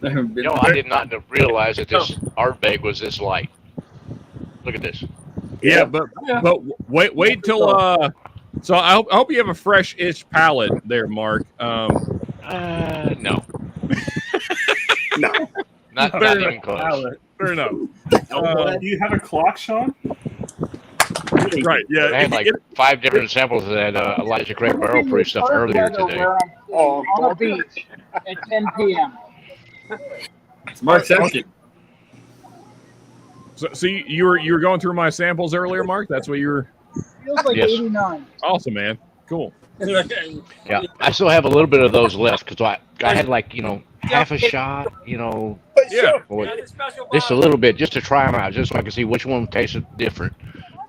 You know, I did not realize that this Ardbeg was this light. Look at this. Yeah, but wait till so I hope you have a fresh-ish palate there, Mark. No. No. Not even close. Fair enough. Do you have a clock, Sean? Right, yeah. I had like 5 different samples of that Elijah Craig barrel proof stuff earlier today. On a beach at 10 p.m. Mark's empty. So you were going through my samples earlier, Mark? That's what you were. Feels like Yes. 89. Awesome, man. Cool. Yeah, I still have a little bit of those left because I had like, half a shot, Yeah. or just a little bit just to try them out, just so I can see which one tasted different.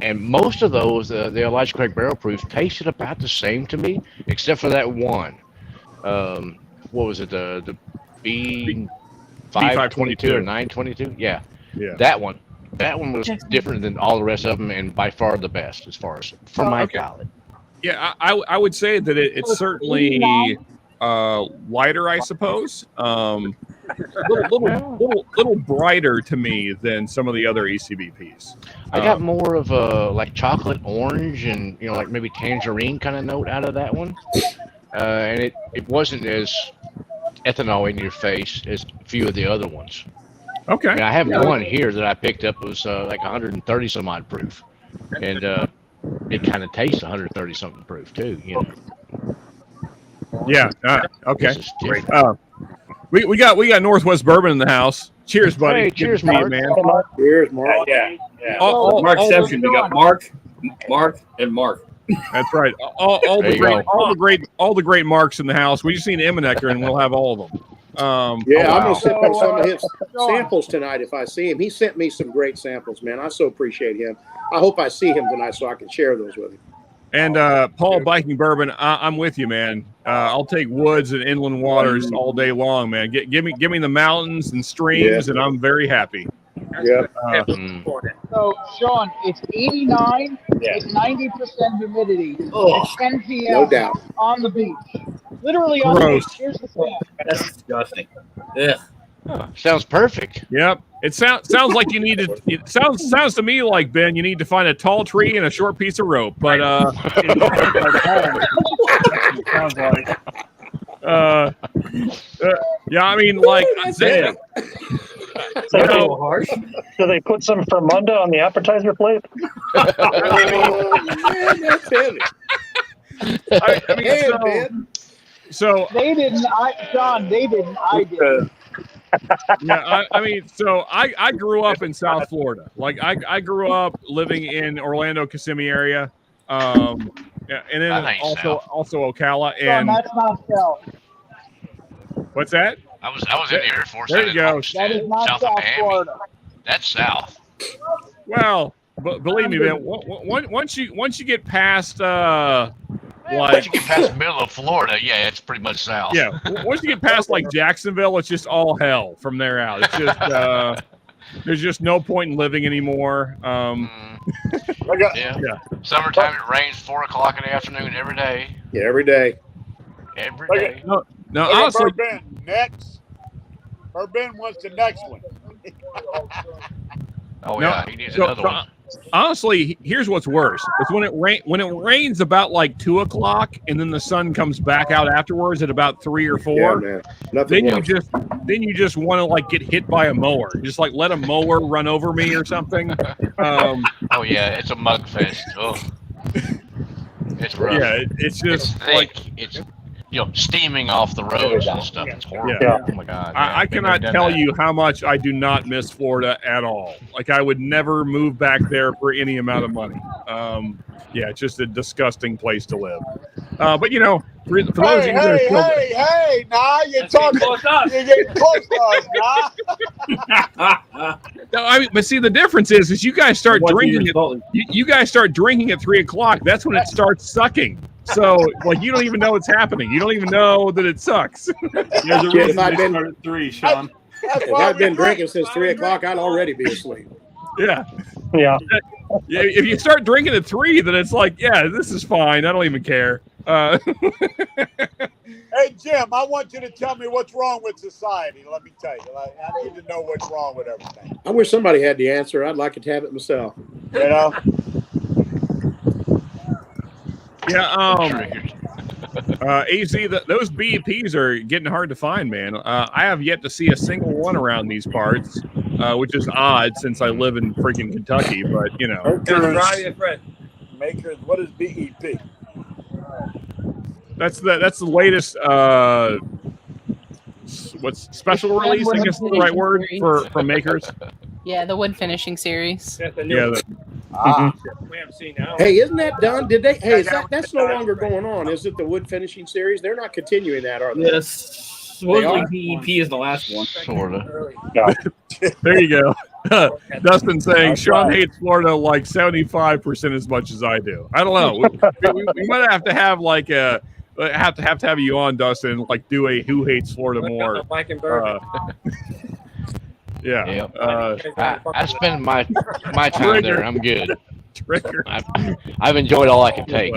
And most of those, the Elijah Craig barrel proofs, tasted about the same to me, except for that one. What was it? The B522 or 922? Yeah. That one was different than all the rest of them, and by far the best as far as from my palate. Yeah, I would say that it's certainly lighter, I suppose. Little brighter to me than some of the other ECBPs. I got more of a like chocolate orange and like maybe tangerine kind of note out of that one, and it wasn't as ethanol in your face as a few of the other ones. Okay. And I have one here that I picked up. It was like 130 some odd proof, and it kind of tastes 130 something proof too. You know. Yeah. Okay. This is Great. different. We got Northwest Bourbon in the house. Cheers, buddy. Hey, Good cheers, to see you, Mark. man. Cheers, Mark. Yeah. Mark all Exception. We got Mark, and Mark. That's right. All There the you great, go. all the great Marks in the house. We just need Emmenecker, and we'll have all of them. Yeah, I'm wow. gonna sip on some of his samples tonight if I see him. He sent me some great samples, man. I so appreciate him. I hope I see him tonight so I can share those with him. And Paul Biking Bourbon, I'm with you, man. I'll take woods and inland waters all day long, man. Give me the mountains and streams, and I'm very happy. Yeah. So, Sean, it's 89. Yeah. It's 90% humidity. Oh. It's 10 p.m. No doubt. on the beach. Literally on the Gross. beach. Here's the thing. That's disgusting. Yeah. Sounds perfect. Yep. It sounds like you need to. It sounds to me like, Ben, you need to find a tall tree and a short piece of rope. But Sounds like. yeah, I mean, like, So harsh. do they put some Fermunda on the appetizer plate? Man, that's heavy. I mean, Damn, man. so They didn't. John, they didn't. I did. yeah, I mean, so I grew up in South Florida. Like I grew up living in Orlando, Kissimmee area, yeah, and then That ain't also Ocala. John, And that's not south. what's that? I was in the Air Force. There I you did go. Homestead, That is not south South of Miami. Florida. That's south. Well, but believe me, man. Once you get past Once you get past the middle of Florida, yeah, it's pretty much south. yeah, once you get past like Jacksonville, it's just all hell from there out. It's just there's just no point in living anymore. Yeah. Summertime, it rains 4 o'clock in the afternoon every day. Yeah, every day. Every Okay. day. No, Look at honestly, Bourbon. Next. Bourbon wants the next one. Oh No, yeah, he needs so- another so- one. honestly, here's what's worse: it's when it rains about like 2 o'clock, and then the sun comes back out afterwards at about 3 or 4. Yeah, man. Nothing Then worse. you just want to like get hit by a mower. Just like let a mower run over me or something. Oh yeah, it's a mug fest. Oh, it's rough. Yeah, it's It's just thick. like It's steaming off the roads and stuff. It's horrible. Yeah. Oh my god. I Been there, cannot done tell that. you how much I do not miss Florida at all. Like I would never move back there for any amount of money. Yeah, it's just a disgusting place to live. But you know, for those of you who are still- Hey, nah, you're That's getting talking. close to us. You're getting close to us, nah. No, I mean, but see, the difference is you guys start drinking it. You guys start drinking at 3 o'clock. That's when it starts sucking. So, like, you don't even know what's happening. You don't even know that it sucks. There's a Kid, reason if I'd they been- start at 3, Sean. That's If why I'd we been drink. drinking since 3 o'clock, I'd already be asleep. Yeah. Yeah. Yeah, if you start drinking at 3, then it's like, yeah, this is fine. I don't even care. Hey, Jim, I want you to tell me what's wrong with society. Let me tell you. I need to know what's wrong with everything. I wish somebody had the answer. I'd like to have it myself. You know? Yeah. AZ, those BEPs are getting hard to find, man. I have yet to see a single one around these parts, which is odd since I live in freaking Kentucky. But you know, Makers, what is BEP? that's the latest. What's special release? I guess is the right word for makers. Yeah, the wood finishing series. Yeah. We haven't seen now. Hey, isn't that done? Did they? Hey, that's no longer going on? Is it the wood finishing series? They're not continuing that, are they? Yes. Supposedly are? BEP is the last one. Sorta. There you go. Dustin saying Sean hates Florida like 75% as much as I do. I don't know. We might have to have like a have you on, Dustin, like do a who hates Florida more. Mike and Bourbon. Yeah. Yeah. I spend my time there. I'm good. Trigger. I've enjoyed all I can take.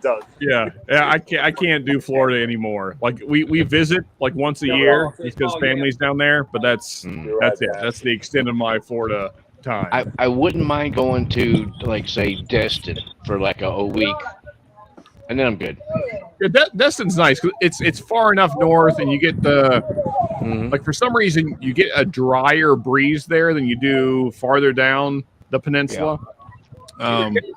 Doug. Yeah, I can't do Florida anymore. Like we visit like once a year because family's down there, but that's it. That's the extent of my Florida time. I wouldn't mind going to like say Destin for like a week, and then I'm good. Destin's nice. It's far enough north, and you get the like for some reason you get a drier breeze there than you do farther down the peninsula.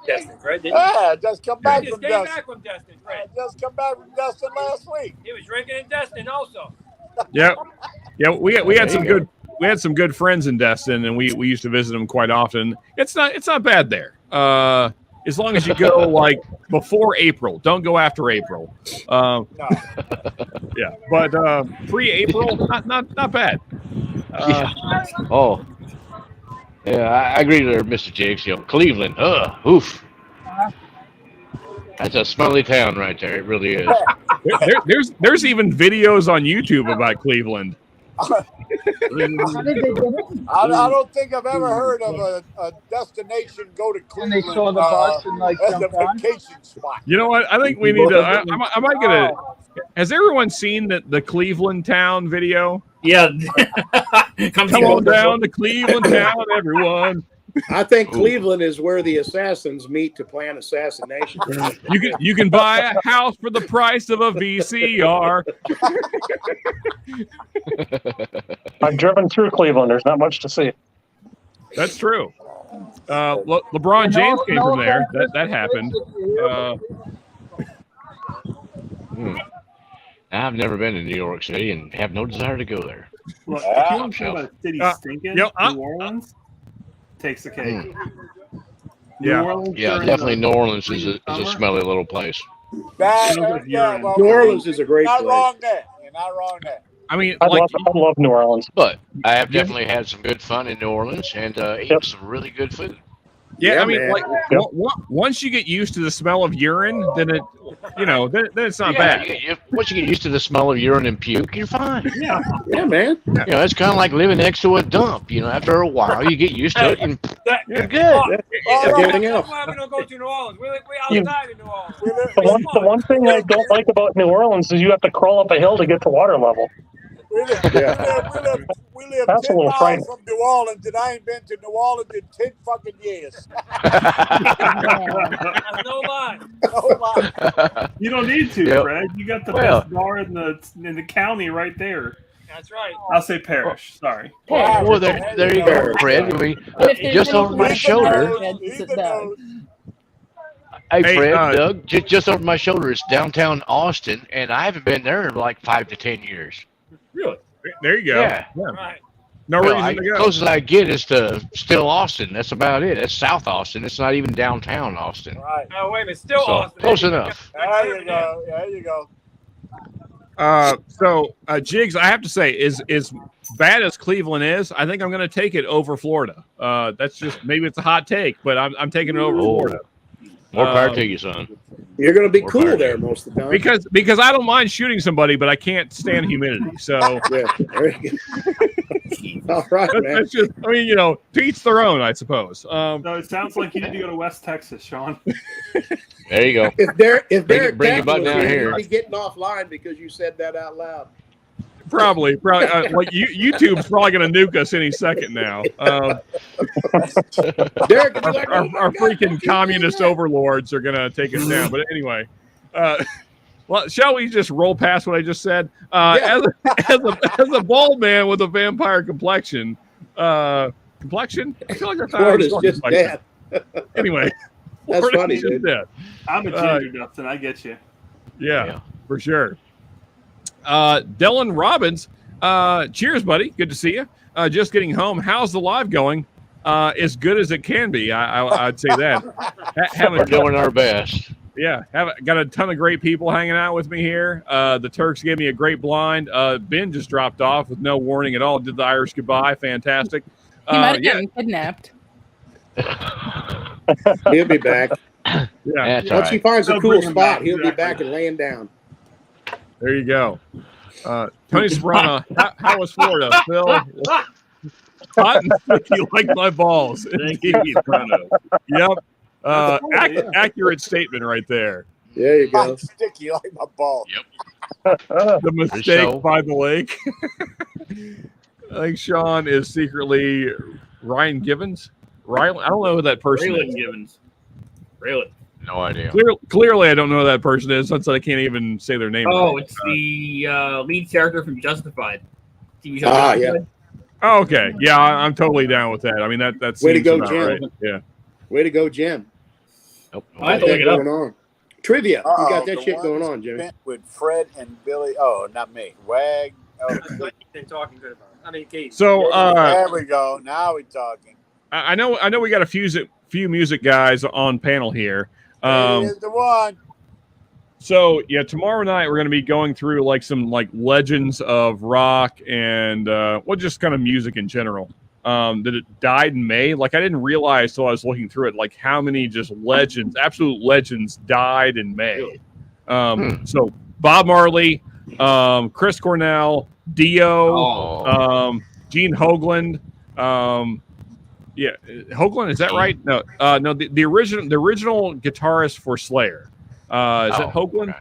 Destin, right? Yeah, just come back Just from came Destin. back from Destin, right? Just come back from Destin last week. He was drinking in Destin also. Yeah. We had some good friends in Destin, and we used to visit them quite often. It's not bad there. As long as you go like before April, don't go after April. No. Yeah, but pre-April, not bad. Yeah, I agree there, Mr. Jakes. Cleveland, oof. That's a smelly town right there. It really is. There's even videos on YouTube about Cleveland. I don't think I've ever heard of a destination go to Cleveland. And they saw the bus and like as a jumped on. vacation spot. You know what? I think we need to. I might get a. Has everyone seen the Cleveland Town video? Yeah. Come on down to Cleveland Town, everyone. I think Cleveland is where the assassins meet to plan assassinations. You can buy a house for the price of a VCR. I've driven through Cleveland. There's not much to see. That's true. LeBron James came from there. That happened. I've never been to New York City and have no desire to go there. Well, if you want to talk about a city stinking, New Orleans takes the cake. New Orleans, definitely New Orleans is a smelly little place. New Orleans is a great place. You're not wrong there. I mean, I love New Orleans. But I have definitely had some good fun in New Orleans and eaten some really good food. Yeah, I mean, once you get used to the smell of urine, then then it's not bad. Once you get used to the smell of urine and puke, you're fine. Yeah, man. It's kind of like living next to a dump. After a while, you get used to it, and you're good. Everything else. That's why we don't go to New Orleans. We outside in New Orleans. The one thing I don't like about New Orleans is you have to crawl up a hill to get to water level. We live 10 miles from New Orleans, and I ain't been to New Orleans in 10 fucking years. No lie. You don't need to, Fred. You got the best bar in the county right there. That's right. I'll say parish. Sorry. Well, there you go, Fred. Just over my shoulder. Hey, Fred, Doug, just over my shoulder is downtown Austin, and I haven't been there in like 5 to 10 years. Really? There you go. Yeah. Right. No reason to go. Closest I get is to still Austin. That's about it. That's South Austin. It's not even downtown Austin. Right. Oh, wait a minute. Still Austin. Close enough. There you go. There you go. Jigs, I have to say, as bad as Cleveland is, I think I'm going to take it over Florida. That's just maybe it's a hot take, but I'm taking it over Florida. More power to you, son. You're going to be cool there most of the time. Because I don't mind shooting somebody, but I can't stand humidity. So yeah, there you go. All right, man. That's just, I mean, to each their own, I suppose. So it sounds like you need to go to West Texas, Sean. There you go. If Derek bring your butt down here. You'll be getting offline because you said that out loud. Probably. Like YouTube's probably going to nuke us any second now. Derek, our freaking communist overlords are going to take us down. But anyway, well, shall we just roll past what I just said? As a bald man with a vampire complexion, I feel like our Florida's just dead. Anyway, that's funny, dude. Dead. I'm a ginger, Dustin. I get you. Yeah, for sure. Dylan Robbins, cheers, buddy. Good to see you. Just getting home. How's the live going? As good as it can be. I'd say that. We're doing our best. Yeah, got a ton of great people hanging out with me here. The Turks gave me a great blind. Ben just dropped off with no warning at all. Did the Irish goodbye. Fantastic. He might have gotten kidnapped. He'll be back. Yeah. Once he finds a cool spot, he'll be back and laying down. There you go. Tony Soprano, how was Florida, Phil? Hot and sticky like my balls. Indeed, Soprano. Yep. Accurate statement right there. There you go. Sticky like my ball. Yep. The mistake by the lake. I think Sean is secretly Ryan Givens. Ryan, I don't know who that person is. Givens. Really? No idea. Clearly, I don't know who that person is, since I can't even say their name. Oh, right. it's the lead character from Justified. TV show Ah, Justified. Oh, okay. Yeah, I'm totally down with that. I mean, that's Way to go, about Jim. right. Yeah. Way to go, Jim. Nope. I have to look it up. Going on. Trivia. You got that the shit one going on, Jimmy. spent with Fred and Billy. Oh, not me. Wag. Oh, They're talking good about it. I mean, Keith. So there we go. Now we're talking. I know we got a few music guys on panel here. Here's the one. So yeah, tomorrow night we're going to be going through like some like legends of rock and well, just kind of music in general. That it died in May. Like I didn't realize till I was looking through it, like how many just legends, absolute legends, died in May. So Bob Marley, Chris Cornell, Dio, Gene Hoglan. Yeah, Hoglan, is that right? No, no. The original guitarist for Slayer. Is it Hoglan? Okay.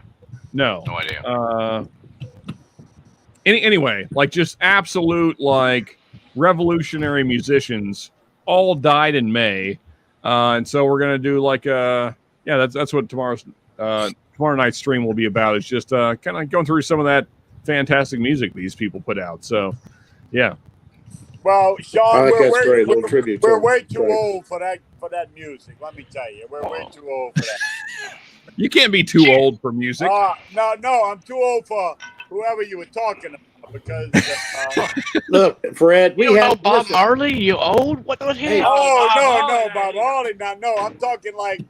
No idea. Anyway, like just absolute like revolutionary musicians all died in May, and so we're gonna do like that's what tomorrow night's stream will be about. It's just kind of going through some of that fantastic music these people put out. So yeah. Well, Sean, we're way too Right. old for that music. Let me tell you, we're way too old for that. You can't be too old for music. No, I'm too old for whoever you were talking about because. Look, Fred, we You know have Bob Marley. You old? What the hell? Hey, no, Bob Marley. No, I'm talking like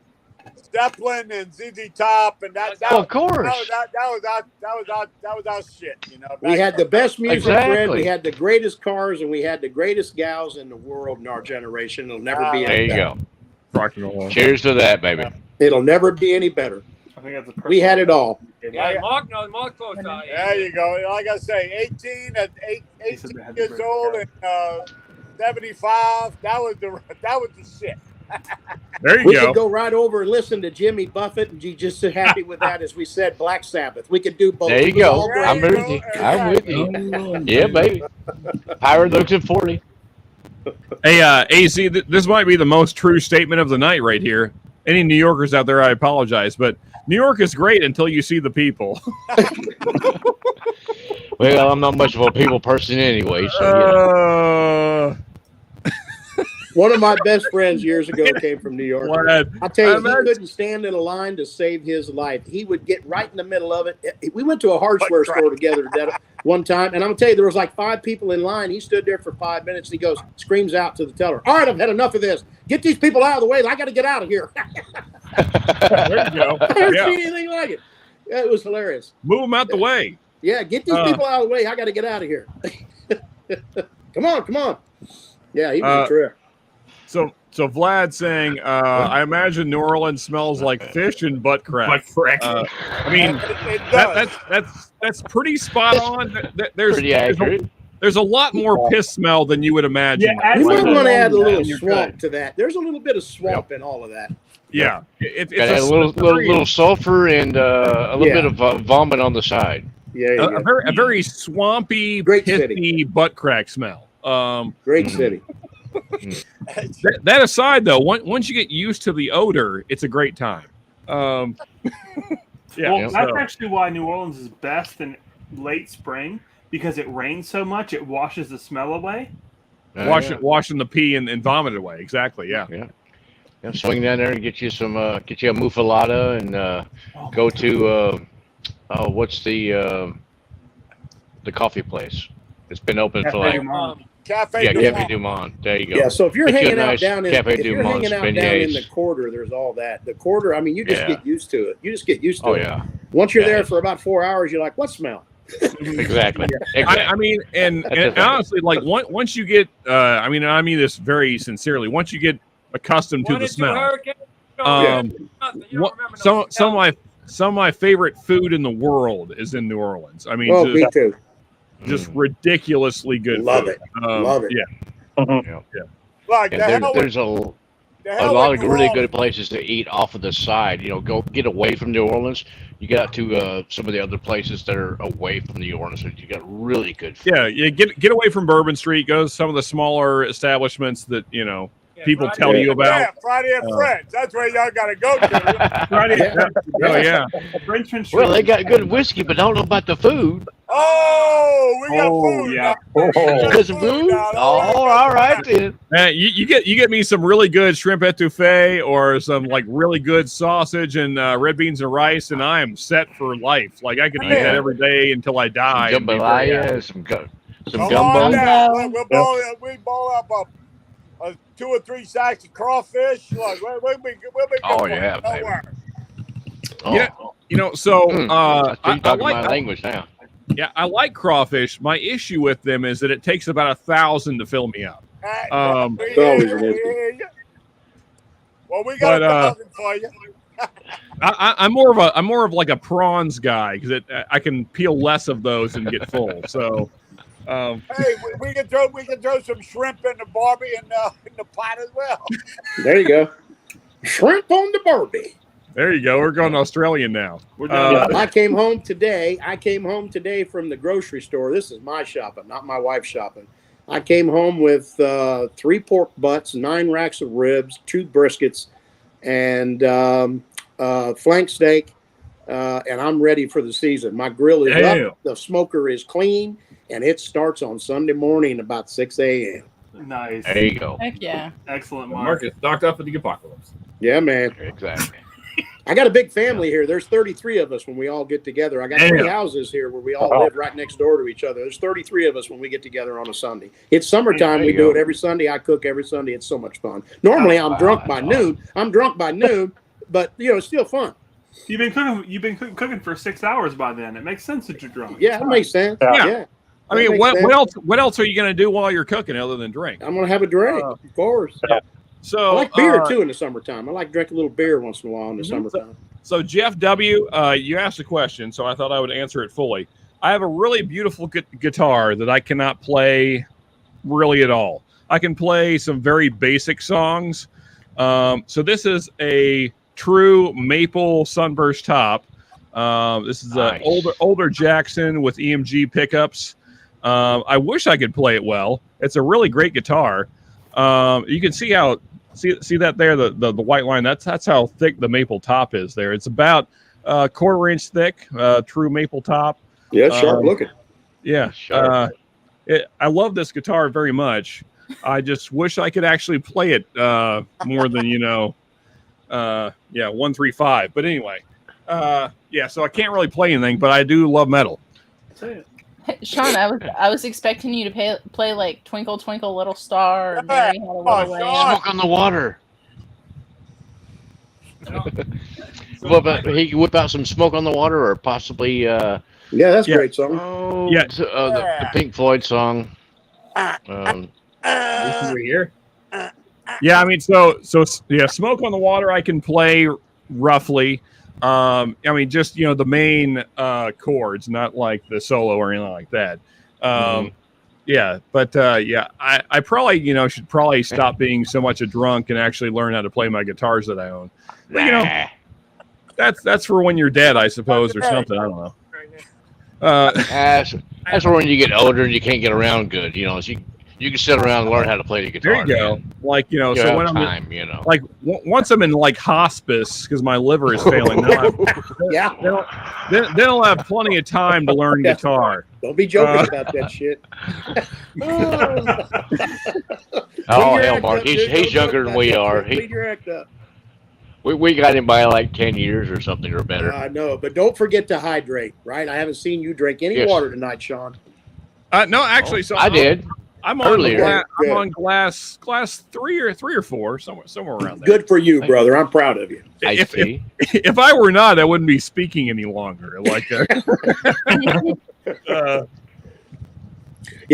Zeppelin and ZZ Top and that. Of course. That was our shit. You know. We had the best music, Exactly. Fred. We had the greatest cars, and we had the greatest gals in the world in our generation. It'll never be There any you better. go. Rock and roll. Cheers to that, baby. It'll never be any better. I think that's a We had it all. Yeah, Mark close. There you go. Like I say, 18 years old and 75. That was the shit. There you We go. could go right over and listen to Jimmy Buffett and be just so happy with that, as we said, Black Sabbath. We could do both. There you It was go. all great. I'm with you. I'm with you. Yeah, baby. Howard looks at 40. Hey, AZ, this might be the most true statement of the night right here. Any New Yorkers out there, I apologize, but New York is great until you see the people. Well, I'm not much of a people person anyway, so you know. One of my best friends years ago came from New York. Glad. I'll tell you, he Imagine- couldn't stand in a line to save his life. He would get right in the middle of it. We went to a hardware store together one time, and I'm going to tell you, there was like 5 people in line. He stood there for 5 minutes, and he screams out to the teller, "All right, I've had enough of this. Get these people out of the way. I got to get out of here." There you go. I never Yeah. seen anything like it. Yeah, it was hilarious. Move them out the way. Yeah, get these people out of the way. I got to get out of here. Come on. Yeah, he was a trip. So Vlad saying, I imagine New Orleans smells like fish and butt crack. Butt crack. I mean, It does. that's pretty spot on. There's Pretty accurate. there's a lot more piss smell than you would imagine. Yeah, You Right. might want to add a little And you're swamp good. to that. There's a little bit of swamp in all of that. Yeah, it's Got a little sulfur and a little bit of vomit on the side. Yeah, a very swampy, Great pissy city. butt crack smell. Great city. That aside, though, once you get used to the odor, it's a great time. Yeah, Well, that's so- actually why New Orleans is best in late spring, because it rains so much it washes the smell away. washing the pee and vomit away. Exactly. Yeah. Yeah, swing down there and get you a muffalata and go to what's the coffee place? It's been open for like Cafe Cafe Du Monde. There you go. Yeah, so if you're Get you a hanging out nice down in Cafe if Du you're Monde hanging out down beignets. in the quarter, there's all that. The quarter, I mean, you just Yeah. get used to it. You just get used to Oh it. yeah, Once you're Yeah. there for about 4 hours, you're like, what smell? exactly. I mean, and That's the thing. honestly, like once you get, I mean this very sincerely. Once you get accustomed to the smell, some of my favorite food in the world is in New Orleans. I mean, Oh, me too. just ridiculously good. Love food. it. Love it. Yeah. Like And the hell there's a lot of really good places to eat off of the side. You know, go get away from New Orleans. You got to some of the other places that are away from New Orleans. You got really good food. Yeah, get away from Bourbon Street. Go to some of the smaller establishments that people Friday. tell you about. Yeah, Friday and Friends. That's where y'all got to go to. Friday. Oh yeah. French and Well, they shrimp. got good whiskey, but I don't know about the food. Oh, we got food. yeah. Now. Got some food? now. Oh, all right then. You get me some really good shrimp etouffee or some like really good sausage and red beans and rice, and I am set for life. Like I could eat that every day until I die. and be very happy. Jambalaya, some Come on gumbo. down. Look, we ball up a 2 or 3 sacks of crawfish. Look, we'll be good. Oh, for yeah, it. Don't baby. worry. Oh. So I I talking like my language now. Yeah, I like crawfish. My issue with them is that it takes about 1,000 to fill me up. We hear you. Well, we got 1,000 for you. I'm more of like a prawns guy because I can peel less of those and get full. So, hey, we can throw some shrimp in the Barbie in the pot as well. There you go. Shrimp on the Barbie. There you go. We're going Australian now. I came home today. From the grocery store. This is my shopping, not my wife's shopping. I came home with 3 pork butts, 9 racks of ribs, 2 briskets, and flank steak, and I'm ready for the season. My grill is up. The smoker is clean, and it starts on Sunday morning about 6 a.m. Nice. There you go. Heck yeah. Excellent, Mark. Mark is stocked up for the apocalypse. Yeah, man. Exactly. I got a big family here. There's 33 of us when we all get together. I got 3 houses here where we all live right next door to each other. There's 33 of us when we get together on a Sunday. It's summertime. We do it every Sunday. I cook every Sunday. It's so much fun. Normally, I'm drunk by noon. But it's still fun. You've been cooking for 6 hours by then. It makes sense that you're drunk. Yeah, it makes sense. Yeah. I mean, what else are you going to do while you're cooking other than drink? I'm going to have a drink, of course. So I like beer too in the summertime. I like to drink a little beer once in a while in the summertime. So Jeff W., you asked a question, so I thought I would answer it fully. I have a really beautiful guitar that I cannot play really at all. I can play some very basic songs. So this is a true maple sunburst top. This is an older Jackson with EMG pickups. I wish I could play it well. It's a really great guitar. You can see how see that there, the white line. That's how thick the maple top is there. It's about 1/4 inch thick, true maple top. Yeah, sharp looking. Yeah, I love this guitar very much. I just wish I could actually play it more than 135. But anyway, so I can't really play anything, but I do love metal. Hey, Sean, I was expecting you to play like Twinkle Twinkle Little Star or Mary Had a Little Lamb. Smoke on the Water. What about he whip out some Smoke on the Water or possibly that's a great song. Oh, the Pink Floyd song. Here. Yeah, I mean, so Smoke on the Water I can play roughly. I mean, just the main chords, not like the solo or anything like that. Yeah, but I probably should probably stop being so much a drunk and actually learn how to play my guitars that I own. But, that's for when you're dead, I suppose, or something. I don't know. That's for when you get older and you can't get around good. So you can sit around and learn how to play the guitar. There you go. Like so when I'm like once I'm in like hospice because my liver is failing. Then I'll have plenty of time to learn guitar. Don't be joking about that shit. Hell, Mark, he's younger than we are. Clean your act up. We got him by like 10 years or something or better. I know, but don't forget to hydrate. Right? I haven't seen you drink any water tonight, Sean. No, actually, so I did. I'm on glass 3 or 4 somewhere around there. Good for you, brother. I'm proud of you. If I were not, I wouldn't be speaking any longer. Like yeah,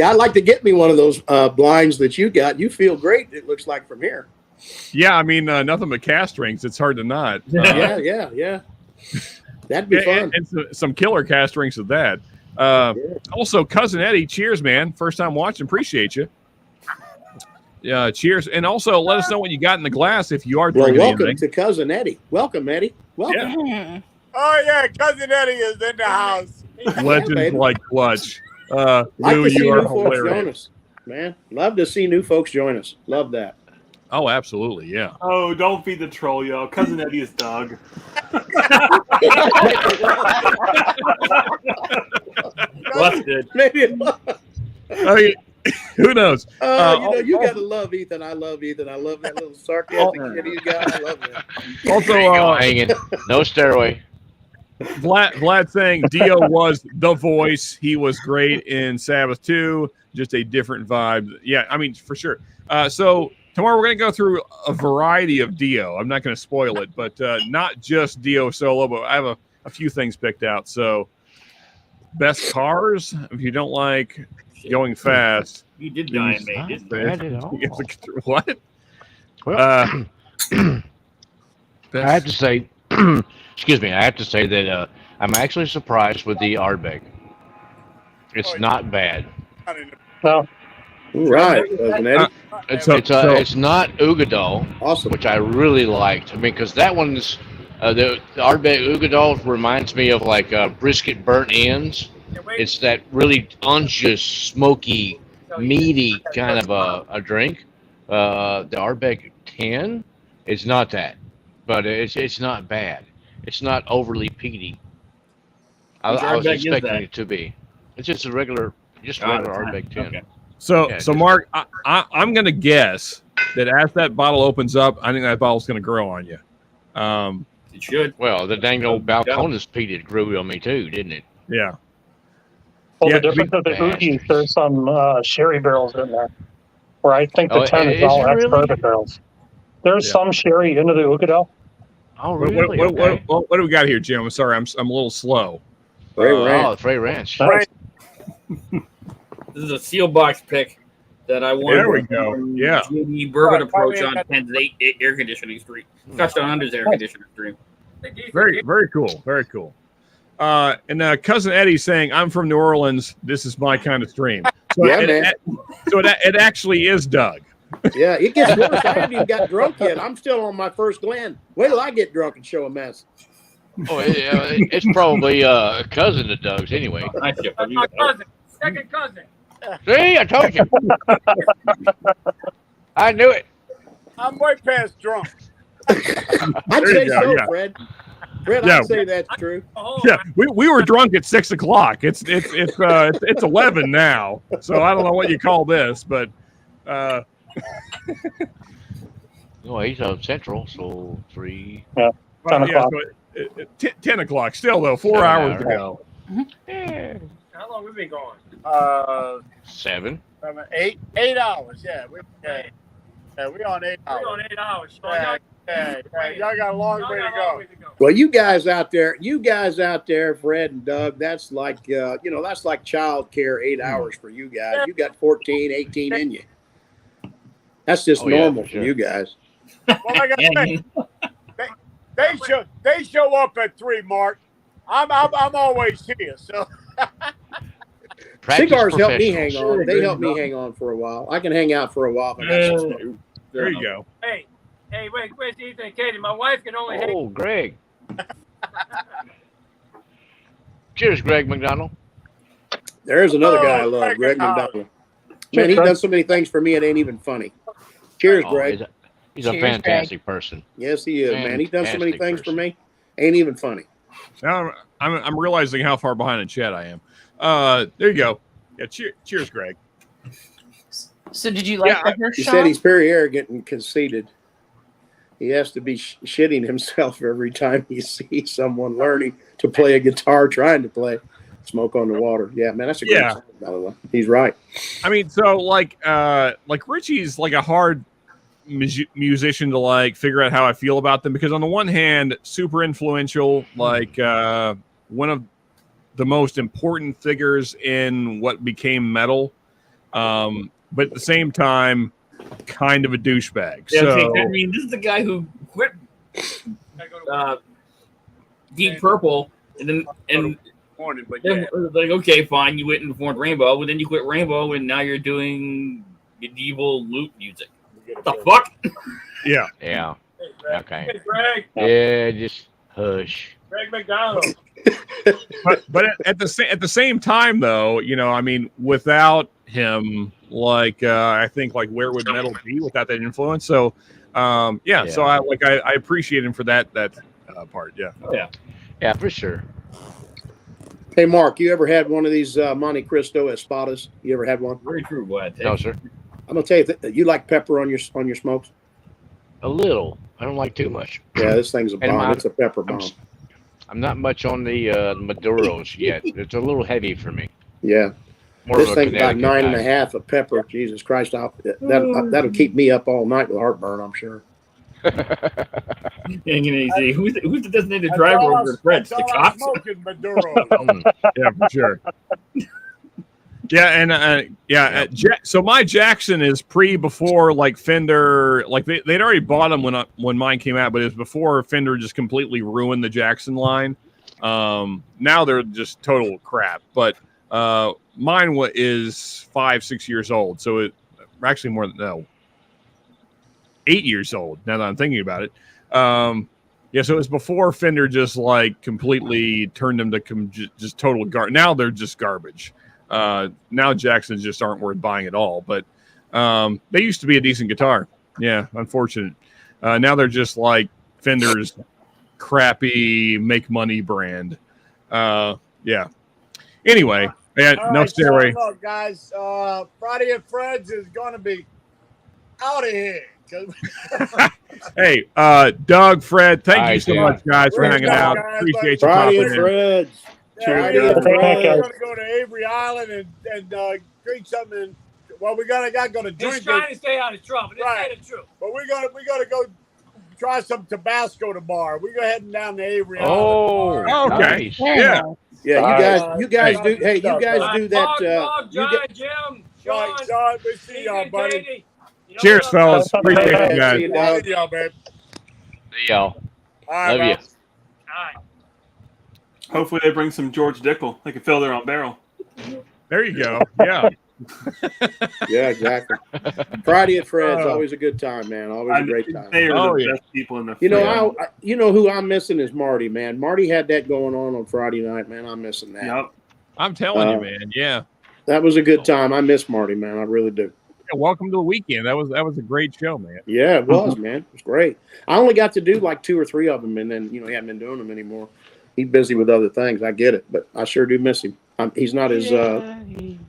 I'd like to get me one of those blinds that you got. You feel great. It looks like from here. Yeah, I mean nothing but cast rings. It's hard to not. Yeah. That'd be fun. And some killer cast rings with that. Also, Cousin Eddie, cheers, man. First time watching. Appreciate you. Yeah, cheers. And also, let us know what you got in the glass if you are drinking welcome anything. to Cousin Eddie. Welcome, Eddie. Welcome. Yeah. Oh, yeah, Cousin Eddie is in the house. Legends like Clutch. Like Lou, to see you are new folks join hilarious. us, man. Love to see new folks join us. Love that. Oh, absolutely, yeah. Oh, don't feed the troll, yo. Cousin Eddie is Doug. Well, that's good. Maybe. I mean, who knows? You gotta love Ethan. I love Ethan. I love that little sarcastic kid he's got. I love that. Also, hanging. No stairway. Vlad saying Dio was the voice. He was great in Sabbath 2. Just a different vibe. Yeah, I mean, for sure. So tomorrow we're going to go through a variety of Dio. I'm not going to spoil it, but not just Dio solo, but I have a few things picked out. So best cars, if you don't like going fast. You did die in May, didn't you? What? Well, I have to say, excuse me, I have to say that I'm actually surprised with the Ardbeg. It's not bad. Well, right. It's not Ugadal, awesome, which I really liked. I mean, because that one's the Ardbeg Ugadal reminds me of like brisket burnt ends. It's that really unctuous, smoky, meaty kind of a drink. The Ardbeg 10 is not that, but it's not bad. It's not overly peaty. I was expecting it to be. It's just a regular Ardbeg 10. Okay. So Mark, I'm going to guess that as that bottle opens up, I think that bottle's going to grow on you. It should. Well, the dang old Balcones peated grew on me too, didn't it? Yeah. Well, the difference of the Uji, there's some sherry barrels in there, where I think the 10 is all ex-bourbon barrels. There's some sherry into the Ugadal. Oh, really? What do we got here, Jim? I'm sorry, I'm a little slow. Frey Ranch. Nice. This is a seal box pick that I won. There we go. Yeah. GD Bourbon Approach on Penn's air conditioning stream. Touched on Under's air conditioner stream. Very, very cool. Very cool. And Cousin Eddie saying, I'm from New Orleans. This is my kind of stream. So, man. It actually is Doug. Yeah, it gets worse. I haven't even got drunk yet. I'm still on my first Glen. Wait till I get drunk and show a mess. Oh, it's probably a cousin of Doug's anyway. My cousin, second cousin. See, I told you. I knew it. I'm way past drunk. I'd say so, yeah. Fred, yeah. I'd say that's true. Yeah, we were drunk at 6 o'clock. It's 11 now, so I don't know what you call this, but. Oh, he's on Central, so 3. Yeah, 10 o'clock. Yeah, so 10 o'clock. Still though, 4 hours to go. Yeah. How long have we been going? 7. 8 hours. Yeah, we on 8 hours. We're on 8 hours. So y'all got a long way to go. Well, you guys out there, Fred and Doug, that's like that's like child care. 8 hours for you guys. You got 14, 18 in you. That's just normal for you guys. Well, like I say, they show up at 3, Mark. I'm always here, so. Cigars help me hang on. They help me hang on for a while. I can hang out for a while. There you go. Hey, where's Ethan and Katie? My wife can only hang. Oh, Greg. Cheers, Greg McDonald. There's another guy I love, Greg McDonald. Man, he's done so many things for me, it ain't even funny. Cheers, Greg. He's a fantastic person. Yes, he is, man. He's done so many things for me. Ain't even funny. Now I'm realizing how far behind in chat I am. There you go. Yeah, cheers, Greg. So did you like the Hirsch? He said he's very arrogant and conceited. He has to be shitting himself every time he sees someone learning to play a guitar, trying to play Smoke on the Water. Yeah, man, that's a great song, by the way. He's right. I mean, so like Richie's like a hard musician to like figure out how I feel about them, because on the one hand, super influential, like one of the most important figures in what became metal, but at the same time, kind of a douchebag. Yeah, so I mean, this is the guy who quit Deep Purple, and then like, okay, fine, you went and formed Rainbow, but then you quit Rainbow, and now you're doing medieval lute music. What the fuck? Yeah. Yeah. Okay. Hey, Greg. Yeah, just hush. Greg McDonald. but at the same time, though, I mean, without him like I think like where would metal be without that influence. So so I appreciate him for that part. Yeah, for sure. Hey, Mark, you ever had one of these Monte Cristo Espadas? You ever had one? Very true, boy. No, sir. I'm gonna tell you, you like pepper on your smokes? A little. I don't like too much. Yeah, this thing's a bomb. It's a pepper bomb. I'm not much on the Maduros yet. It's a little heavy for me. Yeah. More this of a thing's about Connecticut 9.5 of pepper. Jesus Christ! That'll keep me up all night with heartburn, I'm sure. Easy. Who's the designated driver over the French? The cops? Yeah, for sure. Yeah, and so my Jackson is before like Fender, like they'd already bought them when mine came out, but it was before Fender just completely ruined the Jackson line. Now they're just total crap, but mine is 5-6 years old, so it actually more than 8 years old now that I'm thinking about it. So it was before Fender just like completely turned them to just total garbage. Now they're just garbage. Now Jacksons just aren't worth buying at all, but they used to be a decent guitar. Yeah, unfortunate. Now they're just like Fender's crappy make money brand. Anyway, no stairway. So look, guys, Friday at Fred's is going to be out of here. Hey, Doug, Fred, thank you so much, guys, for hanging out. Appreciate you. Friday at Fred's. We're going to go to Avery Island and drink something. Well, we're going to drink. He's trying to stay out of trouble. This ain't the truth. But we're going to go try some Tabasco tomorrow. We're heading down to Avery Island. Oh, okay. Nice. Yeah, you guys do. Hey, you guys do that. Bob, John, Jim, Sean, we see y'all, buddy. Cheers, fellas. Appreciate you guys. See y'all, babe. See y'all. All right, Love you. All right. Hopefully they bring some George Dickel. They can fill their own barrel. There you go. Yeah. Yeah, exactly. Friday at Fred's always a good time, man. Always a great time. They are the best people in the. You know who I'm missing is Marty, man. Marty had that going on Friday night, man. I'm missing that. Yep. I'm telling you, man. Yeah. That was a good time. I miss Marty, man. I really do. Yeah, welcome to the weekend. That was a great show, man. Yeah, it was, man. It was great. I only got to do like 2 or 3 of them, and then he hadn't been doing them anymore. He's busy with other things. I get it, but I sure do miss him. He's not as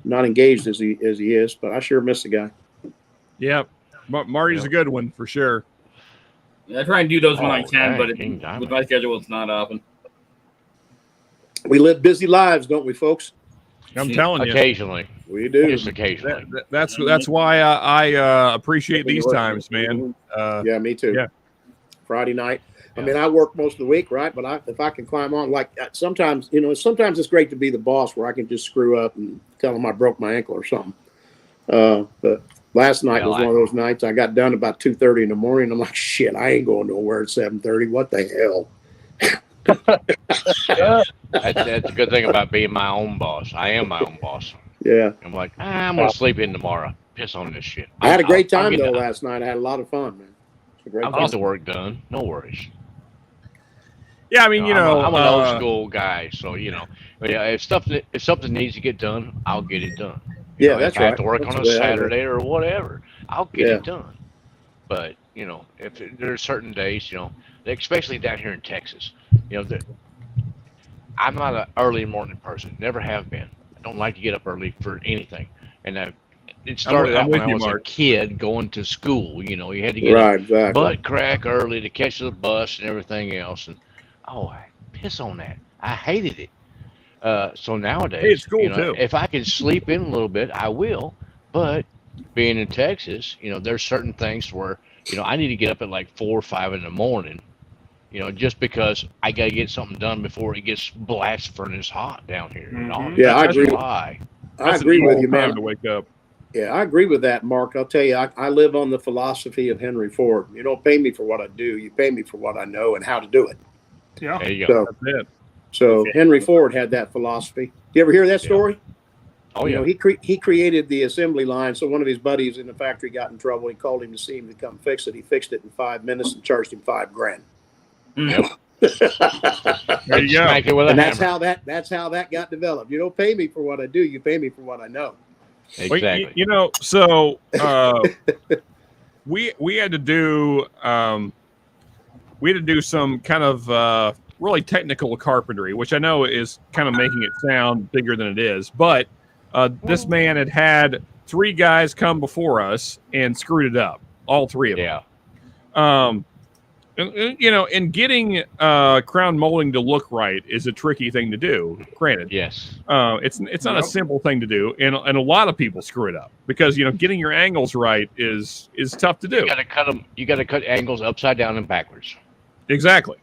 not engaged as he is, but I sure miss the guy. Yeah, Marty's a good one for sure. I try and do those when I can, but with my schedule, it's not often. We live busy lives, don't we, folks? I'm telling you. Occasionally. We do. Just occasionally. That's why I appreciate these times, man. Yeah, me too. Yeah. Friday night. I mean, I work most of the week, right? But if I can climb on, like sometimes it's great to be the boss where I can just screw up and tell them I broke my ankle or something. But last night was one of those nights. I got done about 2:30 in the morning. I'm like, shit, I ain't going nowhere at 7:30. What the hell? That's a good thing about being my own boss. I am my own boss. Yeah. I'm like, I'm going to sleep in tomorrow. Piss on this shit. I had a great time, though, last night. I had a lot of fun, man. I'll get the work done. No worries. Yeah, I mean, I'm an old school guy, so if something needs to get done, I'll get it done. That's if I have to work on a Saturday or whatever, I'll get it done. But if there are certain days, especially down here in Texas, I'm not an early morning person. Never have been. I don't like to get up early for anything. And it started out when I was a kid going to school. You had to get butt crack early to catch the bus and everything else. And I piss on that. I hated it. So nowadays, it's cool too. If I can sleep in a little bit, I will. But being in Texas, there's certain things where I need to get up at like 4 or 5 in the morning. Just because I got to get something done before it gets blast furnace hot down here. Yeah, I agree. I agree with you, man. To wake up. Yeah, I agree with that, Mark. I'll tell you, I live on the philosophy of Henry Ford. You don't pay me for what I do. You pay me for what I know and how to do it. Yeah. There you go. So Henry Ford had that philosophy. You ever hear that story? Oh, yeah. He created the assembly line. So one of his buddies in the factory got in trouble. He called him to see him to come fix it. He fixed it in 5 minutes and charged him $5,000. Yep. There you go. And that's how that got developed. You don't pay me for what I do. You pay me for what I know. Exactly. You know, so we had to do some kind of really technical carpentry, which I know is kind of making it sound bigger than it is. But this man had 3 guys come before us and screwed it up, all 3 of them. And, you know, and getting crown molding to look right is a tricky thing to do. Granted, yes, it's not a simple thing to do, and a lot of people screw it up because, you know, getting your angles right is tough to do. You got to cut them. You got to cut angles upside down and backwards. Exactly.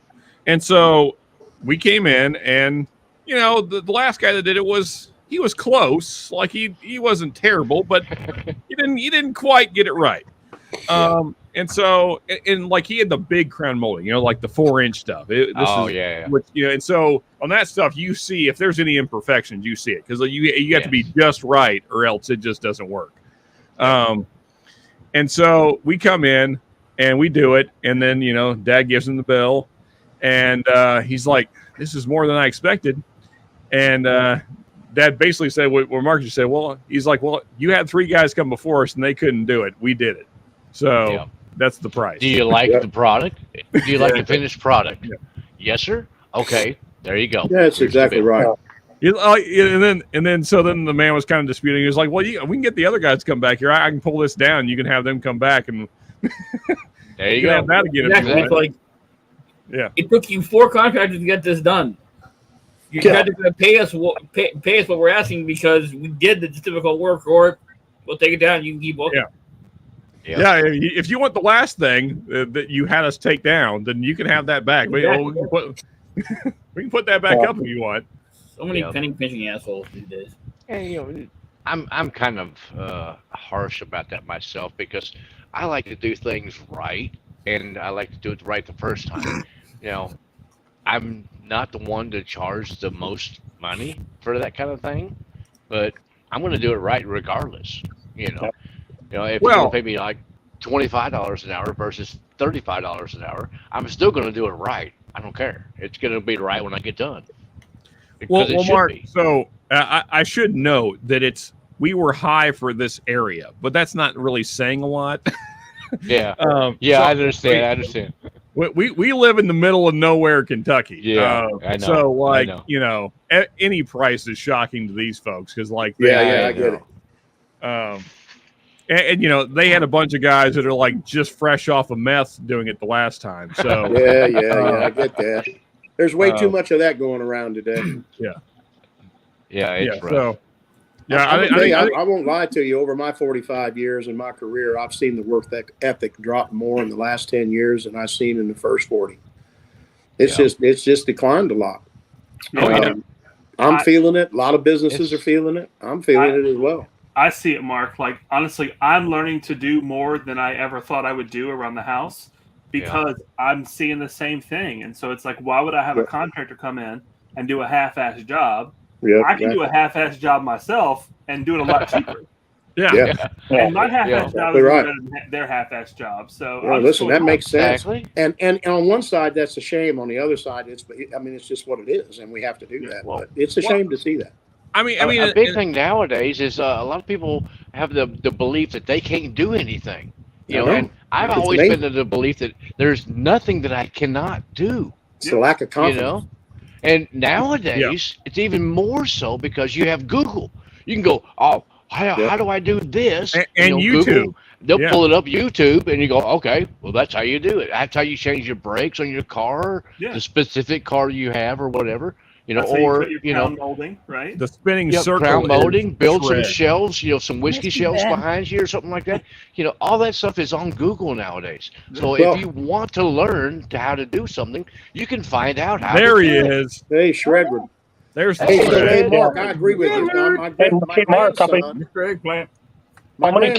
And so we came in, and you know, the last guy that did it was close. Like he wasn't terrible, but he didn't quite get it right. And so, and like he had the big crown molding, you know, like the 4-inch stuff. Which, you know, and so on that stuff, you see if there's any imperfections, you see it because you have to be just right, or else it just doesn't work. And so we come in and we do it, and then, you know, Dad gives him the bill, and he's like, "This is more than I expected." And Dad basically said what Mark just said. Well, he's like, "Well, you had 3 guys come before us, and they couldn't do it. We did it." So that's the price. Do you like the product? Do you like the finished product? Yes, sir. Okay, there you go. Yeah, that's exactly right. And then the man was kind of disputing. He was like, "Well, we can get the other guys to come back here. I can pull this down. You can have them come back, and there you go. Have that again." Exactly. It's like, it took you 4 contractors to get this done. You had to pay us what we're asking because we did the difficult work, or we'll take it down. And you can keep working. Yeah, if you want the last thing that you had us take down, then you can have that back. Exactly. We can put that back up if you want. So many penny pinching assholes these days. And, you know, I'm kind of harsh about that myself because I like to do things right, and I like to do it right the first time. You know, I'm not the one to charge the most money for that kind of thing, but I'm going to do it right regardless. You know, if you're going to pay me like $25 an hour versus $35 an hour, I'm still going to do it right. I don't care. It's going to be right when I get done. Well, Mark, so I should note that we were high for this area, but that's not really saying a lot. I understand. We live in the middle of nowhere, Kentucky. Yeah, I know. So, like, you know, any price is shocking to these folks because, like, I get it. And you know, they had a bunch of guys that are like just fresh off of meth doing it the last time. So I get that. There's way too much of that going around today. It's rough. So, I won't lie to you. Over my 45 years in my career, I've seen the work ethic drop more in the last 10 years than I've seen in the first 40. It's just declined a lot. I'm feeling it. A lot of businesses are feeling it. I'm feeling it as well. I see it, Mark. Like, honestly, I'm learning to do more than I ever thought I would do around the house because I'm seeing the same thing. And so it's like, why would I have a contractor come in and do a half-assed job? I can do a half-assed job myself and do it a lot cheaper. And my half-assed job is better than their half-assed job. So listen, that makes sense. And on one side, that's a shame. On the other side, it's just what it is, and we have to do that. But it's a shame to see that. I mean, a big thing nowadays is a lot of people have the belief that they can't do anything. You know, and I've always been of the belief that there's nothing that I cannot do. It's a lack of confidence. You know, and nowadays it's even more so because you have Google. You can go, how do I do this? And you know, YouTube. Google, they'll pull it up YouTube, and you go, okay, well, that's how you do it. That's how you change your brakes on your car, the specific car you have, or whatever. You know, or you know, molding, right? The spinning circle, crown molding, build some shelves, you know, some whiskey shelves behind you or something like that. You know, all that stuff is on Google nowadays. So if you want to learn how to do something, you can find out how. There he is. Hey, Shredwood. There's hey, Mark. I agree with you. Mark, how many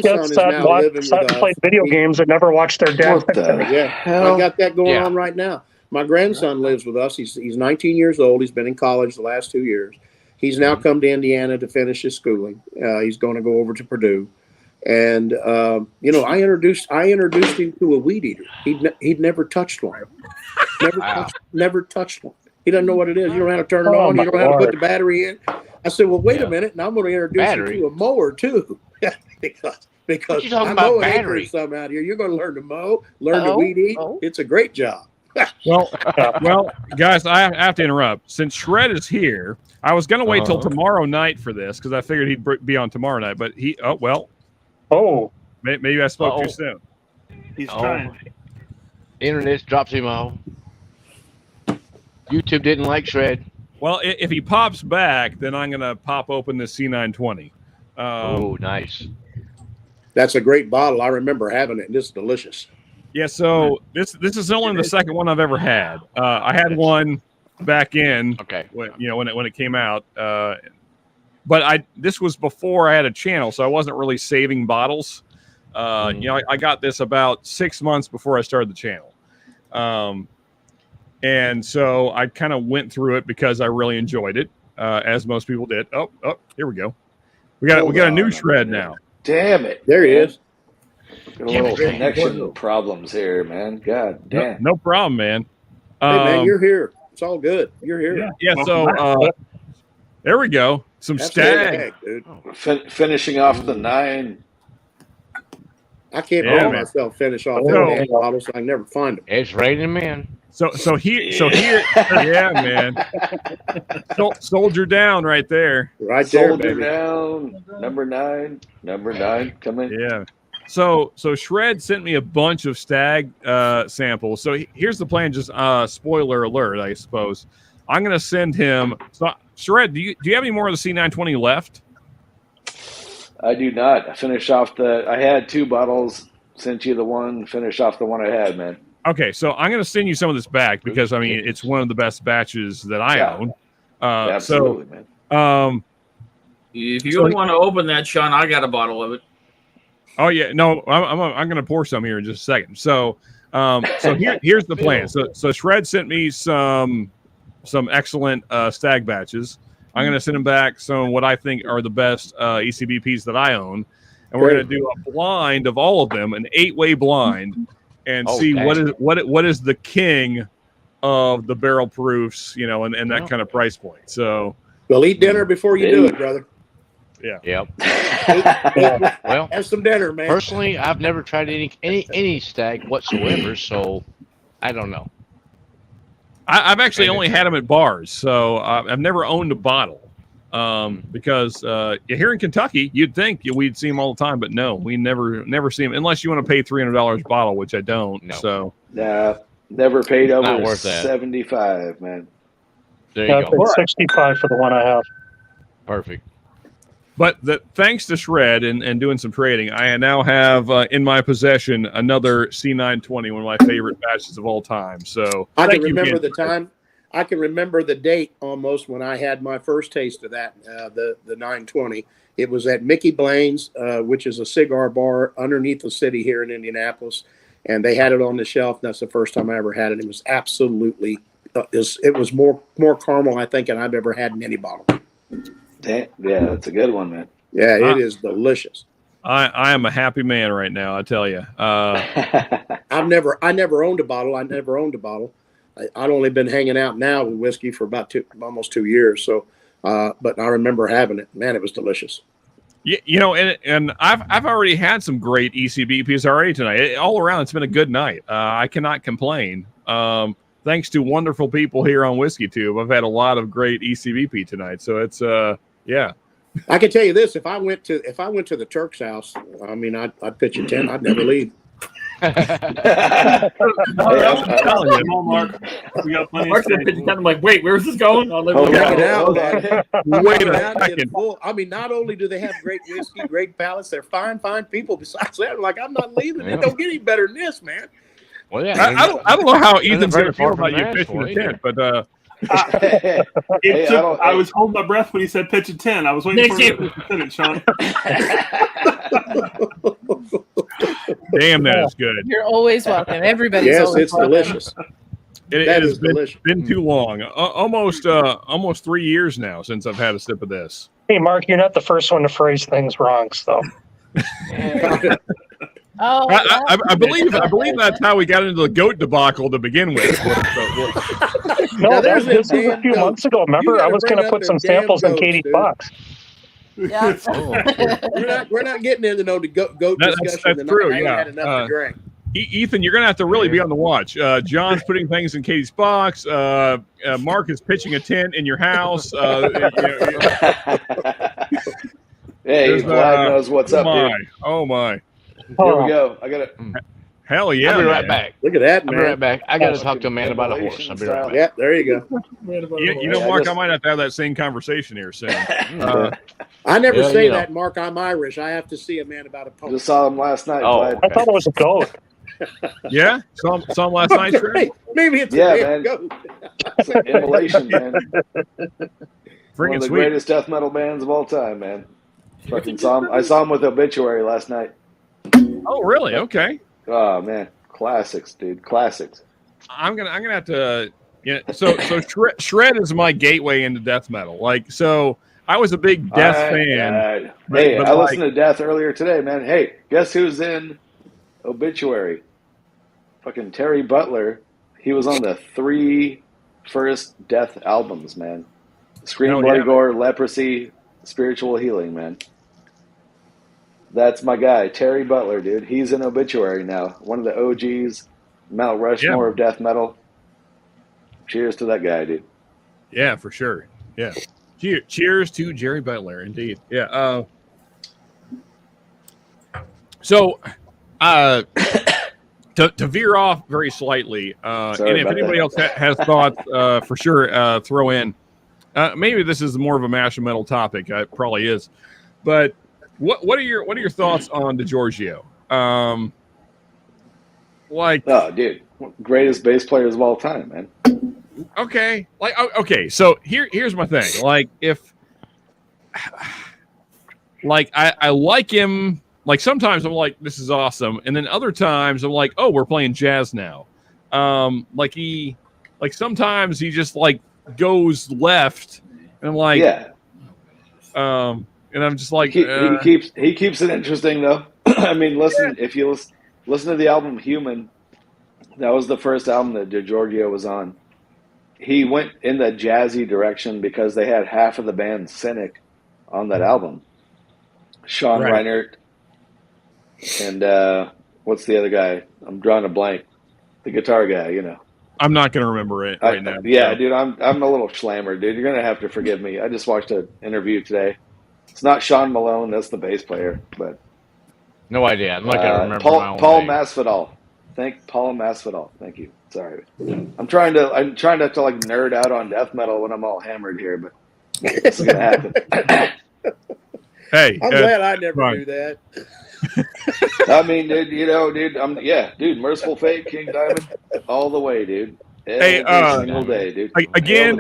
kids that play video games that never watch their dad? I got that going on right now. My grandson lives with us. He's 19 years old. He's been in college the last 2 years. He's now come to Indiana to finish his schooling. He's going to go over to Purdue. And, you know, I introduced him to a weed eater. He'd never touched one. Never touched one. He doesn't know what it is. You don't know how to turn it on. You don't know how to put the battery in. I said, well, wait a minute, and I'm going to introduce you to a mower too, because you talking I about mow battery? acres some out here. You're going to learn to mow, learn to weed eat. It's a great job. Well, guys, I have to interrupt. Since Shred is here, I was going to wait till tomorrow night for this because I figured he'd be on tomorrow night. But maybe I spoke too soon. He's trying. Internet drops him off. YouTube didn't like Shred. Well, if he pops back, then I'm going to pop open this C920. Nice. That's a great bottle. I remember having it. It's delicious. Yeah, so this is only the second one I've ever had. I had one back in, when it came out. But this was before I had a channel, so I wasn't really saving bottles. I got this about 6 months before I started the channel. And so I kind of went through it because I really enjoyed it, as most people did. Oh, here we go. We got a new Shred now. Damn it! There he is. Got a little connection problems here, man. God damn. No problem, man. Hey, man, you're here. It's all good. You're here. Yeah. So there we go. Some stag, dude. Finishing off the 9. I can't bring myself finish off the bottles. I never find them. It's raining, man. So here, yeah, man. Soldier down right there. Right there, Soldier baby. down. Number 9. Come in. Yeah. So Shred sent me a bunch of stag samples. So here's the plan. Just spoiler alert, I suppose. I'm gonna send him. So Shred, do you have any more of the C920 left? I do not. I finished off I had 2 bottles. Sent you the one. Finish off the one I had, man. Okay, so I'm going to send you some of this back because I mean it's one of the best batches that I own. Absolutely, man. If you really want to open that, Sean, I got a bottle of it. Oh yeah, no, I'm going to pour some here in just a second. So here's the plan. So Shred sent me some excellent stag batches. I'm going to send him back some what I think are the best ECBPs that I own, and we're going to do a blind of all of them, an 8-way blind. And see what is the king of the barrel proofs, and that kind of price point. So we'll eat dinner before you do it, brother. Yeah. Yep. Well, have some dinner, man. Personally, I've never tried any stag whatsoever, so I don't know. I've actually only had them at bars, so I've never owned a bottle. Because here in Kentucky, you'd think we'd see them all the time, but no, we never see them unless you want to pay $300 a bottle, which I don't. No. So never paid over not worth that. $75, man. There you go. $65 for the one I have. Perfect. But thanks to Shred and doing some trading, I now have in my possession another C920, one of my favorite batches of all time. So I can remember the time. I can remember the date almost when I had my first taste of that, the 920. It was at Mickey Blaine's, which is a cigar bar underneath the city here in Indianapolis, and they had it on the shelf. That's the first time I ever had it. It was absolutely, it was more caramel, I think, than I've ever had in any bottle. Yeah, that's a good one, man. Yeah, it is delicious. I am a happy man right now, I tell you. I never owned a bottle. I'd only been hanging out now with whiskey for about almost 2 years. So, but I remember having it. Man, it was delicious. Yeah, and I've already had some great ECBPs already tonight. All around, it's been a good night. I cannot complain. Thanks to wonderful people here on Whiskey Tube, I've had a lot of great ECBP tonight. So it's yeah. I can tell you this: if I went to the Turks' house, I mean, I'd pitch a tent. I'd never leave. I'm Mark. We got plenty of space. I'm like, wait, where's this going? I'll Wait a second. I mean, not only do they have great whiskey, great palates, they're fine people. Besides that, like, I'm not leaving. It don't get any better than this, man. Well, yeah, I don't know how Ethan's going to feel about you pitching a tent, but I was holding my breath when he said pitch a 10. I was waiting for him to finish, Sean. Damn, that is good. You're always welcome. Everybody's always welcome. Delicious. It has been too long. Almost 3 years now since I've had a sip of this. Hey, Mark, you're not the first one to phrase things wrong, so. I believe that's how we got into the goat debacle to begin with. No, Now, that, there's them this was a damn few goats. months ago. You Remember, I gotta was bring going to up put them some damn samples in goats, Katie's dude. box. Yeah. We're not getting into no goat That's discussion tonight. true. I ain't Yeah. had enough to drink. Ethan, you're gonna have to really be on the watch. John's putting things in Katie's box. Mark is pitching a tent in your house. Hey, Vlad knows what's up, dude. Oh my! Here we go. I got it. Hell yeah! I'll be right man. back. Look at that, man. I'll be right back. I got to talk to a man about a horse. I'll be right back. Yeah, there you go. You know, Mark, I might have to have that same conversation here soon. I never say that, Mark. I'm Irish. I have to see a man about a pony. Just saw him last night. Oh, Vlad. I thought it was a goat. Yeah, saw him last night. Right. Maybe it's a man. goat. It's an immolation, man. One of the sweet. greatest death metal bands of all time, man. Fucking saw him. I saw him with Obituary last night. Oh, really? Okay. Oh man, classics, dude, classics. I'm gonna have to. Yeah. So Shred is my gateway into death metal. Like, so I was a big Death fan. Hey, I listened to Death earlier today, man. Hey, guess who's in Obituary? Fucking Terry Butler. He was on the 3 first Death albums, man. Scream, Bloody Gore, Leprosy, Spiritual Healing, man. That's my guy, Terry Butler, dude. He's in Obituary now. One of the OGs, Mount Rushmore of death metal. Cheers to that guy, dude. Yeah, for sure. Yeah. Cheers to Jerry Butler, indeed. Yeah. So, to veer off very slightly, and if anybody else has thoughts, for sure, throw in. Maybe this is more of a mash and metal topic. It probably is, but what are your thoughts on DiGiorgio? Oh, dude, greatest bass players of all time, man. Okay, so here's my thing. Like, if I like him. Like, sometimes I'm like, this is awesome, and then other times I'm like, oh, we're playing jazz now. Sometimes he just like goes left, and I'm like, and I'm just like, he keeps it interesting though. I mean, if you listen to the album Human, that was the first album that DiGiorgio was on. He went in the jazzy direction because they had half of the band Cynic on that album. Sean Reinert. And what's the other guy? I'm drawing a blank. The guitar guy, you know. I'm not going to remember it right now. Yeah, dude, I'm a little schlammer, dude. You're going to have to forgive me. I just watched an interview today. It's not Sean Malone. That's the bass player. But no idea. I'm not going to remember Paul Masvidal. Paul Masvidal. Thank you. Sorry. I'm trying not to like nerd out on death metal when I'm all hammered here, but it's going to happen. Hey, I'm glad I never knew that. I mean, dude, dude, Merciful Fate, King Diamond, all the way, dude. Every single day, dude. Again,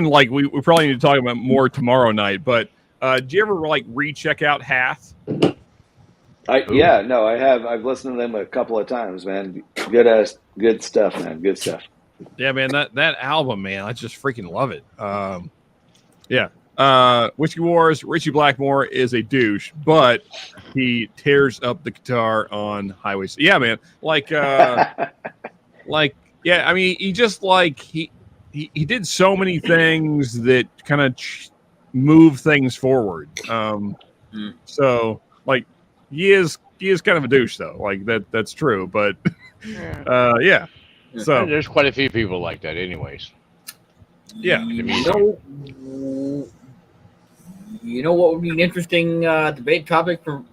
like we probably need to talk about more tomorrow night. But do you ever like recheck out Hath? I have. I've listened to them a couple of times, man. Good stuff, man. Good stuff. Yeah, man. That album, man, I just freaking love it. Yeah. Whiskey Wars, Richie Blackmore is a douche, but he tears up the guitar on highways. Yeah, man. I mean, he just he did so many things that kind of move things forward. So like he is kind of a douche though. Like that's true, but yeah. So there's quite a few people like that anyways. Yeah. You know what would be an interesting debate topic for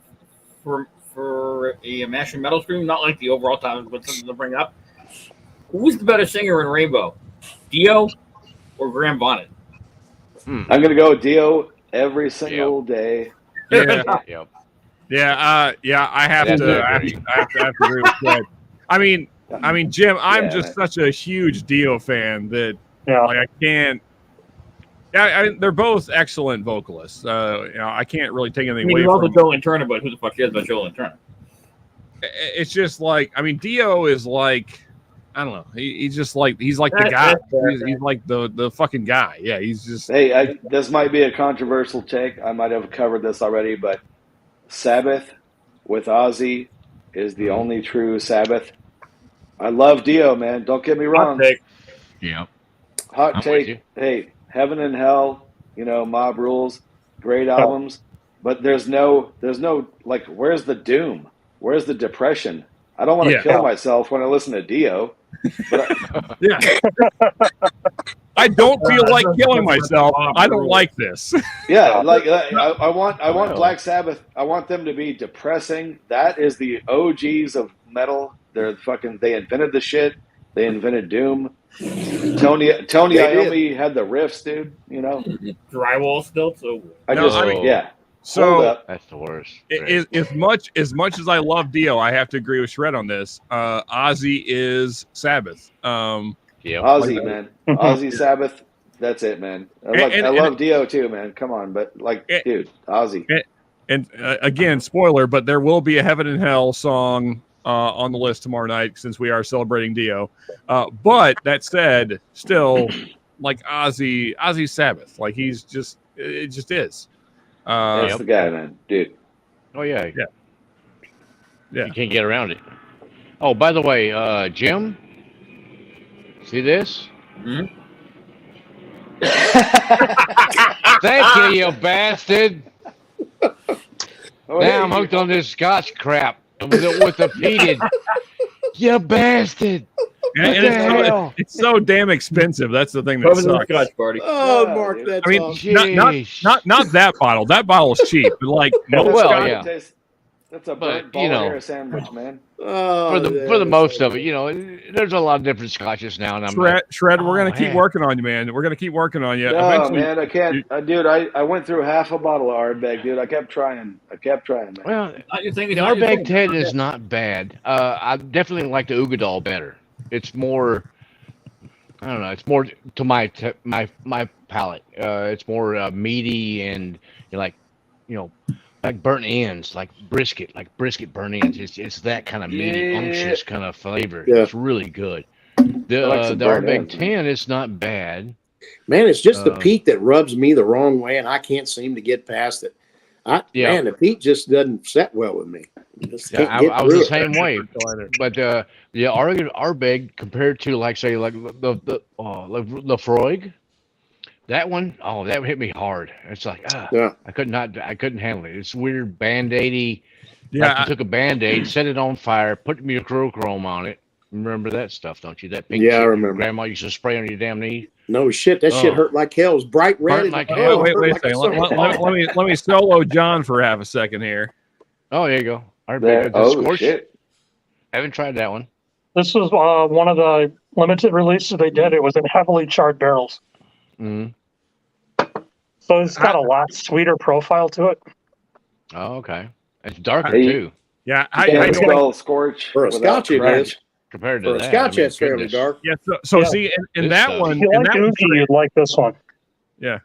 a Mash and Metal stream? Not like the overall topic, but something to bring up. Who's the better singer in Rainbow, Dio or Graham Bonnet? I'm going to go with Dio every single day. Yeah. I have to agree with that. I mean, Jim, I'm just such a huge Dio fan that I can't. Yeah, they're both excellent vocalists. I can't really take anything away from. Joe Lanterna, but who the fuck cares about Joe Lanterna? It's just Dio is like, I don't know. He's like the guy. He's like the fucking guy. Yeah, he's just. Hey, this might be a controversial take. I might have covered this already, but Sabbath with Ozzy is the only true Sabbath. I love Dio, man. Don't get me wrong. Yeah. Hot I'm with take. you. Hey, Heaven and Hell, Mob Rules, great albums, but there's no like, where's the doom? Where's the depression? I don't want to kill myself when I listen to Dio. But Yeah. I don't feel like killing myself. I don't like this. Yeah, like I want Black Sabbath. I want them to be depressing. That is the OGs of metal. They invented the shit. They invented doom. Tony Iommi had the riffs, dude. Drywall still. So So that's the worst. As much as I love Dio, I have to agree with Shred on this. Ozzy is Sabbath. Ozzy, man. Ozzy Sabbath. That's it, man. I love Dio too, man. Come on, but dude, Ozzy. And again, spoiler, but there will be a Heaven and Hell song on the list tomorrow night since we are celebrating Dio. But that said, still, like Ozzy Sabbath, like it just is. That's the guy, man, dude. Oh yeah. You can't get around it. Oh, by the way, Jim, see this? Mm-hmm. Thank you, you bastard. Now I'm hooked on this Scotch crap with the peated. You bastard. And it's so damn expensive. That's the thing that sucks. Scotch party. Oh, Mark, that's not that bottle. That bottle is cheap. But like That's a burnt ball hair sandwich, man. For the most of it, there's a lot of different scotches now. And Shred, we're gonna keep working on you, man. We're gonna keep working on you. No, Eventually, man, I can't, dude. I went through half a bottle of Ardbeg, dude. I kept trying, man. Well, the Ardbeg 10 is not bad. I definitely like the Ugadal better. It's more, I don't know. It's more to my palate. It's more meaty and like burnt ends, like brisket burnt ends. It's that kind of meaty, unctuous kind of flavor. Yeah. It's really good. The Ardbeg 10 is not bad. Man, it's just the peat that rubs me the wrong way, and I can't seem to get past it. Man, the peat just doesn't set well with me. I was the same way. But the Ardbeg compared to the Lefroy, that one, that hit me hard. It's like, I couldn't handle it. It's weird Band-Aidy. Yeah, like you took a Band-Aid, set it on fire, put mercurochrome on it. Remember that stuff, don't you? That pink shit I remember. Grandma used to spray on your damn knee. No shit, that shit hurt like hell. It was bright red. Like hell. Wait a second. Let me solo John for half a second here. Oh, there you go. Shit. I haven't tried that one. This was one of the limited releases they did. It was in heavily charred barrels. Mm-hmm. So it's got a lot sweeter profile to it. Oh, okay. It's darker too. Yeah, I smell scorch for a Scotch. It is compared to for a Scotch. It's fairly dark. Yeah. So see, in that one, if you like Uzi, you'd like this one. Yeah.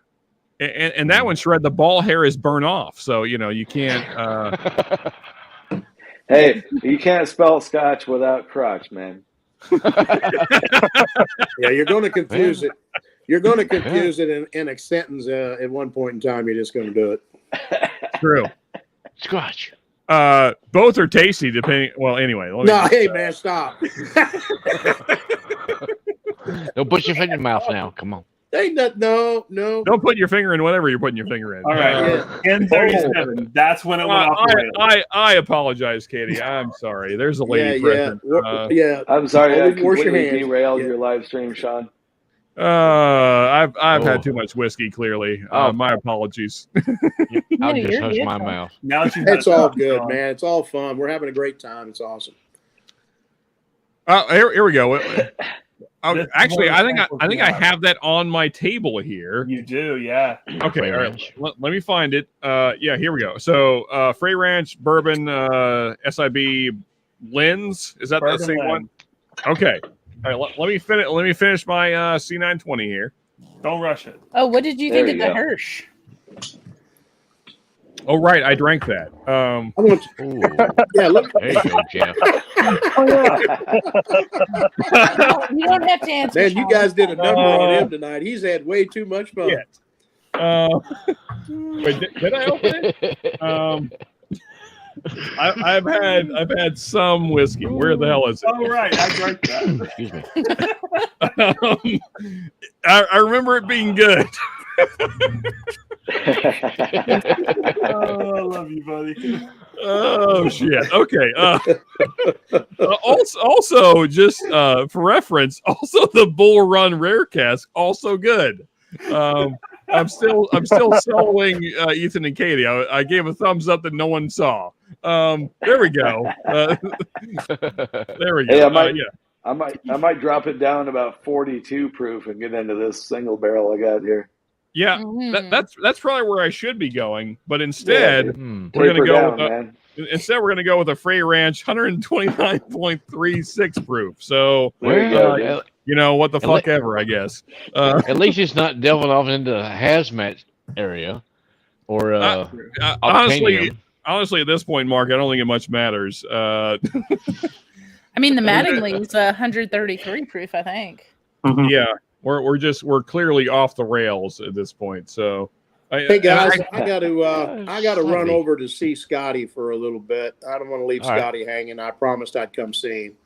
And that one, Shred, the ball hair is burnt off, so you can't. Hey, you can't spell Scotch without crotch, man. Yeah, you're going to confuse it. You're going to confuse it in a sentence at one point in time. You're just going to do it. True. Scotch. Both are tasty, depending. Well, anyway. Hey, man, stop. Don't put your finger in your mouth now. Come on. Ain't that no? Don't put your finger in whatever you're putting your finger in. All right, 10:37. That's when it went off the rails. I apologize, Katie. I'm sorry. There's a lady present. I'm sorry. Wash your hands. Derailed your live stream, Sean. I've had too much whiskey. Clearly, my apologies. I'll just hush my mouth. Now it's all good, man. It's all fun. We're having a great time. It's awesome. Here we go. Actually, I think I have that on my table here. You do, yeah. Okay, all right. Let me find it. Yeah, here we go. So, Frey Ranch Bourbon SIB Lens. Is that Bourbon the same Lens. one? Okay. All right. Let me finish. Let me finish my C920 here. Don't rush it. Oh, what did you think of the Hirsch? Oh, right. I drank that. Yeah, look. There you go, Jeff. You don't have to answer. Man, you guys did a number on him tonight. He's had way too much fun. Wait, did I open it? I've had some whiskey. Where the hell is it? Oh right, I drank that. Excuse me. I remember it being good. Oh, I love you, buddy. Oh shit. Okay. Also, just for reference, also the Bull Run Rare Cask, also good. I'm still soloing Ethan and Katie. I gave a thumbs up that no one saw. There we go. There we go. Hey, I might drop it down about 42 proof and get into this single barrel I got here. Yeah, that's probably where I should be going, but instead we're gonna go with a Frey Ranch 129.36 proof. So you know what the fuck ever, I guess. At least it's not delving off into the hazmat area or honestly, at this point, Mark, I don't think it much matters. I mean, the Mattingly's 133 proof, I think. Yeah. We're clearly off the rails at this point. So, hey guys, I got to run over to see Scotty for a little bit. I don't want to leave Scotty hanging. I promised I'd come see him.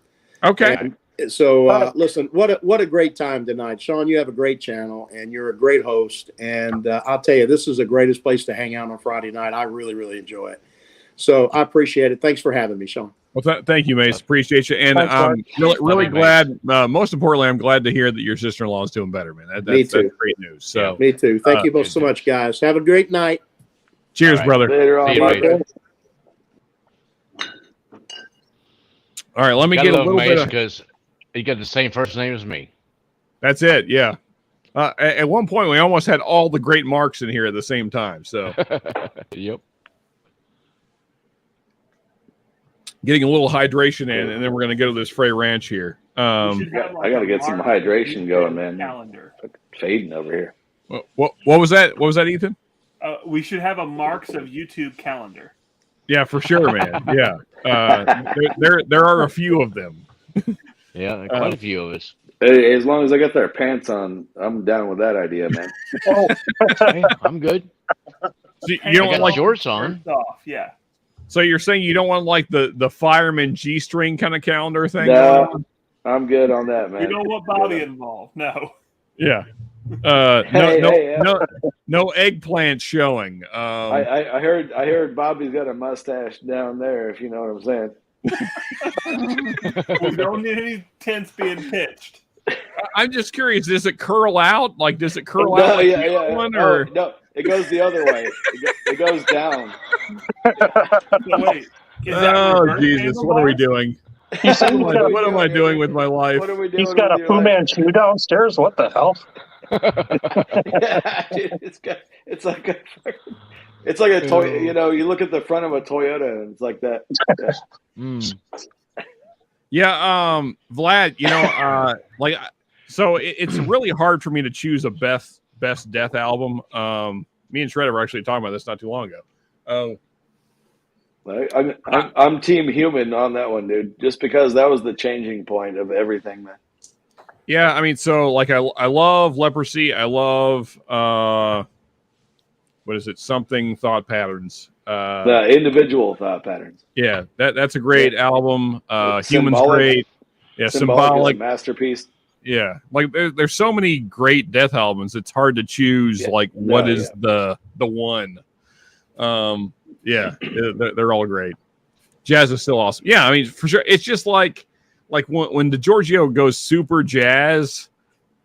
Okay. And so listen, what a great time tonight, Sean. You have a great channel and you're a great host. And I'll tell you, this is the greatest place to hang out on Friday night. I really enjoy it. So I appreciate it. Thanks for having me, Sean. Well, thank you, Mace. Appreciate you. And I'm really glad. Most importantly, I'm glad to hear that your sister-in-law is doing better, man. That's great news. So me too. Thank you both so much, guys. Have a great night. Cheers, brother. Later on, Later. All right, let me get a little bit because you got the same first name as me. That's it. Yeah. At one point, we almost had all the great Marks in here at the same time. So. Yep. Getting a little hydration in, and then we're going to go to this Frey Ranch here. I got to get some hydration going, man. Calendar. Fading over here. What was that? What was that, Ethan? We should have a Marks of YouTube calendar. Yeah, for sure, man. Yeah, there are a few of them. Yeah, quite a few of us. Hey, as long as I got their pants on, I'm down with that idea, man. Hey, I'm good. So you don't got like shorts on? Off, yeah. So you're saying you don't want like the fireman G-string kind of calendar thing? No, I'm good on that, man. You don't want Bobby involved. No. Yeah. No eggplant showing. I heard Bobby's got a mustache down there, if you know what I'm saying. We don't need any tents being pitched. I'm just curious. Does it curl out? Like, does it curl No, out? Like yeah. Or? No, it goes the other way. It goes down. So wait. Oh Jesus! What are we doing? What am I doing with my life? What are we doing? He's got a Fu Manchu downstairs. What the hell? Yeah, dude, it's like a toy. You know, you look at the front of a Toyota, and it's like that. Yeah, Vlad. You know, so it's really hard for me to choose a best death album. Me and Shredder were actually talking about this not too long ago. I'm Team Human on that one, dude. Just because that was the changing point of everything, man. Yeah, I mean, so like I love Leprosy. I love what is it? Something Thought Patterns. The Individual Thought Patterns. Yeah, that's a great album. Human's Symbolic. great. Yeah, Symbolic is a masterpiece. Yeah, like there's so many great death albums. It's hard to choose what is the one. Yeah, they're all great. Jazz is still awesome. Yeah, I mean for sure. It's just like when DiGiorgio goes super jazz,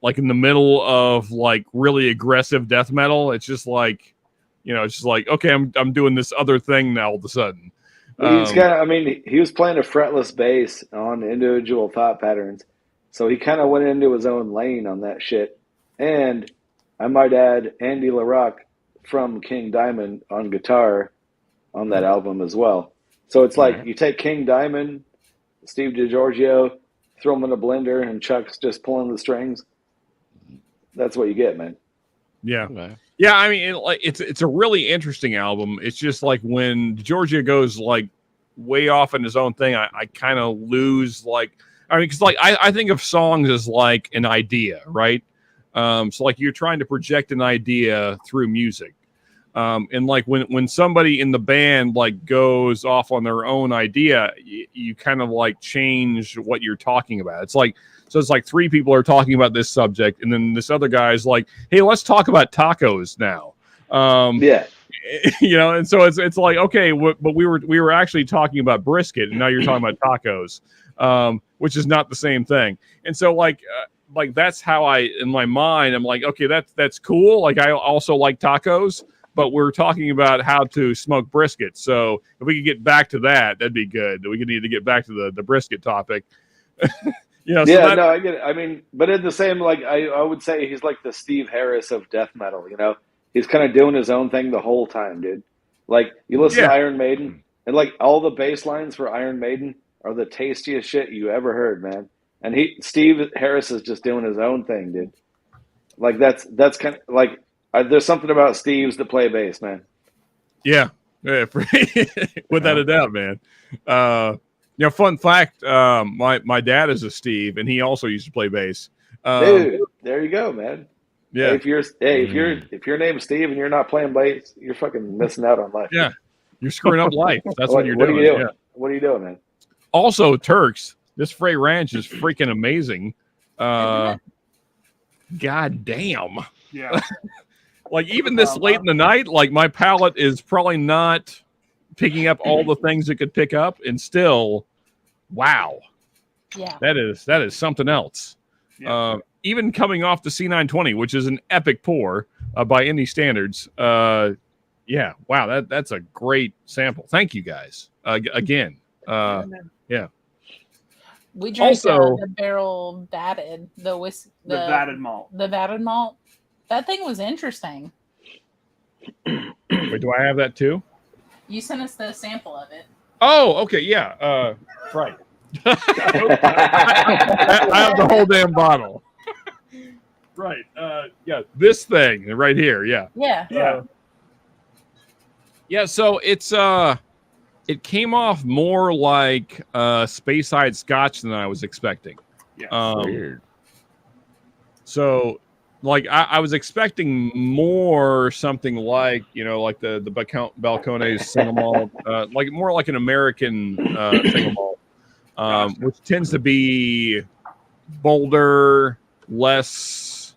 like in the middle of like really aggressive death metal. It's just like, you know, it's just like, okay, I'm doing this other thing now all of a sudden. He's got. I mean, he was playing a fretless bass on Individual Thought Patterns, so he kind of went into his own lane on that shit. And I might add Andy LaRock from King Diamond on guitar on that album as well. So it's like you take King Diamond, Steve DiGiorgio, throw them in a blender, and Chuck's just pulling the strings. That's what you get, man. Yeah. Okay. Yeah, I mean, it's a really interesting album. It's just like when DiGiorgio goes like way off in his own thing, I kind of lose like, I mean, because like I think of songs as like an idea, right? So like you're trying to project an idea through music. And like when somebody in the band like goes off on their own idea, you kind of like change what you're talking about. It's like three people are talking about this subject, and then this other guy is like, "Hey, let's talk about tacos now." Yeah. You know, and so it's like, okay, but we were actually talking about brisket, and now you're talking about tacos, which is not the same thing. And so like that's how in my mind, I'm like, okay, that's cool. Like I also like tacos, but we're talking about how to smoke brisket. So if we could get back to that, that'd be good. We could need to get back to the brisket topic. You know, yeah, no, I get it. I mean, but in the same, like, I would say he's like the Steve Harris of death metal, you know? He's kind of doing his own thing the whole time, dude. Like, you listen to Iron Maiden, and, like, all the bass lines for Iron Maiden are the tastiest shit you ever heard, man. And Steve Harris is just doing his own thing, dude. Like, that's kind of, like, there's something about Steve's to play bass, man. Yeah, without a doubt, man. You know, fun fact, my dad is a Steve, and he also used to play bass. Dude, there you go, man. Yeah. Hey, if your name's Steve and you're not playing bass, you're fucking missing out on life. Yeah, you're screwing up life. That's what you're doing. What are you doing? Yeah. What are you doing, man? Also, Turks, this Frey Ranch is freaking amazing. God damn. Yeah. Like even this late in the night, like my palate is probably not picking up all the things it could pick up, and still, wow. Yeah. That is something else. Yeah. Even coming off the C920, which is an epic pour by any standards. Yeah, wow, that's a great sample. Thank you guys again. Yeah. We drank Also the barrel batted, the vatted malt. The vatted malt. That thing was interesting. Wait, do I have that too? You sent us the sample of it. Oh, okay, yeah. Right. I have the whole damn bottle. Right. Yeah, this thing right here. Yeah. Yeah. Yeah. So it came off more like Speyside Scotch than I was expecting. Yeah. Weird. So, like, I was expecting more something like, you know, like the Balcones single malt, like more like an American single malt, which tends to be bolder, less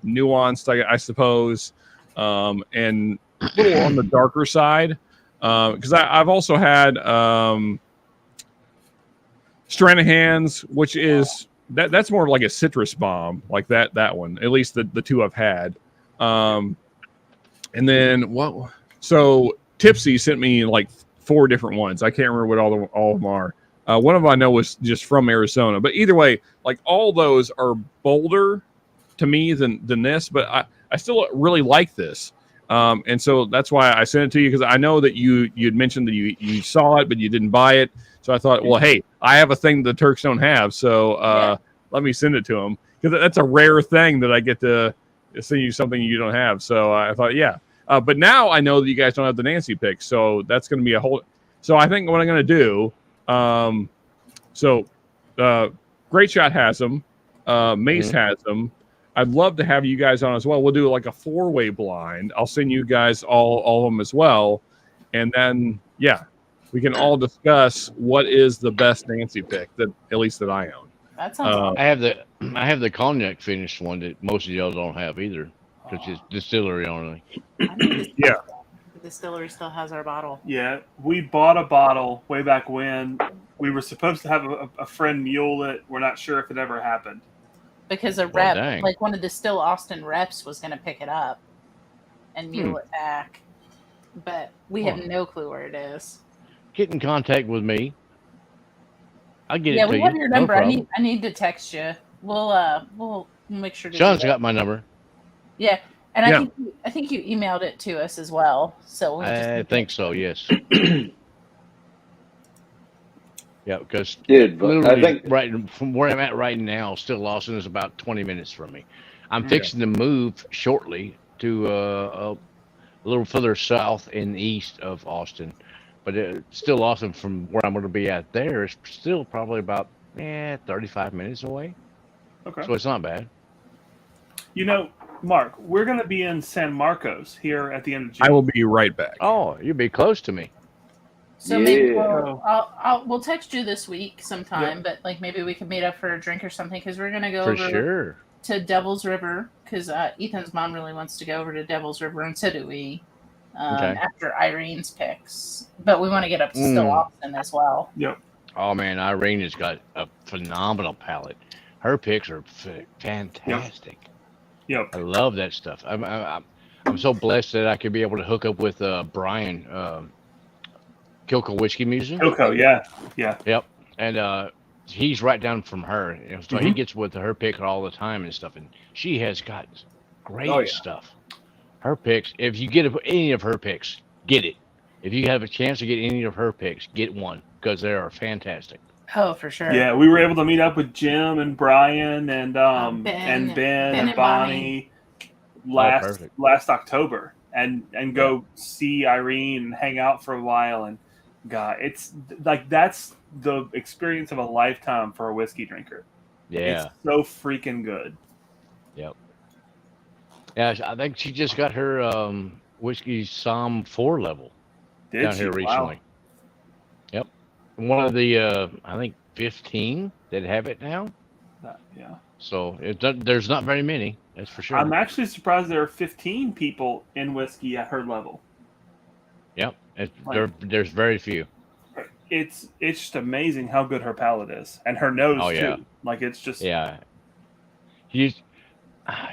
nuanced, I suppose, and a little on the darker side. Because I've also had Stranahan's, which is that's more like a citrus bomb, like that one. At least the two I've had. And then what? So Tipsy sent me like 4 different ones. I can't remember what all of them are. One of them I know was just from Arizona, but either way, like all those are bolder to me than this. But I still really like this. And so that's why I sent it to you, because I know that you'd mentioned that you saw it, but you didn't buy it. So I thought, well, hey, I have a thing the Turks don't have, so let me send it to them, because that's a rare thing that I get to send you something you don't have. So I thought, yeah. But now I know that you guys don't have the Nancy pick, so that's going to be a whole. So I think what I'm going to do. Great Shot has them. Mace has them. I'd love to have you guys on as well. We'll do like a 4-way blind. I'll send you guys all of them as well. And then, yeah, we can all discuss what is the best Nancy pick that at least that I own. That sounds awesome. I have the cognac finished one that most of y'all don't have either, because it's distillery only. Yeah. The distillery still has our bottle. Yeah, we bought a bottle way back when. We were supposed to have a friend mule it. We're not sure if it ever happened. Because a rep, like one of the Still Austin reps, was going to pick it up and mule it back. But we have no clue where it is. Get in contact with me. I'll get it to you. Yeah, we have your number. No I need to text you. We'll make sure to. Sean's got my number. Yeah, and I think you emailed it to us as well. So I think so. Yes. Yeah, because I think right from where I'm at right now, Still Austin is about 20 minutes from me. I'm fixing to move shortly to a little further south and east of Austin, but Still Austin from where I'm going to be at there is still probably about 35 minutes away. Okay, so it's not bad. You know, Mark, we're going to be in San Marcos here at the end of June. I will be right back. Oh, you'll be close to me. So maybe we'll text you this week sometime, but like maybe we can meet up for a drink or something because we're gonna go over to Devil's River because Ethan's mom really wants to go over to Devil's River and so do we. After Irene's picks, but we want to get up to Still Austin as well. Yep. Oh man, Irene has got a phenomenal palette. Her picks are fantastic. Yep. I love that stuff. I'm so blessed that I could be able to hook up with Brian, Kilco Whiskey Music. Kilco, yeah. Yep. And he's right down from her, so he gets with her pick all the time and stuff. And she has got great stuff. Her picks. If you get any of her picks, get it. If you have a chance to get any of her picks, get one because they are fantastic. Oh, for sure. Yeah, we were able to meet up with Jim and Brian and Ben and Bonnie last October and go see Irene and hang out for a while. And God, it's like that's the experience of a lifetime for a whiskey drinker. Yeah, it's so freaking good. Yep. Yeah, I think she just got her whiskey Psalm 4 level down here recently. Wow. Yep. One of the, I think, 15 that have it now. Yeah. So there's not very many, that's for sure. I'm actually surprised there are 15 people in whiskey at her level. Yep. There's very few. It's just amazing how good her palate is. And her nose, too. Like, it's just... Yeah.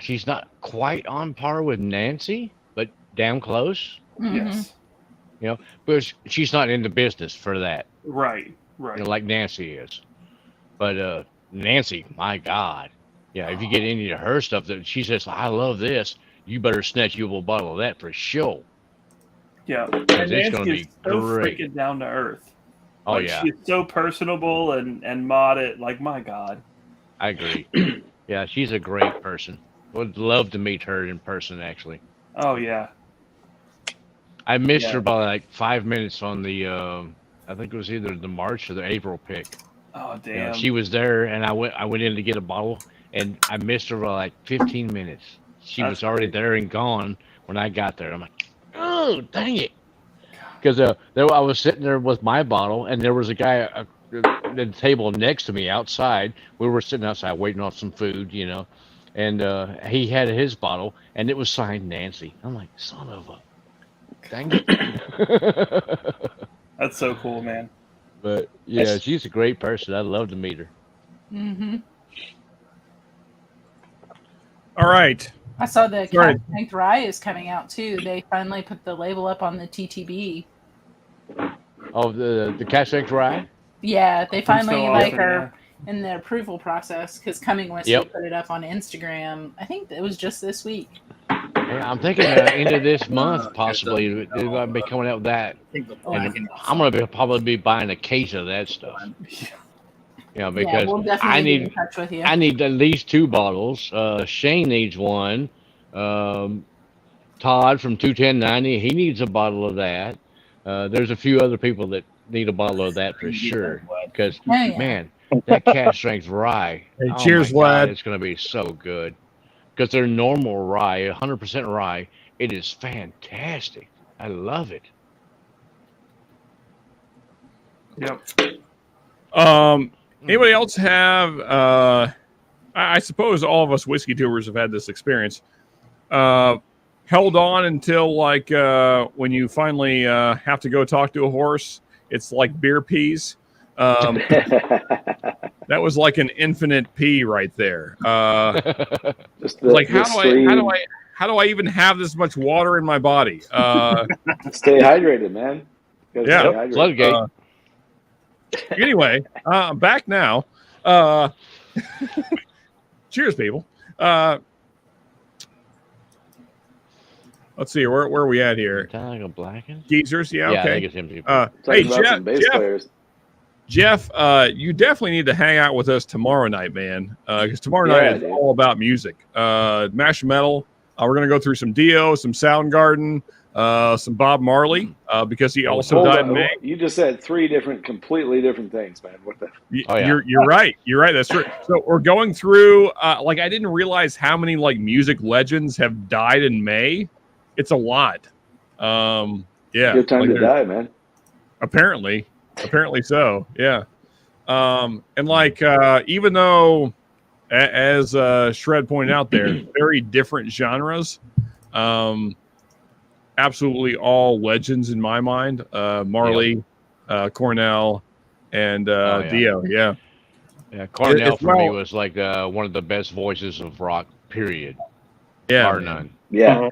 She's not quite on par with Nancy, but damn close. Yes. You know, but she's not in the business for that. Right. You know, like Nancy is. But Nancy, my God. Yeah, if you get any of her stuff that she says, I love this, you better snatch you a bottle of that for sure. Yeah. And it's going to be so great. Freaking down to earth. Oh, like, yeah. She's so personable and modded. Like, my God. I agree. Yeah, she's a great person. Would love to meet her in person, actually. Oh, yeah. I missed her by like 5 minutes on the, I think it was either the March or the April pick. Oh, damn. You know, she was there, and I went in to get a bottle, and I missed her by like 15 minutes. She was already there and gone when I got there. I'm like, oh, dang it. Because I was sitting there with my bottle, and there was a guy at the table next to me outside. We were sitting outside waiting on some food, you know. And he had his bottle, and it was signed Nancy. I'm like, son of a... Dang it. That's so cool, man. But, yeah, she's a great person. I'd love to meet her. Mm-hmm. All right. I saw the Cask Strength Rye is coming out, too. They finally put the label up on the TTB. Oh, the Cask Strength Rye? Yeah, they finally are in the approval process because Cumming Whiskey put it up on Instagram. I think it was just this week. Yeah, I'm thinking end of this month, possibly. They're going to be coming out with that. And I'm going to probably be buying a case of that stuff. You know, because we'll definitely be in touch with you. I need at least 2 bottles. Shane needs one. Todd from 21090, he needs a bottle of that. There's a few other people that need a bottle of that for sure. Because, man, that Cask Strength Rye. Hey, cheers, lad. It's going to be so good. Because they're normal rye, 100% rye. It is fantastic. I love it. Yep. Anybody else have? I suppose all of us whiskey tours have had this experience. Held on until like when you finally have to go talk to a horse. It's like beer peas. That was like an infinite pee right there. Like how do I even have this much water in my body? Stay hydrated, man. Yeah. Floodgate. Anyway, I'm back now. Cheers, people. Let's see, where are we at here? Geezers, yeah, okay. I think it's hey, Jeff, you definitely need to hang out with us tomorrow night, man. Because tomorrow night is all about music. Mash Metal. We're gonna go through some Dio, some Soundgarden, some Bob Marley, because he also Hold died on. in May. You just said 3 completely different things, man. What the? You're right. You're right. That's true. So we're going through. Like, I didn't realize how many like music legends have died in May. It's a lot. Yeah. Good time like to die, man. Apparently so. Yeah. And like, even though, as Shred pointed out, there very different genres. Absolutely all legends in my mind. Marley, Cornell, and Dio. Yeah. Yeah, Cornell It's for me well- was like one of the best voices of rock. Period. Yeah. Bar man. none. Yeah,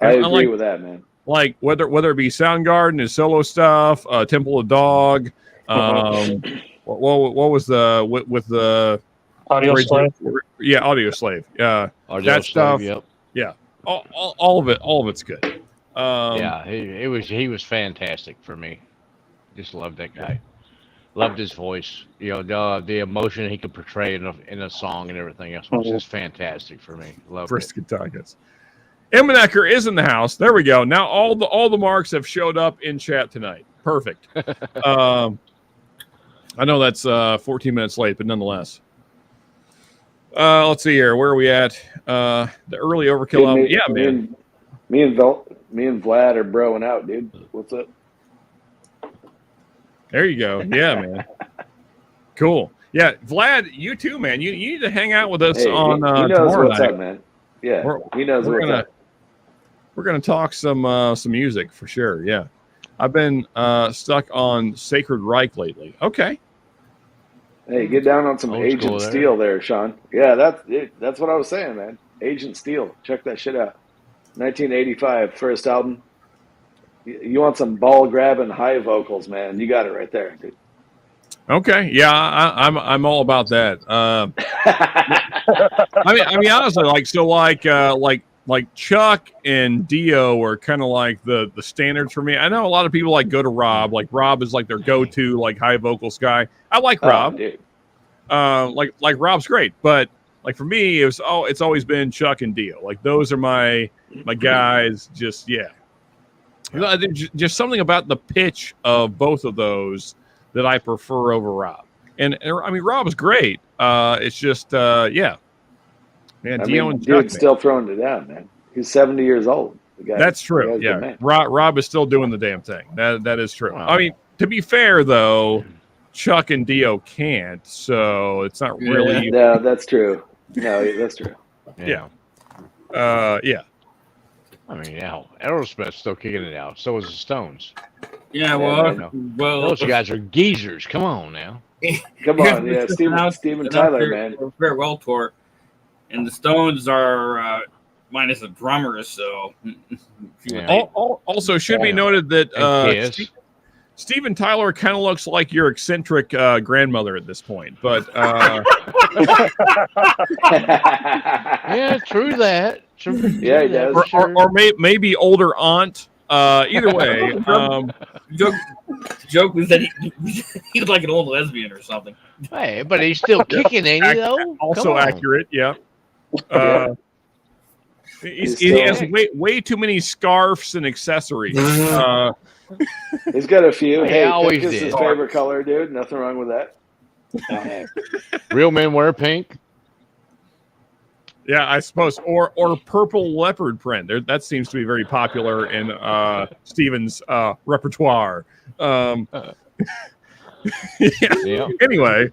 I And agree like- with that, man. Like whether it be Soundgarden, his solo stuff, Temple of Dog, what was the with the Audio Slave. Yeah, Audio Slave. Yeah, Audio that Slave, stuff. Yep. Yeah, all of it's good. Yeah, he was fantastic for me. Just loved that guy. Loved his voice. You know, the emotion he could portray in a song and everything else was just fantastic for me. Loved it. Brisket tacos. Emmenecker is in the house. There we go. Now all the marks have showed up in chat tonight. Perfect. I know that's 14 minutes late, but nonetheless. Let's see here. Where are we at? The early overkill album. Yeah, man. Me and Vlad are broing out, dude. What's up? There you go. Yeah, man. Cool. Yeah, Vlad, you too, man. You need to hang out with us on he knows tomorrow what's night. up, man. Yeah, he knows we're what's gonna, up. We're gonna talk some music for sure. Yeah, I've been stuck on Sacred Reich lately. Okay. Hey, get down on some Old Agent school there. Steel there, Sean. Yeah, that's it. That's what I was saying, man. Agent Steel. Check that shit out. 1985, first album. You want some ball grabbing high vocals, man? You got it right there, dude. Okay. Yeah, I'm all about that. I mean, honestly, like Chuck and Dio are kind of like the standards for me. I know a lot of people like go to Rob. Like Rob is like their go-to like high vocals guy. I like Rob. Dude. Like Rob's great, but like for me, it's always been Chuck and Dio. Like those are my guys. Just yeah. You know, just something about the pitch of both of those that I prefer over Rob. And I mean, Rob's great. It's just yeah. Man, Dio and Chuck, dude's still throwing it down, man. He's 70 years old. The guy, that's true. the guy's the Yeah, man. Rob is still doing the damn thing. That is true. Wow. I mean, to be fair though, Chuck and Dio can't, so it's not really. No, that's true. No, that's true. Yeah. Yeah. I mean, yeah, Aerosmith's still kicking it out. So is the Stones. Yeah, well, well, those guys are geezers. Come on now. Come on, yeah, Steven Tyler, man. Farewell tour, and the Stones are minus the drummer, so. Also, should be noted that Steven Tyler kind of looks like your eccentric grandmother at this point, but yeah, true that. True, yeah, he does. Or maybe older aunt. Either way, joke was that he was like an old lesbian or something. Hey, but he's still kicking, ain't he? Though. Also accurate, yeah. He has way too many scarves and accessories. He's got a few. He Hey, always pink is his did. favorite color, dude. Nothing wrong with that. Real men wear pink. Yeah, I suppose, or purple leopard print. That seems to be very popular in Steven's repertoire. Yeah. Anyway,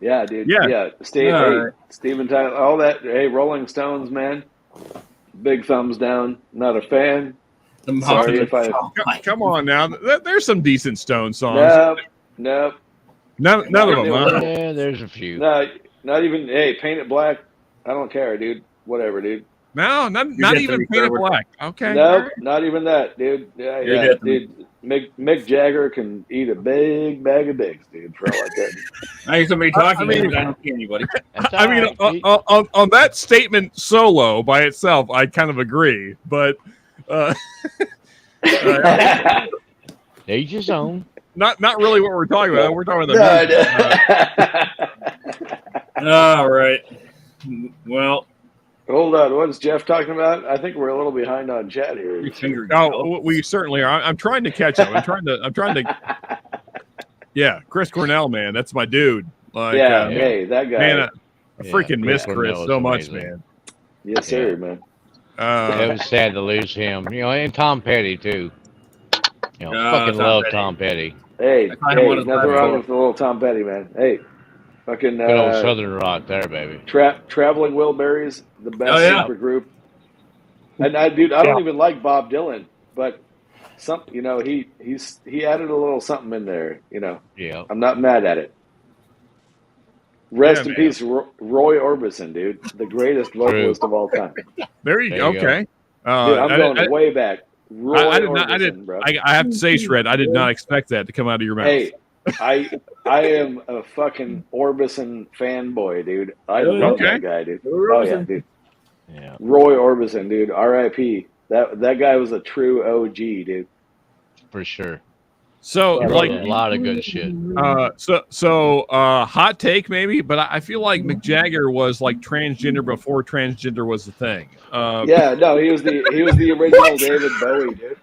yeah, dude. Yeah. Steven Tyler, all that. Hey, Rolling Stones, man. Big thumbs down. Not a fan. Sorry if I. Come on now. There's some decent Stone songs. Nope. None of them. Huh? Yeah, there's a few. No, not even. Hey, Paint It Black. I don't care, dude. Whatever, dude. No, not even Paint It Black. Okay. Nope, not even that, dude. Yeah, dude. Mick Jagger can eat a big bag of dicks, dude, for all I care. I hear somebody talking. I don't see anybody. I mean, on that statement solo by itself, I kind of agree, but each his own. Not really what we're talking about. We're talking about the music. All right. Well, Hold on. What is Jeff talking about? I think we're a little behind on chat here. Oh, we certainly are. I'm trying to catch up. I'm trying to. Yeah, Chris Cornell, man, that's my dude. Like, hey, that guy. Man, I freaking miss Chris Cornell so is much, amazing. man. Yes, sir, man. It was sad to lose him. You know, and Tom Petty too. You know, fucking Tom love Petty. Tom Petty. Hey, find him on his nothing wrong platform. with the little Tom Petty, man. Hey, fucking Good old Southern rock there, baby. Traveling Wilburys, the best Oh, yeah. super group. And I don't even like Bob Dylan, but he added a little something in there. You know, Yeah. I'm not mad at it. Rest in man. peace, Roy Orbison, dude, the greatest vocalist of all time. There you go. Okay. Dude, I'm going way back. Roy I did Orbison, not. I did. bro. I have to say, Shred, I did not expect that to come out of your mouth. Hey, I am a fucking Orbison fanboy, dude. I love that guy, dude. Oh yeah, dude. Yeah. Roy Orbison, dude. R.I.P. That guy was a true OG, dude. For sure. So, like a lot of good shit. So, hot take maybe, but I feel like Mick Jagger was like transgender before transgender was a thing. Yeah, no, he was the original David Bowie, dude.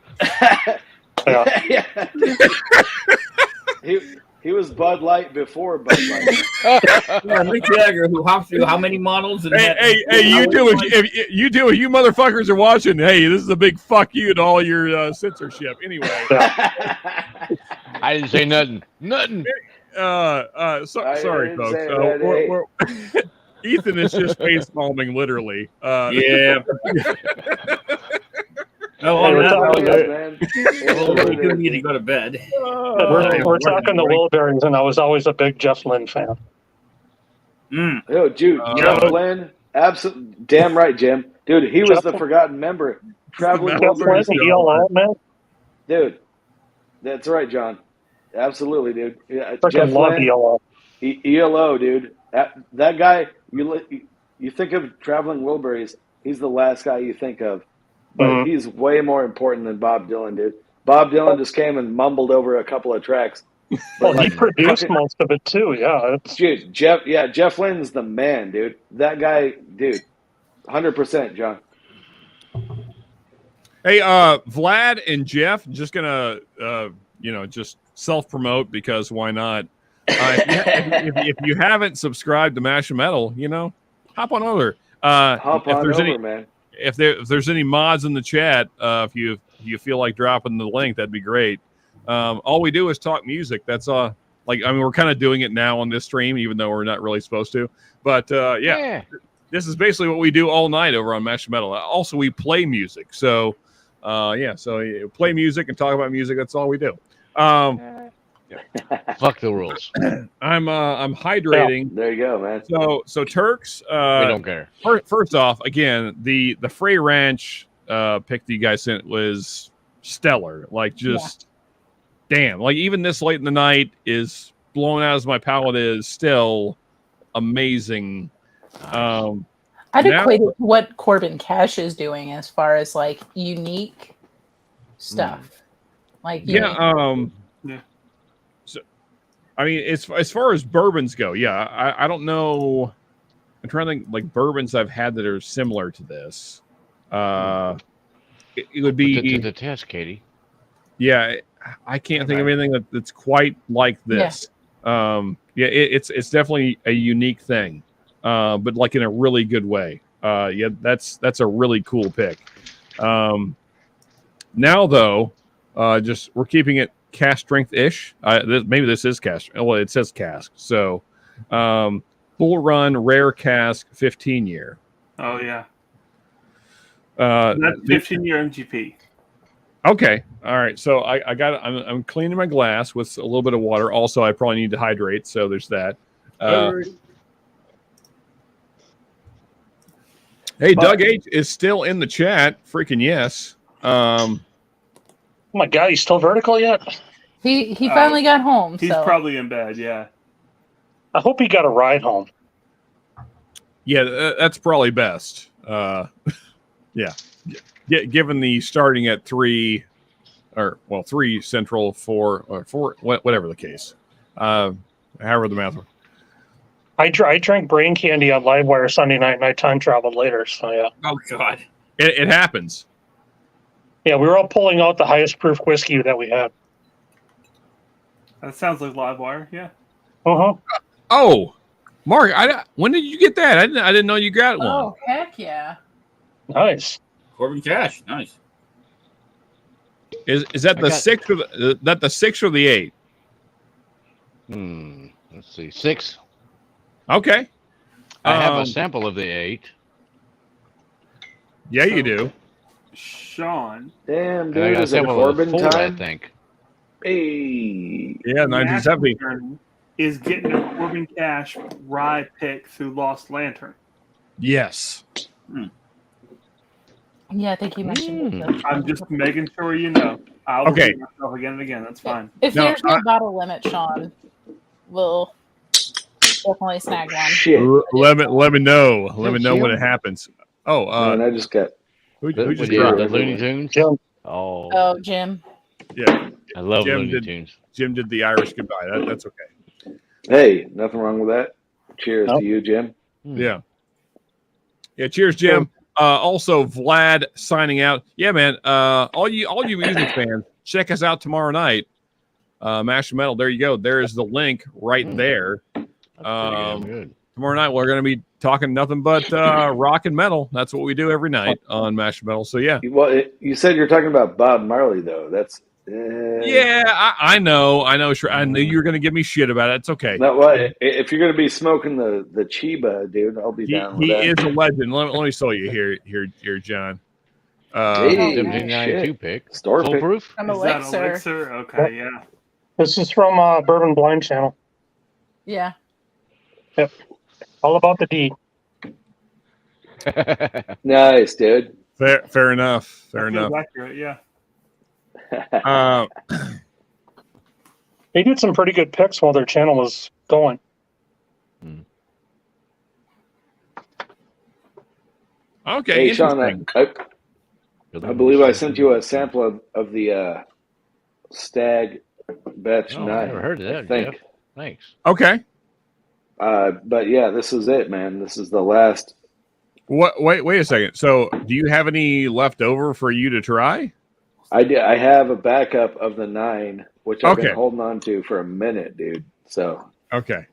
He was Bud Light before Bud Light. Yeah, Mick Jagger, who hops through how many models? And Hey, you do it. If you motherfuckers are watching, hey, this is a big fuck you to all your censorship. Anyway, I didn't say nothing. Nothing. Sorry, folks. Ethan is just face palming, literally. Yeah. No, Hey, you do need to go to bed. We're talking the Wilburys, and I was always a big Jeff Lynne fan. Oh, dude, Jeff Lynne, absolutely, damn right, Jim. Dude, he was the forgotten member. Traveling Wilburys, ELO, man. Dude, that's right, John. Absolutely, dude. Yeah, Freaking Jeff love Lynne, ELO. ELO, dude. That guy, you think of Traveling Wilburys, he's the last guy you think of. But he's way more important than Bob Dylan, dude. Bob Dylan just came and mumbled over a couple of tracks. Well, he produced most of it too. Yeah, dude. Jeff Lynne's the man, dude. That guy, dude. 100%, John. Hey, Vlad and Jeff, just gonna just self promote because why not? If you haven't subscribed to Mash Metal, hop on over. Hop on over, man. If there's any mods in the chat, if you feel like dropping the link, that'd be great. All we do is talk music. That's we're kind of doing it now on this stream, even though we're not really supposed to. But yeah, this is basically what we do all night over on Mash Metal. Also, we play music. So so play music and talk about music. That's all we do. Fuck the rules. I'm hydrating. There you go, man. So Turks. We don't care. First off, again, the Frey Ranch pick that you guys sent was stellar. Like damn. Like even this late in the night is blown out as my palate is still amazing. I'd equate it to what Corbin Cash is doing as far as like unique stuff. Like So, I mean, as far as bourbons go, I don't know. I'm trying to think like bourbons I've had that are similar to this. It would be the test, Katie. Yeah, I can't think of anything that's quite like this. It's definitely a unique thing, but like in a really good way. That's a really cool pick. Now though, we're keeping it cask strength ish. Maybe this is cask. Well, it says cask. So, Bull Run Rare Cask 15-year. Oh yeah. That's 15-year MGP. Okay. All right. So I got it. I'm cleaning my glass with a little bit of water. Also, I probably need to hydrate. So there's that. Hey, Doug H is still in the chat. Freaking yes. Oh my God, he's still vertical yet? He finally got home. He's probably in bed. Yeah. I hope he got a ride home. Yeah, that's probably best. Yeah. Given the starting at 3 Central, 4 whatever the case. However the math works. I drank brain candy on Livewire Sunday night, and I time traveled later. So yeah. Oh God. It happens. Yeah, we were all pulling out the highest proof whiskey that we had. That sounds like Livewire. Yeah. Oh, Mark, when did you get that? I didn't know you got one. Oh, heck yeah. Nice. Corbin Cash. Nice. Is that the 6 or the 6 or the 8? Let's see, 6. Okay. I have a sample of the 8. Yeah, you do. Sean. Damn, I dude. got a Is it sample of the Corbin 4, I time? think. Hey. Yeah, 1970. Is getting a Corbin Cash rye pick through Lost Lantern. Yes. Yeah, I think you mentioned it. I'm just making sure you know. I'll repeat myself again and again. That's fine. If there's no bottle limit, Sean, we'll definitely snag one. Shit. Let me know. Let me know when it happens. Oh, Man, I just got. who just the dropped? Looney Tunes? Jim. Oh, Jim. Yeah. I love Jim Looney did, Tunes. Jim did the Irish goodbye. That's okay. Hey, nothing wrong with that. Cheers to you, Jim. Yeah. Yeah. Cheers, Jim. Also, Vlad signing out. Yeah, man. All you music fans, check us out tomorrow night. Mash Metal. There you go. There is the link right there. Good. Tomorrow night we're going to be talking nothing but rock and metal. That's what we do every night on Mash Metal. So yeah. Well, you said you're talking about Bob Marley, though. That's. Yeah, I know. Sure, I knew you were going to give me shit about it. It's okay. No, what? If you're going to be smoking the Chiba, dude, I'll be down with that. He is a legend. Let me show you here, John. Hey, 1792 pick. Store Full pick. proof? From Is that Elixir. Elixir? Okay, yeah. This is from Bourbon Blind Channel. Yeah. Yep. All about the D. Nice, dude. Fair enough. Fair That feels enough. accurate, yeah. They did some pretty good picks while their channel was going. Okay. Hey, Sean, I believe I sent you a sample of the Stag Batch 9. I never heard of that. I think. Jeff. Thanks. Okay. But yeah, this is it, man. This is the last. Wait a second. So, do you have any left over for you to try? I have a backup of the 9, which I've been holding on to for a minute, dude. So okay.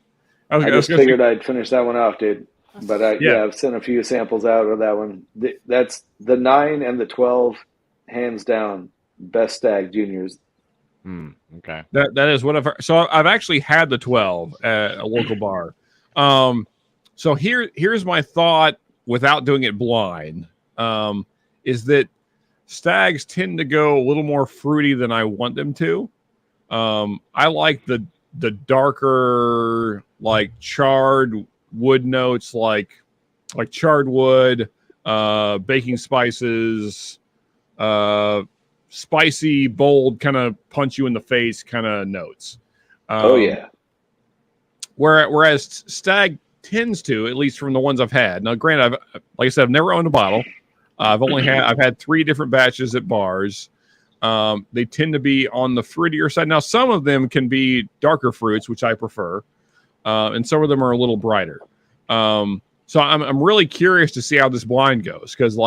I just figured I'd finish that one off, dude. But I've sent a few samples out of that one. That's the 9 and the 12, hands down, best Stag Juniors. Okay. That is what I've heard. So I've actually had the 12 at a local bar. So here's my thought without doing it blind. Is that Stags tend to go a little more fruity than I want them to. I like the darker, like charred wood notes, like charred wood, baking spices, spicy, bold, kind of punch you in the face kind of notes. Oh yeah. Whereas Stag tends to, at least from the ones I've had. Now, granted, like I said, I've never owned a bottle. I've had 3 different batches at bars. They tend to be on the fruitier side. Now, some of them can be darker fruits, which I prefer, and some of them are a little brighter. So I'm really curious to see how this blind goes because,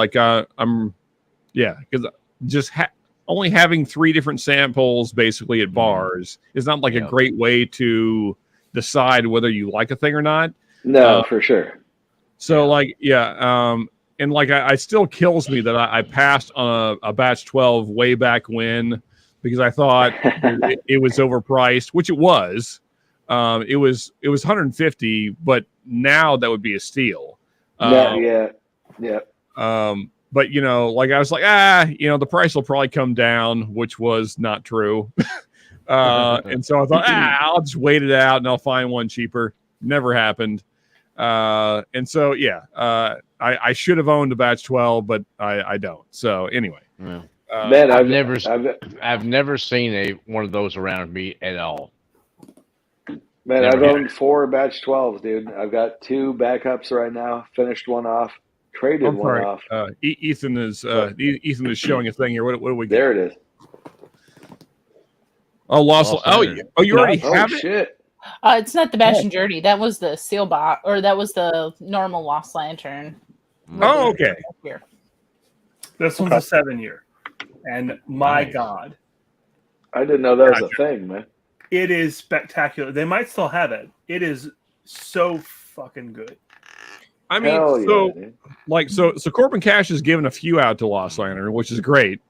only having 3 different samples basically at bars is not like a great way to decide whether you like a thing or not. No, for sure. So and I still kills me that I passed on a batch 12 way back when because I thought it was overpriced, which it was. It was $150, but now that would be a steal. Yeah. But I was like, the price will probably come down, which was not true. And so I thought, I'll just wait it out and I'll find one cheaper. Never happened. And so, I should have owned a batch 12, but I don't. So anyway, man, I've never seen one of those around me at all. Man, I've owned 4 batch 12s, dude. I've got 2 backups right now. Finished one off. Traded one off. Ethan is showing a thing here. What do we get? There it is. Oh, Lost. You already have it? Shit. It's not the Bash and Journey. That was the seal bot, or that was the normal Lost Lantern. Oh, okay. Here. This one's a 7-year, and my God, I didn't know that was a thing, man. it is spectacular. They might still have it. It is so fucking good. I mean, Hell so yeah, dude. like so Corbin Cash has given a few out to Lost Lantern, which is great.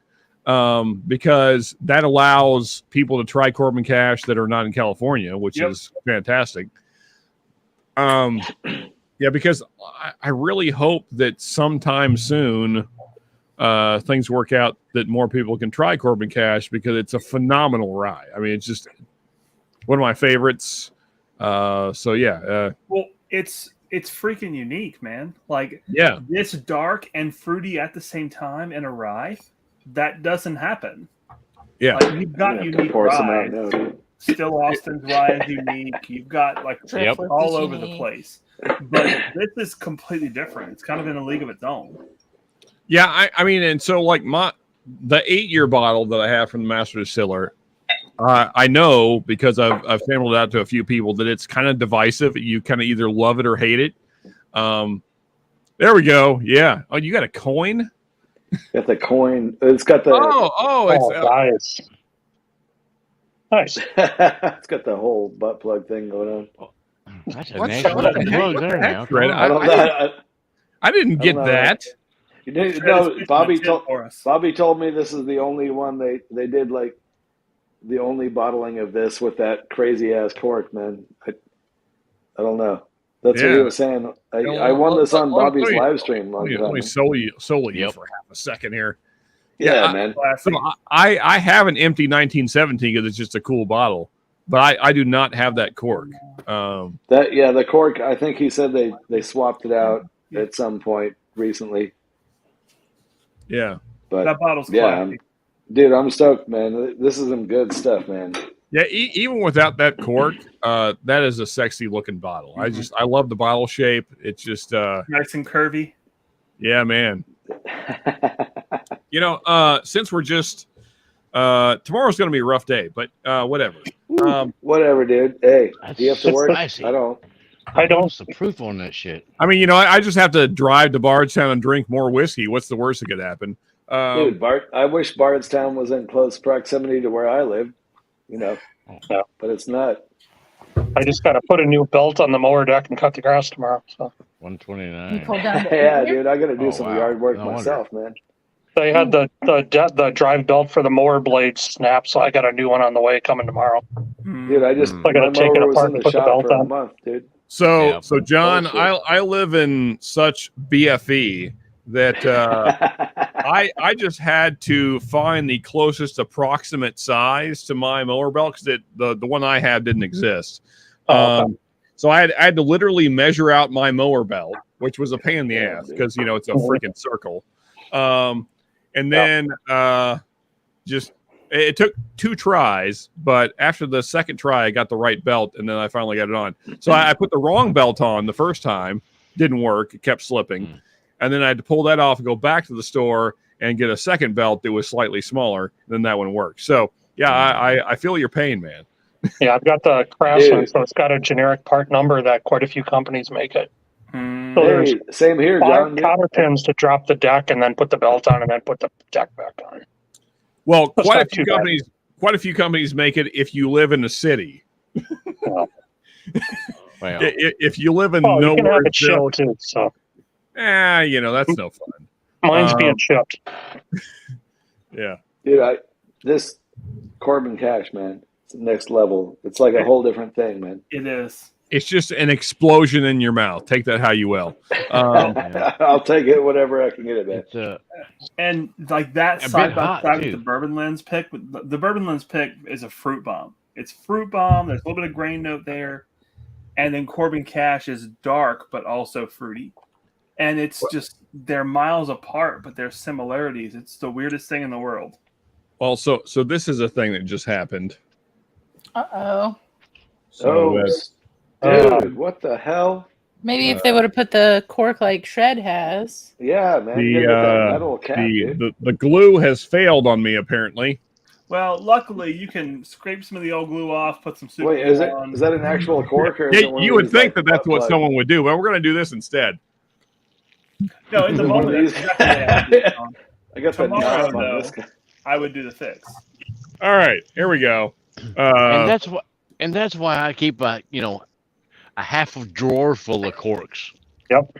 Because that allows people to try Corbin Cash that are not in California, which is fantastic. Yeah, because I really hope that sometime soon things work out that more people can try Corbin Cash, because it's a phenomenal rye. I mean, it's just one of my favorites. So yeah. Well, it's freaking unique, man. Like, yeah, this dark and fruity at the same time in a rye, that doesn't happen. Yeah, like, you've got unique rye. Now, Still Austin's rye is unique. You've got like all over the place, but this is completely different. It's kind of in a league of its own. Yeah, I mean, and so like the 8-year bottle that I have from the Master Distiller, I know because I've sampled it out to a few people that it's kind of divisive. You kind of either love it or hate it. There we go. Yeah. Oh, you got a coin? Got the coin. It's got the. Nice. Nice. It's got the whole butt plug thing going on. That's a nice looking plug there now. I didn't get that. You know, Bobby told me this is the only one they did, like the only bottling of this with that crazy ass cork, man. I don't know. That's what he was saying. I won this on Bobby's live stream. Let me solo you for half a second here. Yeah, man. So I have an empty 1917 because it's just a cool bottle, but I do not have that cork. The cork. I think he said they swapped it out at some point recently. Yeah, but that bottle's dude, I'm stoked, man. This is some good stuff, man. Yeah, even without that cork, that is a sexy looking bottle. I love the bottle shape. It's just nice and curvy. Yeah, man. Since we're just tomorrow's going to be a rough day, but whatever. Whatever, dude. Hey, do you have to work? Spicy. I don't. What's the proof on that shit? I mean, I just have to drive to Bardstown and drink more whiskey. What's the worst that could happen? Dude, I wish Bardstown was in close proximity to where I live. But it's not. I just got to put a new belt on the mower deck and cut the grass tomorrow. So 129. Yeah, dude, I got to do some yard work myself, man. They had the drive belt for the mower blade snap, so I got a new one on the way coming tomorrow. Dude, I got to take it apart and put the belt on. A month, dude. So John, I live in such BFE that I just had to find the closest approximate size to my mower belt because the one I had didn't exist. So I had to literally measure out my mower belt, which was a pain in the ass because it's a freaking circle. And then it took 2 tries, but after the second try, I got the right belt, and then I finally got it on. So I put the wrong belt on the first time, didn't work, it kept slipping. And then I had to pull that off and go back to the store and get a second belt that was slightly smaller. Then that one worked. So, yeah, I feel your pain, man. Yeah, I've got the Craftsman, so it's got a generic part number that quite a few companies make it. So there's same here, 5 John. cotter pins to drop the deck and then put the belt on and then put the deck back on. Well, quite a few companies make it if you live in a city. Well, if you live in you can have nowhere, it shipped too. So, that's no fun. Mine's being shipped. Yeah, dude, this Corbin Cash, man, it's next level. It's like a whole different thing, man. It is. It's just an explosion in your mouth. Take that how you will. I'll take it whatever I can get it, man. And like that side by side with the Bourbon Lens pick. The Bourbon Lens pick is a fruit bomb. It's fruit bomb. There's a little bit of grain note there, and then Corbin Cash is dark but also fruity. And it's just they're miles apart, but there's similarities. It's the weirdest thing in the world. Well, so this is a thing that just happened. Uh-oh. Dude, what the hell? Maybe if they would have put the cork like Shred has. Yeah, man. The glue has failed on me, apparently. Well, luckily you can scrape some of the old glue off, put some super Wait, glue is on. that an actual cork or is Yeah, it one you of would these, think like, that that's butt what plugs? someone would do, but we're going to do this instead. No, in the Is it one of moment, these? that's exactly what I would do. Sean. I got the Tomorrow, knob on though, this guy. I would do the fix. All right, here we go. And that's why I keep a half a drawer full of corks. Yep.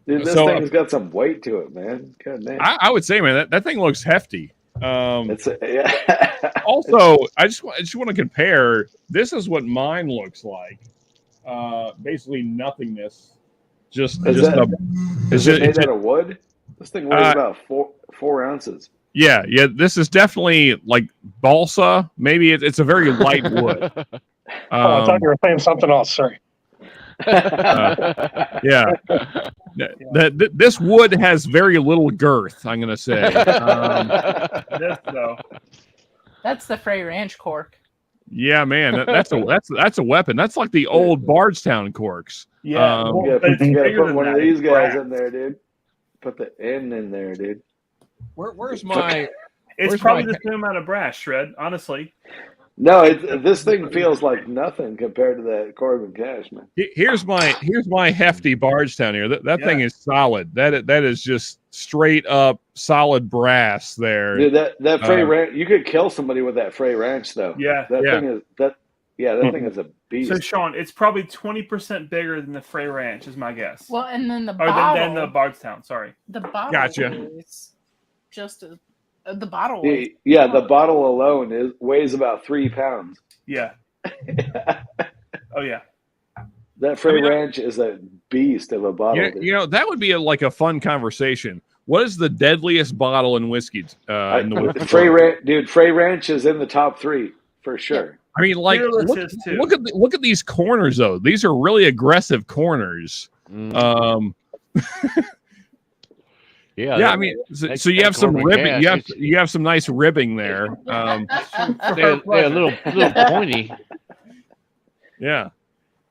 Dude, this So, thing's got some weight to it, man. God damn. I would say, man, that thing looks hefty. Yeah. Also, I just want to compare. This is what mine looks like. Basically nothingness. Just Is just that- a. Is it made out of wood? This thing weighs about four ounces. Yeah. This is definitely like balsa. Maybe it's a very light wood. I thought you were saying something else. Sorry. Yeah. This wood has very little girth, I'm going to say. This, though. That's the Frey Ranch cork. Yeah, man, that's a weapon. That's like the old Bardstown corks. Yeah, You but it's gotta bigger put than one of that. these It's guys brass. in there, dude. Put the N in there, dude. Where's my? It's where's probably my- the same amount of brass, Shred, honestly. No, this thing feels like nothing compared to that Corbin Cash, man. Here's my hefty Bardstown here. That thing is solid. That is just straight up solid brass there. Dude, that Frey Ranch, you could kill somebody with that Frey Ranch, though. Yeah. That Yeah. thing is that thing is a beast. So, Sean, it's probably 20% bigger than the Frey Ranch, is my guess. Well, and then the Or bottle. than the Bardstown, sorry. The bottle Gotcha. is just the bottle. Yeah, weighs- yeah, the bottle alone weighs about 3 pounds. Yeah. Oh, yeah. That Frey Ranch is a beast of a bottle. dude. That would be like a fun conversation. What is the deadliest bottle in whiskey? In the whiskey Frey world? Ranch, dude. Frey Ranch is in the top 3 for sure. I mean, like, Fearless is too. look at these corners though. These are really aggressive corners. Yeah, I mean, so you have some ribbing. You have some nice ribbing there. They're a little pointy. Yeah.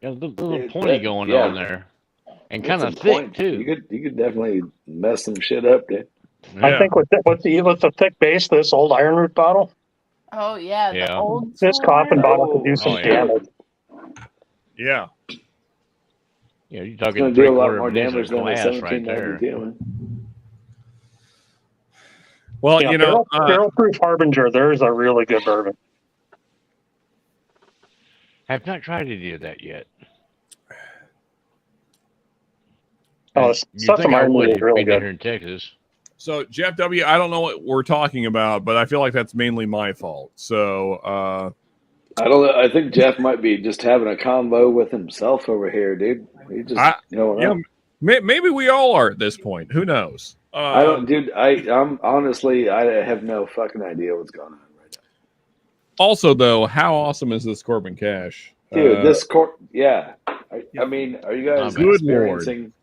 Yeah, a little pointy going yeah. on there, and That's kind of some thick point. too. You could definitely mess some shit up, dude. I think with the thick base, this old iron root bottle, Oh yeah, Yeah. the old. this school coffin iron. bottle could do some yeah. damage. Yeah. Yeah, you're It's talking going to do a lot 3/4 more of an inch damage of than the glass right there. 1792, man. Well, Yeah, barrel-proof Harbinger, there's a really good bourbon. Have not tried any of that yet. Oh, You stuff think from I Iron would Root is really being down good. here in Texas? So Jeff W., I don't know what we're talking about, but I feel like that's mainly my fault. So I don't know. I think Jeff might be just having a combo with himself over here, dude. He just, maybe we all are at this point. Who knows? I don't, dude. I'm honestly, I have no fucking idea what's going on right Also, though, how awesome is this Corbin Cash? now, dude. This court, yeah. I mean, are you guys Good experiencing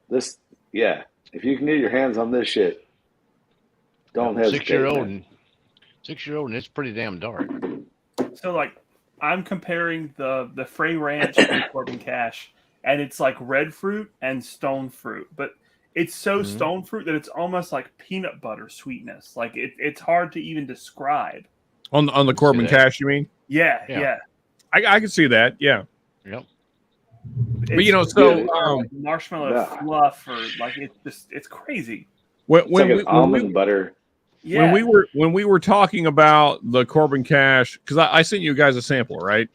this? Yeah. If you can get your hands on this shit, don't hesitate. 6-year-old, man. 6-year-old, and it's pretty damn dark. So, like, I'm comparing the Frey Ranch and Corbin Cash, and it's like red fruit and stone fruit, but it's so stone fruit that it's almost like peanut butter sweetness. Like it's hard to even describe. On the Corbin Cash, you mean? Yeah. I can see that. Yeah. Yep. But marshmallow fluff, or like it's crazy. When almond butter. Yeah. When we were talking about the Corbin Cash, because I sent you guys a sample, right?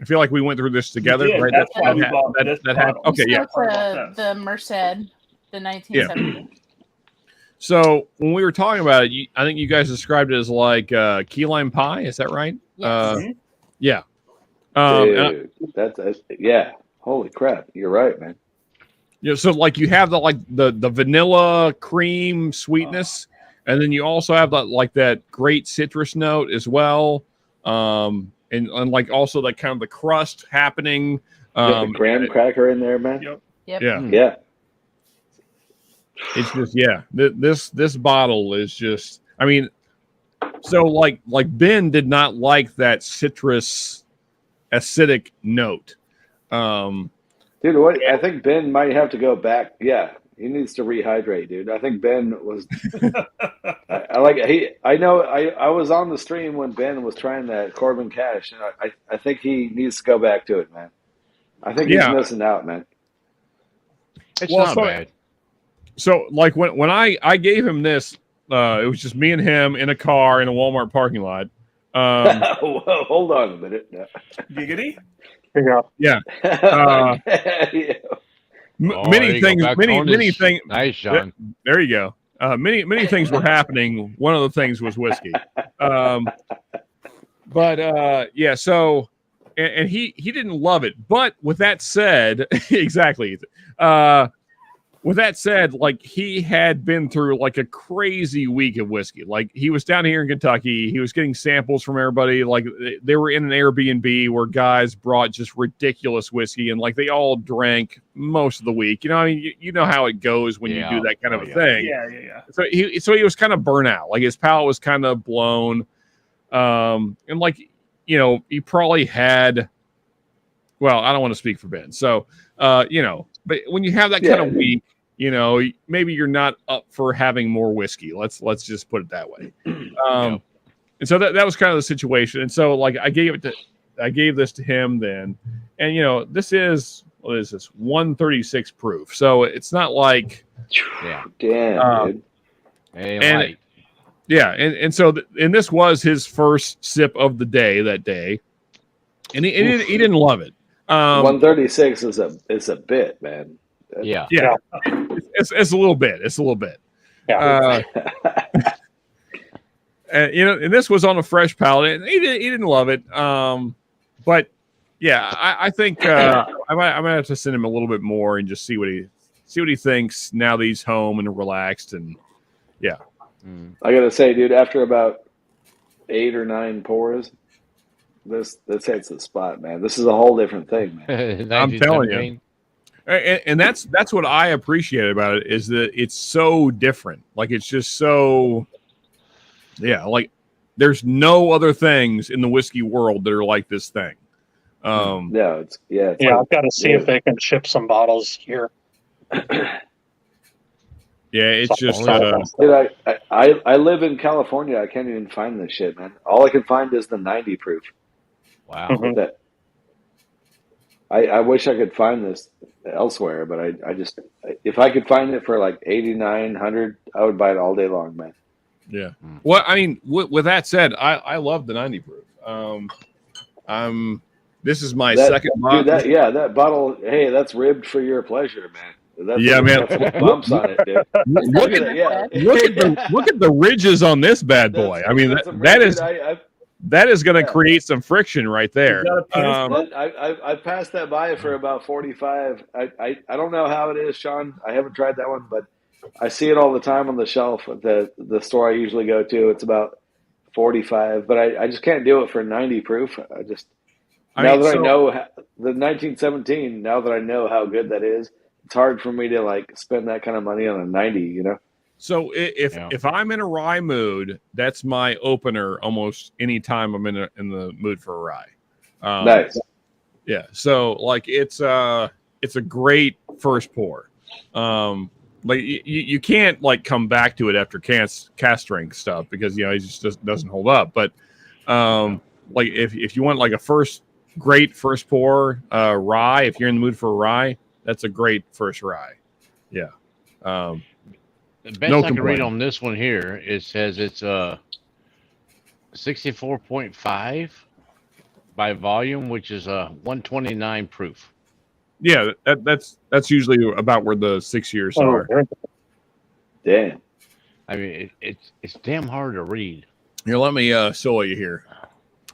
I feel like we went through this together, did. right? That's why we bought this that bottle. okay, yeah. The Merced, the 1970. So when we were talking about it, I think you guys described it as like key lime pie. Is that right? Yes. Yeah. Dude, that's yeah. Holy crap! You're right, man. So like you have the vanilla cream sweetness, and then you also have that great citrus note as well, and like also like kind of the crust happening. The graham cracker in there, man. Yep. Yeah. It's just this bottle is just, I mean, so like Ben did not like that citrus acidic note. Dude, what I think Ben might have to go back. Yeah, He needs to rehydrate, dude. I think Ben was. I was on the stream when Ben was trying that Corbin Cash, and I think he needs to go back to it, man. I think he's missing out, man. It's not bad. So, like when I gave him this, it was just me and him in a car in a Walmart parking lot. Hold on a minute. Giggity? Yeah. Many things. Nice, John. There you go. Many things were happening. One of the things was whiskey. Yeah. So, and he didn't love it. But with that said, exactly. With that said, like he had been through like a crazy week of whiskey. Like he was down here in Kentucky. He was getting samples from everybody. Like they were in an Airbnb where guys brought just ridiculous whiskey and like they all drank most of the week. You know, I mean, you know how it goes when you do that kind of a thing. Yeah. So he was kind of burnt out. Like his palate was kind of blown. And like, you know, he probably had, well, I don't want to speak for Ben. So, you know, but when you have that kind of week, you know, maybe you're not up for having more whiskey. Let's just put it that way. And so that was kind of the situation. And so like I gave this to him then, and you know, this is 136 proof. So it's not like damn. And so and this was his first sip of the day that day, and he didn't love it. 136 is a bit, man. Yeah. It's a little bit. Yeah. And you know, and this was on a fresh palate, and he didn't love it. But yeah, I think I might have to send him a little bit more and just see what he thinks now that he's home and relaxed. And yeah, I gotta say, dude, after about 8 or 9 pours, this hits the spot, man. This is a whole different thing, man. I'm telling you. And that's what I appreciate about it is that it's so different. Like it's just so, like there's no other things in the whiskey world that are like this thing. I've got to see if they can ship some bottles here. It's just. Dude, I live in California. I can't even find this shit, man. All I can find is the 90 proof. Wow. I wish I could find this elsewhere, but I just, if I could find it for like 89, 100, I would buy it all day long, man. Yeah. Well, I mean, with that said, I love the 90 proof. This is my second bottle. That bottle. Hey, that's ribbed for your pleasure, man. Man. That's bumps on it, dude. Look at the ridges on this bad boy. I mean, that is going to create some friction right there. I passed that by for about 45. I don't know how it is, Sean. I haven't tried that one, but I see it all the time on the shelf at the store I usually go to. It's about 45, but I just can't do it for 90 proof. I know the 1917, now that I know how good that is, it's hard for me to like spend that kind of money on a 90, you know? So if I'm in a rye mood, that's my opener almost any time I'm in the mood for a rye. Nice. Yeah. So like it's a great first pour. Like you can't like come back to it after cast strength stuff because you know it just doesn't hold up. But like if you want like a great first pour rye, if you're in the mood for a rye, that's a great first rye. Yeah. The best I can read on this one here, it says it's 64.5 by volume, which is 129 proof. Yeah, that's usually about where the 6 years are. Damn. I mean, it's damn hard to read. Here, let me solo you here.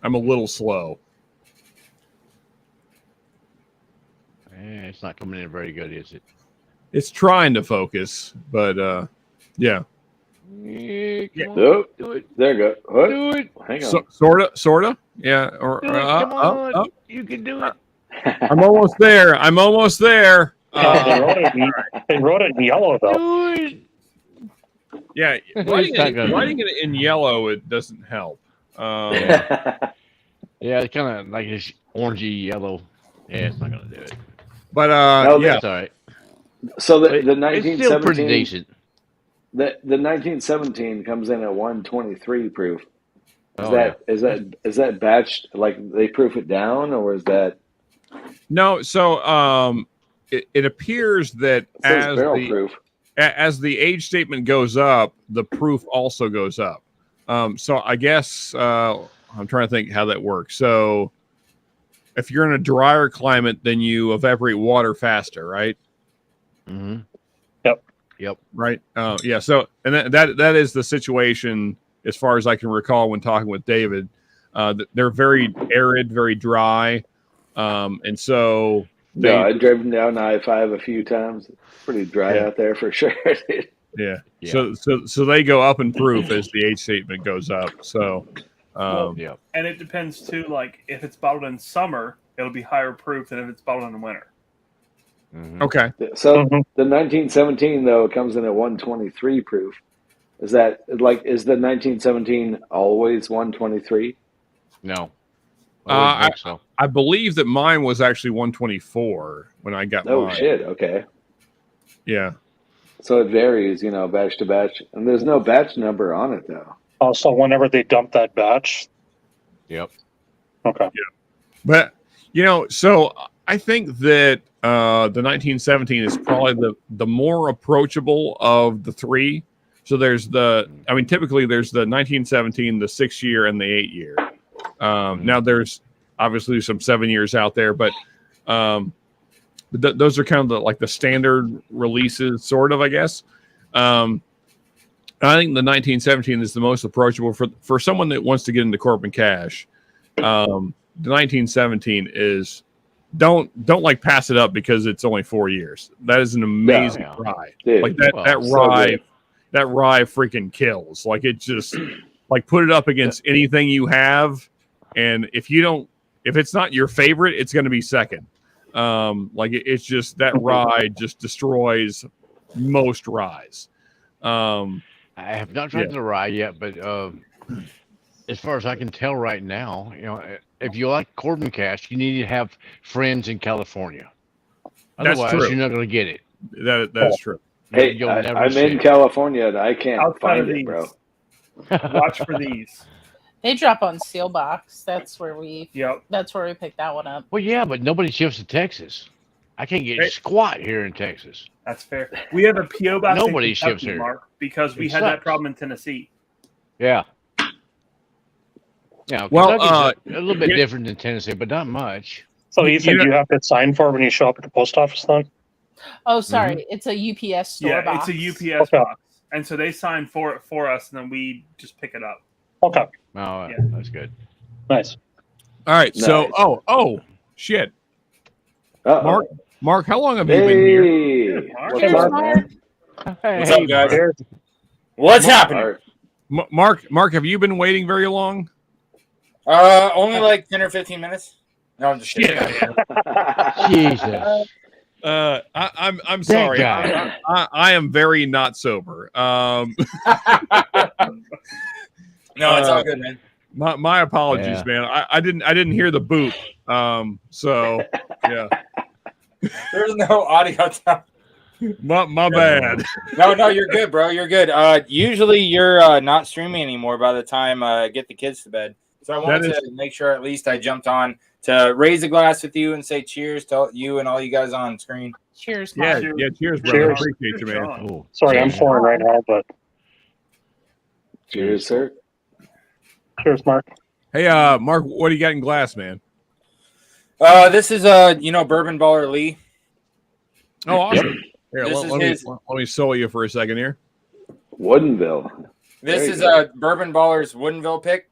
I'm a little slow. It's not coming in very good, is it? It's trying to focus, but yeah. Do it. There you go. What? Do it. Hang on. Sorta. Yeah. Or come on. You can do it. I'm almost there. They wrote it in yellow though. Do it. Yeah, writing it in yellow it doesn't help. Yeah, it's kind of like this orangey yellow. Yeah, it's not gonna do it. But that's all right. So the It's still pretty 1917, decent. the 1917 comes in at 123 proof. Oh, yeah. Is that batched, like they proof it down, or is that? No, so it appears that It says barrel proof. as the age statement goes up, the proof also goes up. So I guess I'm trying to think how that works. So if you're in a drier climate, then you evaporate water faster, right? Mm-hmm. Yep. Right. Yeah. So and that is the situation as far as I can recall when talking with David. They're very arid, very dry, and so No, I've driven down I-5 a few times. It's pretty dry out there for sure. Yeah. So they go up in proof as the age statement goes up. So and it depends too. Like if it's bottled in summer, it'll be higher proof than if it's bottled in winter. Mm-hmm. Okay. So the 1917 though comes in at 123 proof. Is that the 1917 always 123? No. I believe that mine was actually 124 when I got Oh mine. shit! Okay. Yeah. So it varies, batch to batch, and there's no batch number on it though. Oh, so whenever they dump that batch. Yep. Okay. Yeah. But so I think that the 1917 is probably the more approachable of the three. So typically there's the 1917, the 6 year, and the 8 year. Now there's obviously some 7 years out there, but those are kind of the standard releases, sort of, I guess. I think the 1917 is the most approachable for someone that wants to get into corp and cash. The 1917 is don't pass it up because it's only 4 years. That is an amazing rye. Dude, like that rye freaking kills. Like it just put it up against anything you have, and if it's not your favorite, it's going to be second. It's just that rye just destroys most ryes. I have not tried the rye yet, but as far as I can tell right now, if you like Corbin Cash, you need to have friends in California. Otherwise, you're not going to get it. That's true. Hey, I'm in California and I can't find it, bro. Watch for these. They drop on Seal Box. That's where we picked that one up. Well, yeah, but nobody ships to Texas. I can't get squat here in Texas. That's fair. We have a PO box. Nobody in ships Kentucky, here Mark, because we had that problem in Tennessee. Yeah. Yeah. Well, a little bit different than Tennessee, but not much. So Ethan, do you have to sign for it when you show up at the post office then? Oh, sorry. It's a UPS store box. It's a UPS box. And so they sign for it for us, and then we just pick it up. Okay. Oh, that's good. Nice. All right. Nice. So, shit. Uh-oh. Mark, how long have you been here? What's up, man? What's up, guys? What's happening? Mark, have you been waiting very long? Only like 10 or 15 minutes. No, I'm just kidding. Jesus. I'm sorry. I am very not sober. No, it's all good, man. My apologies, man. I didn't hear the boop. So yeah. There's no audio. My bad. No, you're good, bro. You're good. Usually you're not streaming anymore by the time I get the kids to bed. So I wanted to make sure at least I jumped on to raise a glass with you and say cheers to you and all you guys on screen. Cheers, Mark. Yeah, cheers, brother. Appreciate you, man. Oh, sorry, I'm pouring right now, but cheers, sir. Cheers, Mark. Hey, Mark, what do you got in glass, man? This is Bourbon Baller Lee. Oh, awesome. Here, This let me solo you for a second here. Woodenville. This is Bourbon Baller's Woodenville pick.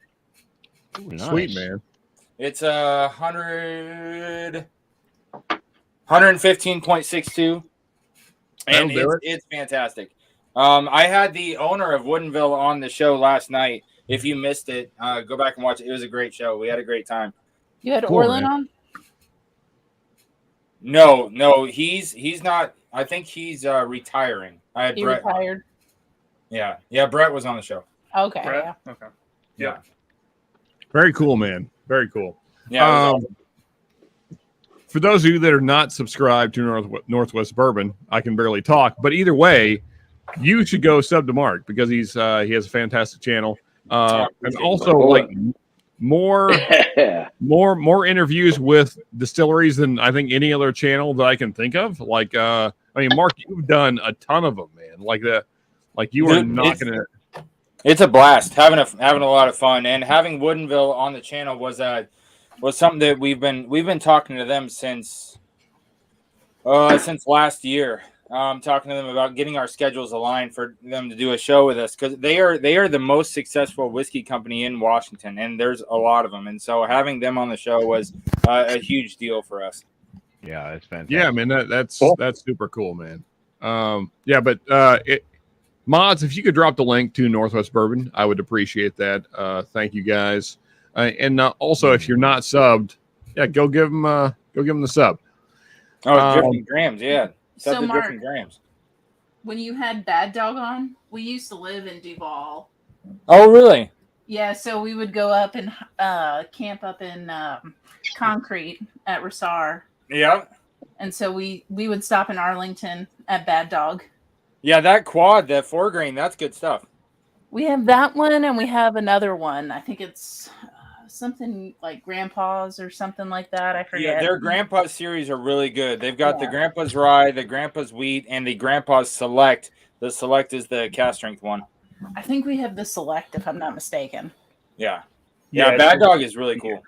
Ooh, nice. Sweet, man. It's 115.62, and it's fantastic. I had the owner of Woodenville on the show last night. If you missed it, go back and watch it. It was a great show. We had a great time. You had Orlin on? No, he's not. I think he's retiring. I had Brett. Retired. Yeah, Brett was on the show. Okay. Brett? Yeah. Okay. Yeah. Very cool, man. Very cool. Yeah. for those of you that are not subscribed to Northwest Bourbon, I can barely talk. But either way, you should go sub to Mark because he has a fantastic channel. And also like more interviews with distilleries than I think any other channel that I can think of. Like I mean, Mark, you've done a ton of them, man. Like you are knocking it. It's a blast, having a lot of fun, and having Woodinville on the channel was something that we've been talking to them since last year. Talking to them about getting our schedules aligned for them to do a show with us because they are the most successful whiskey company in Washington, and there's a lot of them, and so having them on the show was a huge deal for us. Yeah, it's fantastic. Yeah, man, that's super cool, man. Mods, if you could drop the link to Northwest Bourbon, I would appreciate that. Thank you guys. And also, if you're not subbed, go give them the sub. Oh, Drifting Drams, yeah. So Mark, Drifting Drams. When you had Bad Dog on, we used to live in Duval. Oh, really? Yeah, so we would go up and camp up in Concrete at Rosar. Yeah. And so we would stop in Arlington at Bad Dog. Yeah, that quad, that 4 grain, that's good stuff. We have that one, and we have another one. I think it's something like Grandpa's or something like that. I forget. Yeah, their Grandpa's series are really good. They've got the Grandpa's Rye, the Grandpa's Wheat, and the Grandpa's Select. The Select is the cast strength one. I think we have the Select, if I'm not mistaken. Yeah. Yeah, Bad Dog is really cool.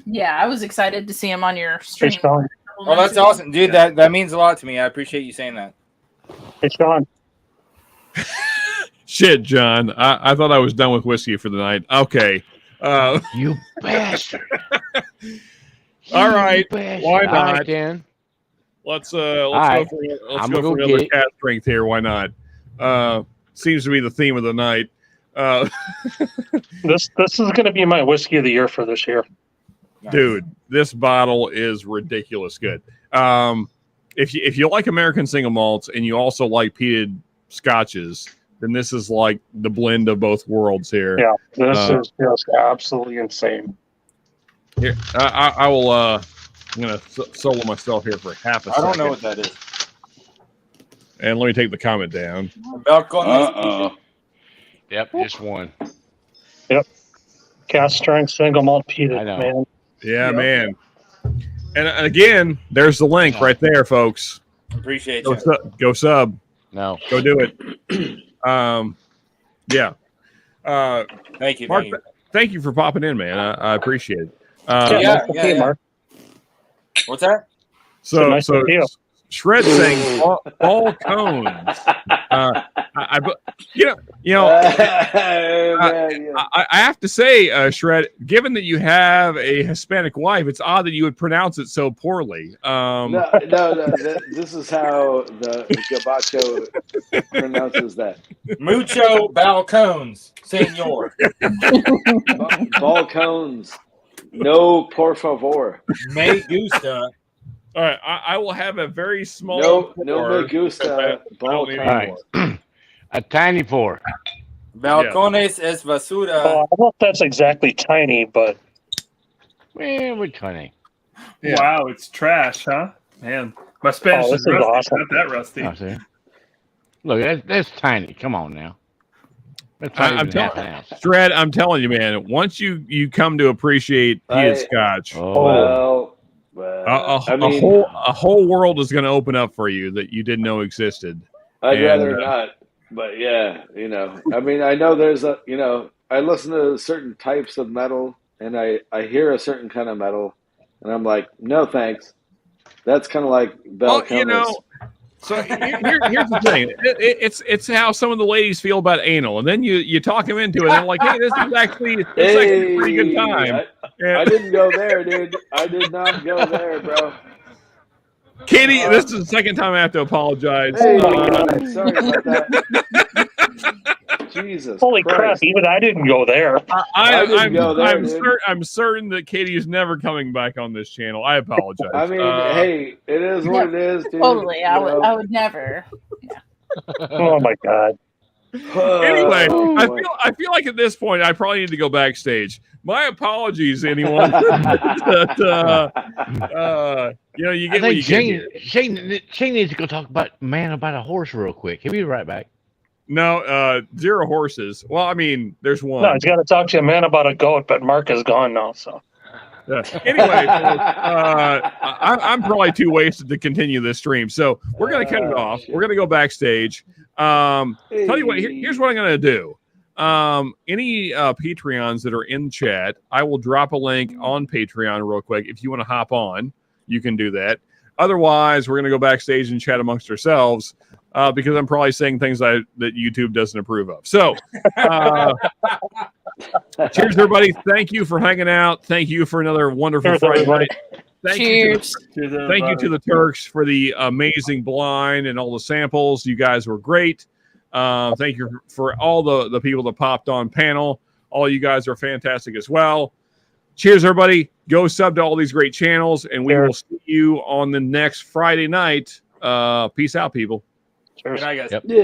Yeah, I was excited to see him on your stream. Oh, that's awesome. Dude, that means a lot to me. I appreciate you saying that. Hey, Sean. Shit, John. I thought I was done with whiskey for the night. Okay. You bastard. All right. Bastard. Why not? Right, Dan. Let's go for another cast strength here. Why not? Seems to be the theme of the night. This is going to be my whiskey of the year for this year. Dude, this bottle is ridiculous good. If you like American single malts and you also like peated scotches, then this is like the blend of both worlds here. Yeah, this is just absolutely insane. Here, I will. I'm gonna solo myself here for half a second. I don't know what that is. And let me take the comment down. Yep, just one. Yep. Cast strength single malt peated, man. Yeah, man. And again, there's the link right there, folks. Appreciate you. Go sub. No. Go do it. Yeah. Thank you. Mark, thank you for popping in, man. I appreciate it. Yeah. What's that? So Shred saying all cones. I have to say, Shred, given that you have a Hispanic wife, it's odd that you would pronounce it so poorly. No. This is how the Gabacho pronounces that. Mucho balcones, senor. Balcones. No, por favor. Me gusta. All right, I will have a very small. No me gusta. Right. A tiny pour. Balcones es basura. Oh, I don't know if that's exactly tiny, but we're tiny. Yeah. Wow, it's trash, huh? Man, my Spanish is rusty. Awesome. Not that rusty. Oh, look, that's tiny. Come on now. I'm telling Shred, I'm telling you, man. Once you come to appreciate peated scotch, a whole world is going to open up for you that you didn't know existed. I'd rather not, but yeah, I mean, I know there's I listen to certain types of metal, and I hear a certain kind of metal, and I'm like, no thanks. That's kind of like Balcones. So here's the thing. It's how some of the ladies feel about anal, and then you talk them into it, and they're like, "Hey, this is actually a pretty good time." I didn't go there, dude. I did not go there, bro. Katie, this is the second time I have to apologize. Hey, sorry about that. Jesus, holy Christ. crap! Even I didn't go there. I'm certain that Katie is never coming back on this channel. I apologize. I mean, hey, it is what it is, dude. Totally, I would never. Yeah. Oh my god. Anyway, Oh, I feel like at this point I probably need to go backstage. My apologies, anyone. That, you I get what you think get. Shane needs to go talk about a horse real quick. He'll be right back. No, 0 horses. Well, I mean, there's one. No, he's got to talk to a man about a goat, but Mark is gone now. So anyway, folks, I'm probably too wasted to continue this stream, so we're going to cut it off. We're going to go backstage. Tell you what, here's what I'm going to do. Any Patreons that are in chat, I will drop a link on Patreon real quick. If you want to hop on, you can do that. Otherwise, we're going to go backstage and chat amongst ourselves because I'm probably saying things that YouTube doesn't approve of. So, cheers, everybody. Thank you for hanging out. Thank you for another wonderful Friday night. Thank you to the Turks for the amazing blind and all the samples. You guys were great. Thank you for all the people that popped on panel. All you guys are fantastic as well. Cheers, everybody. Go sub to all these great channels, and we will see you on the next Friday night. Peace out, people. Good night, guys. Yep. Yeah.